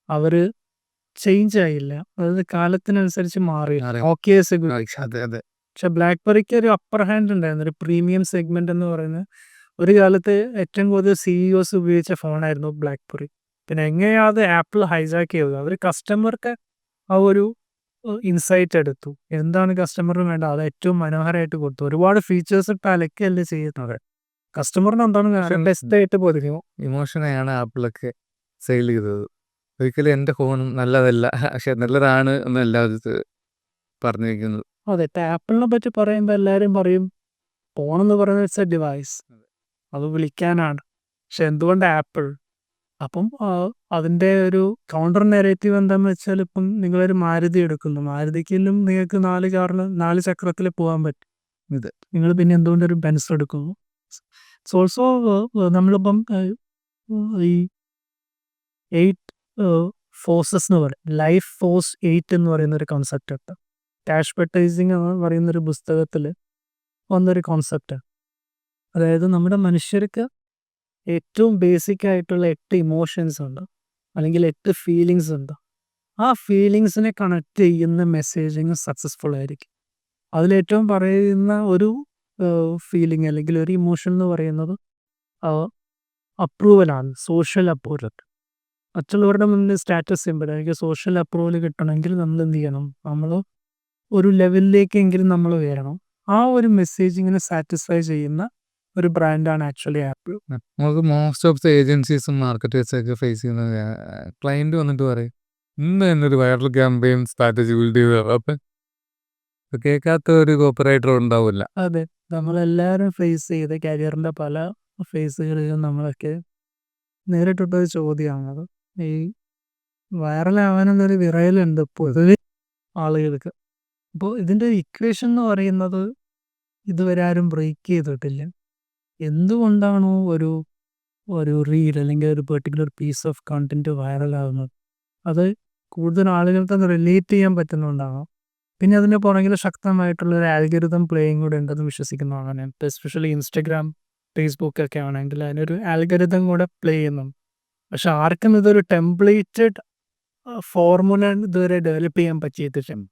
അവർ ചേഞ്ച് ആയില്ല, അതായത് കാലത്തിനനുസരിച്ച് മാറി. അതെ പക്ഷെ ബ്ലാക്ക്ബെറിക്ക് ഒരു അപ്പർ ഹാൻഡ് ഉണ്ടായിരുന്നു, ഒരു പ്രീമിയം സെഗ്മെന്റ് എന്ന് പറയുന്നത്. ഒരു കാലത്ത് ഏറ്റവും കൂടുതൽ CEOs ഉപയോഗിച്ച ഫോണായിരുന്നു ബ്ലാക്ക്ബെറി. പിന്നെ എങ്ങനെയാ അത് ആപ്പിൾ ഹൈജാക്ക് ചെയ്തത്? അവർ കസ്റ്റമർക്ക് ആ ഒരു ഇൻസൈറ്റ് എടുത്തു. എന്താണ് കസ്റ്റമറിന് വേണ്ടത് അത് ഏറ്റവും മനോഹരമായിട്ട് കൊടുത്തു. ഒരുപാട് ഫീച്ചേഴ്സ് ഇട്ട് അലക്കുകയല്ല ചെയ്യുന്നത്. കസ്റ്റമറിന് എന്താണ് വേണ്ടത് ബെസ്റ്റ് ആയിട്ട് പൊതിഞ്ഞു. ഇമോഷനെയാണ് ആപ്പിളൊക്കെ സെയിൽ ചെയ്തത്. ഒരിക്കലും എൻ്റെ ഫോൺ നല്ലതല്ല, പക്ഷെ നല്ലതാണ് എന്നല്ല അത് പറഞ്ഞിരിക്കുന്നത്. അതെ, ആപ്പിളിനെ പറ്റി പറയുമ്പോൾ എല്ലാവരും പറയും ഫോണെന്ന് പറയുന്നത് ഇറ്റ്സ് എ ഡിവൈസ്, അത് വിളിക്കാനാണ്. പക്ഷെ എന്തുകൊണ്ട് ആപ്പിൾ? അപ്പം അതിൻ്റെ ഒരു കൗണ്ടർ നെറേറ്റീവ് എന്താണെന്ന് വെച്ചാൽ, ഇപ്പം നിങ്ങളൊരു മാരുതി എടുക്കുന്നു, മാരുതിക്കെല്ലാം നിങ്ങൾക്ക് 4 ചക്രത്തിൽ പോകാൻ പറ്റും. ഇത് നിങ്ങൾ പിന്നെ എന്തുകൊണ്ടൊരു ബെൻസ് എടുക്കുന്നു? ഇറ്റ്സ് ഓൾസോ നമ്മളിപ്പം ഈ 8 ഫോഴ്സസ് എന്ന് പറയും, ലൈഫ് ഫോഴ്സ് 8 എന്ന് പറയുന്ന ഒരു കോൺസെപ്റ്റ് ഉണ്ട്. ക്യാഷ് പെർട്ടൈസിങ് എന്ന് പറയുന്നൊരു പുസ്തകത്തിൽ വന്നൊരു കോൺസെപ്റ്റ്. അതായത് നമ്മുടെ മനുഷ്യർക്ക് ഏറ്റവും ബേസിക് ആയിട്ടുള്ള 8 ഇമോഷൻസ് ഉണ്ട്, അല്ലെങ്കിൽ 8 ഫീലിങ്സ് ഉണ്ട്. ആ ഫീലിങ്സിനെ കണക്ട് ചെയ്യുന്ന മെസ്സേജിങ് സക്സസ്ഫുൾ ആയിരിക്കും. അതിലേറ്റവും പറയുന്ന ഒരു ഫീലിംഗ് അല്ലെങ്കിൽ ഒരു ഇമോഷൻ എന്ന് പറയുന്നത് അപ്രൂവലാണ്, സോഷ്യൽ അപ്രൂവൽ. മറ്റുള്ളവരുടെ മുന്നിൽ സ്റ്റാറ്റസ് സിമ്പിൾ, എനിക്ക് സോഷ്യൽ അപ്രൂവൽ കിട്ടണമെങ്കിൽ നമ്മൾ എന്ത് ചെയ്യണം? നമ്മൾ ഒരു ലെവലിലേക്കെങ്കിലും നമ്മൾ ഉയരണം. ആ ഒരു മെസ്സേജിങ്ങിനെ സാറ്റിസ്ഫൈ ചെയ്യുന്ന ഒരു ബ്രാൻഡാണ് ആക്ച്വലി ആപ്പിൾ. നമുക്ക് മോസ്റ്റ് ഓഫ് ദ ഏജൻസീസും മാർക്കറ്റേഴ്സൊക്കെ ഫേസ് ചെയ്യുന്ന ക്ലയൻറ്റ് വന്നിട്ട് പറയും ഇന്ന് തന്നെ ഒരു വൈറൽ ക്യാമ്പയിൻ സ്ട്രാറ്റജി ബിൽഡ് ചെയ്ത്. അപ്പം കേൾക്കാത്ത ഒരു കോപ്പറേറ്റർ ഉണ്ടാവില്ല. അതെ, നമ്മളെല്ലാവരും ഫേസ് ചെയ്ത കരിയറിൻ്റെ പല ഫേസുകളിലും നമ്മളൊക്കെ നേരിട്ടുള്ളൊരു ചോദ്യമാണത്. ഈ വൈറലാവാനുള്ളൊരു വിറയലുണ്ട് പൊതുവെ ആളുകൾക്ക്. അപ്പോൾ ഇതിൻ്റെ ഇക്വേഷൻ എന്ന് പറയുന്നത് ഇതുവരെ ആരും ബ്രേക്ക് ചെയ്തിട്ടില്ല. എന്തുകൊണ്ടാണോ ഒരു ഒരു റീൽ അല്ലെങ്കിൽ ഒരു പെർട്ടിക്കുലർ പീസ് ഓഫ് കണ്ടന്റ് വൈറലാകുന്നത്, അത് കൂടുതൽ ആളുകൾക്ക് അത് റിലേറ്റ് ചെയ്യാൻ പറ്റുന്നുണ്ടാകാം. പിന്നെ അതിൻ്റെ പുറകിൽ ശക്തമായിട്ടുള്ള ഒരു ആൽഗരിതം പ്ലേയിങ് കൂടെ ഉണ്ടെന്ന് വിശ്വസിക്കുന്നതാണ് ഞാൻ. എസ്പെഷ്യലി ഇൻസ്റ്റഗ്രാം, ഫേസ്ബുക്ക് ഒക്കെ ആണെങ്കിൽ അതിനൊരു ആൽഗരിതം കൂടെ പ്ലേ ചെയ്യുന്നുണ്ട്. പക്ഷെ ആർക്കും ഇതൊരു ടെംപ്ലേറ്റഡ് ഫോർമുല ഇതുവരെ ഡെവലപ്പ് ചെയ്യാൻ പറ്റിയിട്ടില്ല.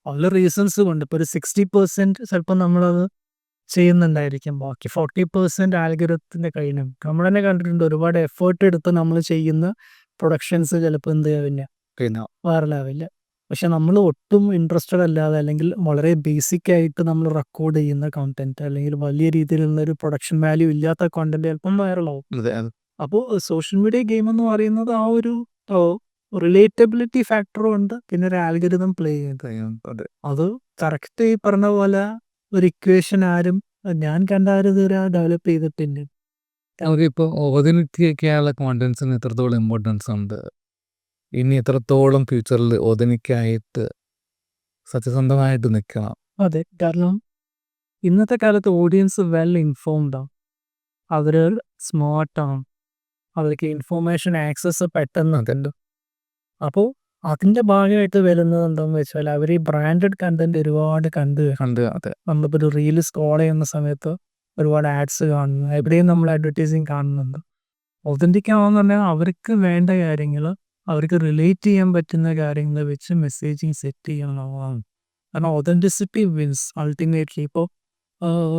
പല റീസൺസ് കൊണ്ട്. ഇപ്പോൾ ഒരു 60% ചിലപ്പോൾ നമ്മളത് ചെയ്യുന്നുണ്ടായിരിക്കും, ബാക്കി 40% ആൽഗരിതത്തിൻ്റെ കയ്യിലും. നമ്മൾ തന്നെ കണ്ടിട്ടുണ്ട്, ഒരുപാട് എഫേർട്ട് എടുത്ത് നമ്മൾ ചെയ്യുന്ന പ്രൊഡക്ഷൻസ് ചിലപ്പോൾ എന്ത് ആവില്ല, പിന്നെ വൈറലാവില്ല. പക്ഷെ നമ്മൾ ഒട്ടും ഇൻട്രസ്റ്റഡ് അല്ലാതെ അല്ലെങ്കിൽ വളരെ ബേസിക് ആയിട്ട് നമ്മൾ റെക്കോർഡ് ചെയ്യുന്ന കണ്ടന്റ് അല്ലെങ്കിൽ വലിയ രീതിയിലുള്ള ഒരു പ്രൊഡക്ഷൻ വാല്യൂ ഇല്ലാത്ത കണ്ടന്റ് ചിലപ്പം വൈറലാവും. അപ്പോൾ സോഷ്യൽ മീഡിയ ഗെയിം എന്ന് പറയുന്നത് ആ ഒരു റിലേറ്റബിലിറ്റി ഫാക്ടറും ഉണ്ട്, പിന്നെ ഒരു ആൽഗരിതം പ്ലേ ചെയ്യുന്നത്. അത് കറക്റ്റ് ഈ പറഞ്ഞ പോലെ ഒരു ഇക്വേഷൻ ആരും ഞാൻ കണ്ട ആരും ഇതുവരെ ഡെവലപ്പ് ചെയ്തിട്ടില്ല. നമുക്കിപ്പോൾ ഓതനിറ്റിയൊക്കെയുള്ള കോണ്ടൻസിന് എത്രത്തോളം ഇമ്പോർട്ടൻസ് ഉണ്ട്, ഇനി എത്രത്തോളം ഫ്യൂച്ചറിൽ ഓതനിക്കായിട്ട് സത്യസന്ധമായിട്ട് നിൽക്കണം. അതെ, കാരണം ഇന്നത്തെ കാലത്ത് ഓഡിയൻസ് വെൽ ഇൻഫോംഡ് ആണ്, അവർ സ്മാർട്ടാണ്, അവർക്ക് ഇൻഫോർമേഷൻ ആക്സസ് പെട്ടെന്നുണ്ട്. അപ്പോൾ അതിൻ്റെ ഭാഗമായിട്ട് വരുന്നത് എന്താണെന്ന് വെച്ചാൽ അവർ ഈ ബ്രാൻഡഡ് കണ്ടന്റ് ഒരുപാട് കണ്ട് അതെ നമ്മളിപ്പോൾ ഒരു റീല് സ്ക്രോൾ ചെയ്യുന്ന സമയത്ത് ഒരുപാട് ആഡ്സ് കാണുന്നു, എവിടെയും നമ്മൾ അഡ്വർടൈസിങ് കാണുന്നുണ്ട്. ഒതൻറ്റിക് ആവാന്ന് പറഞ്ഞാൽ അവർക്ക് വേണ്ട കാര്യങ്ങൾ, അവർക്ക് റിലേറ്റ് ചെയ്യാൻ പറ്റുന്ന കാര്യങ്ങൾ വെച്ച് മെസ്സേജിങ് സെറ്റ് ചെയ്യണമെന്നുള്ളതാണ്. കാരണം ഒതൻറ്റിസിറ്റി വിൻസ് അൾട്ടിമേറ്റ്ലി. ഇപ്പോൾ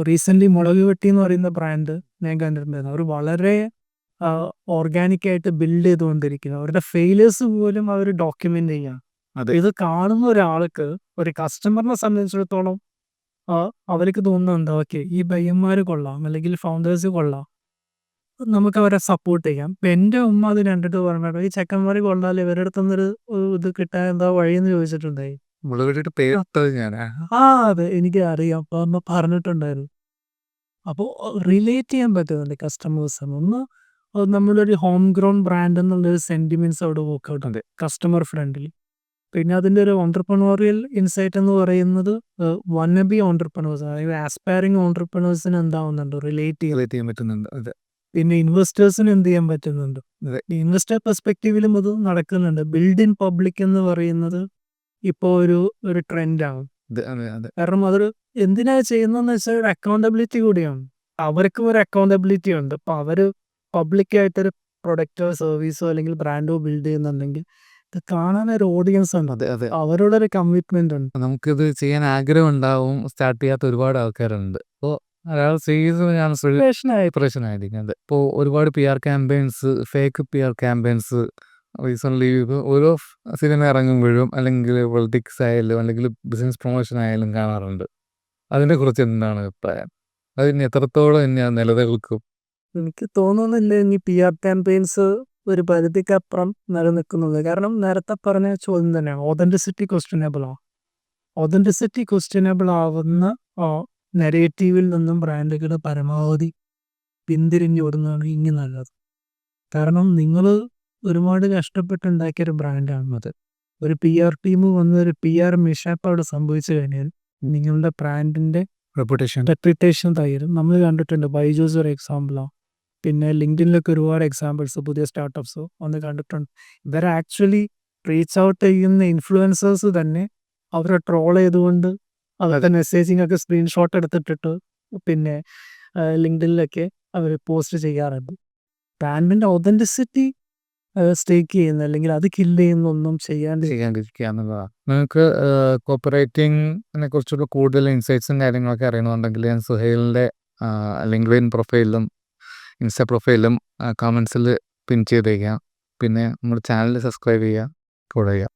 റീസെൻ്റ്ലി മുളക് വെട്ടി എന്ന് പറയുന്ന ബ്രാൻഡ് ഞാൻ കണ്ടിട്ടുണ്ടായിരുന്നു. അവർ വളരെ ഓർഗാനിക്കായിട്ട് ബിൽഡ് ചെയ്തുകൊണ്ടിരിക്കുന്നു. അവരുടെ ഫെയിലേഴ്സ് പോലും അവർ ഡോക്യുമെൻ്റ് ചെയ്യാം. അതെ ഇത് കാണുന്ന ഒരാൾക്ക്, ഒരു കസ്റ്റമറിനെ സംബന്ധിച്ചിടത്തോളം അവർക്ക് തോന്നുന്നുണ്ട്, ഓക്കെ ഈ പയ്യന്മാർ കൊള്ളാം അല്ലെങ്കിൽ ഫൗണ്ടേഴ്സ് കൊള്ളാം, നമുക്ക് അവരെ സപ്പോർട്ട് ചെയ്യാം. ഇപ്പം എൻ്റെ ഉമ്മ അത് കണ്ടിട്ട് പറഞ്ഞിട്ട് ഈ ചെക്കന്മാർ കൊള്ളാൽ ഇവരുടെ അടുത്തുനിന്നൊരു ഇത് കിട്ടാൻ എന്താ വഴിയെന്ന് ചോദിച്ചിട്ടുണ്ടായി. മുളക് വെട്ടിയിട്ട് പേരിട്ടത് ഞാനാ. അതെ, എനിക്ക് അറിയാം, അപ്പോൾ അമ്മ പറഞ്ഞിട്ടുണ്ടായിരുന്നു. അപ്പോൾ റിലേറ്റ് ചെയ്യാൻ പറ്റുന്നുണ്ട് കസ്റ്റമേഴ്സിന്. ഒന്ന് നമ്മളൊരു ഹോം ഗ്രോൺ ബ്രാൻഡ് എന്നുള്ളൊരു സെൻറ്റിമെൻറ്റ്സ് അവിടെ വർക്കൗട്ട് ഉണ്ട്, കസ്റ്റമർ ഫ്രണ്ട്ലി. പിന്നെ അതിൻ്റെ ഒരു ഓൺട്രപ്രണോറിയൽ ഇൻസൈറ്റ് എന്ന് പറയുന്നത് വണ്ണബി ഓൺട്രപ്രണേഴ്സ്, അതായത് ആസ്പയറിങ് ഓൺട്രപ്രണേഴ്സിന് എന്താവുന്നുണ്ട്, റിലേറ്റ് ചെയ്യാൻ പറ്റുന്നുണ്ട്. അതെ പിന്നെ ഇൻവെസ്റ്റേഴ്സിന് എന്ത് ചെയ്യാൻ പറ്റുന്നുണ്ട്. അതെ ഇൻവെസ്റ്റർ പെർസ്പെക്റ്റീവിലും അത് നടക്കുന്നുണ്ട്. ബിൽഡ് ഇൻ പബ്ലിക് എന്ന് പറയുന്നത് ഇപ്പോൾ ഒരു ട്രെൻഡാണ്. അതെ കാരണം അതൊരു എന്തിനാ ചെയ്യുന്നതെന്ന് വെച്ചാൽ ഒരു അക്കൗണ്ടബിലിറ്റി കൂടിയാണ്. അവർക്കും ഒരു അക്കൗണ്ടബിലിറ്റി ഉണ്ട്. അപ്പോൾ അവർ പബ്ലിക്കായിട്ടൊരു പ്രൊഡക്റ്റോ സർവീസോ അല്ലെങ്കിൽ ബ്രാൻഡോ ബിൽഡ് ചെയ്യുന്നുണ്ടെങ്കിൽ ഇത് കാണാൻ ഒരു ഓഡിയൻസ് ഉണ്ട്, അതെ അവരോടൊരു കമ്മിറ്റ്മെന്റ് ഉണ്ട്. നമുക്കിത് ചെയ്യാൻ ആഗ്രഹം ഉണ്ടാവും, സ്റ്റാർട്ട് ചെയ്യാത്ത ഒരുപാട് ആൾക്കാരുണ്ട്. അപ്പോൾ അയാൾ ചെയ്യുന്നത് ഞാൻ പ്രശ്നമായിരിക്കും. അത് ഇപ്പോൾ ഒരുപാട് PR campaigns, fake PR campaigns recently ഓരോ സിനിമ ഇറങ്ങുമ്പോഴും അല്ലെങ്കിൽ പൊളിറ്റിക്സ് ആയാലും അല്ലെങ്കിൽ ബിസിനസ് പ്രൊമോഷൻ ആയാലും കാണാറുണ്ട്. അതിനെക്കുറിച്ച് എന്താണ് അഭിപ്രായം? അതിന് എത്രത്തോളം ഇനി അത് നിലനിൽക്കും? എനിക്ക് തോന്നുന്നില്ല ഇനി PR ക്യാമ്പയിൻസ് ഒരു പരിധിക്കപ്പുറം നിലനിൽക്കുന്നത്. കാരണം നേരത്തെ പറഞ്ഞ ചോദ്യം തന്നെയാണ്, ഓതൻറ്റിസിറ്റി ക്വസ്റ്റ്യനബിൾ ആണ്. ഓതൻറ്റിസിറ്റി ക്വസ്റ്റ്യനബിൾ ആവുന്ന നെഗറ്റീവിൽ നിന്നും ബ്രാൻഡുകൾ പരമാവധി പിന്തിരിഞ്ഞോടുന്നതാണ് ഇനി നല്ലത്. കാരണം നിങ്ങൾ ഒരുപാട് കഷ്ടപ്പെട്ടുണ്ടാക്കിയൊരു ബ്രാൻഡാണത്. ഒരു PR ടീം വന്ന് ഒരു PR മിഷാപ്പ് അവിടെ സംഭവിച്ചു കഴിഞ്ഞാൽ നിങ്ങളുടെ ബ്രാൻഡിൻ്റെ റെപ്യൂട്ടേഷൻ തകരും. നമ്മൾ കണ്ടിട്ടുണ്ട്, ബൈജൂസ് ഒരു എക്സാമ്പിളാണ്. പിന്നെ ലിങ്ക്ഡിനിലൊക്കെ ഒരുപാട് എക്സാമ്പിൾസ് പുതിയ സ്റ്റാർട്ടപ്സ് ഒന്ന് കണ്ടിട്ടുണ്ട്. ഇവർ ആക്ച്വലി റീച്ച് ഔട്ട് ചെയ്യുന്ന ഇൻഫ്ലുവൻസേഴ്സ് തന്നെ അവരെ ട്രോൾ ചെയ്തുകൊണ്ട് അവരുടെ മെസ്സേജിങ് ഒക്കെ സ്ക്രീൻഷോട്ട് എടുത്തിട്ടിട്ട് പിന്നെ ലിങ്ക്ഡിനിലൊക്കെ അവർ പോസ്റ്റ് ചെയ്യാറുണ്ട്. ബ്രാൻഡിൻ്റെ ഒതൻറ്റിസിറ്റി സ്റ്റേക്ക് ചെയ്യുന്ന അല്ലെങ്കിൽ അത് കില്ല് ചെയ്യുന്നൊന്നും ചെയ്യാണ്ടിരിക്കുക എന്നുള്ളതാണ്. നിങ്ങൾക്ക് കോപ്പറേറ്റിങ്ങിനെ കുറിച്ചുള്ള കൂടുതൽ ഇൻസൈറ്റ്സും കാര്യങ്ങളൊക്കെ അറിയണമെന്നുണ്ടെങ്കിൽ ഞാൻ സുഹൈലിൻ്റെ ലിങ്ക്ഡിൻ പ്രൊഫൈലിലും ഇൻസ്റ്റ പ്രൊഫൈലിലും കമൻസിൽ പിൻ ചെയ്തേക്കാം. പിന്നെ നമ്മുടെ ചാനൽ സബ്സ്ക്രൈബ് ചെയ്യുക, ഫോളോ ചെയ്യുക.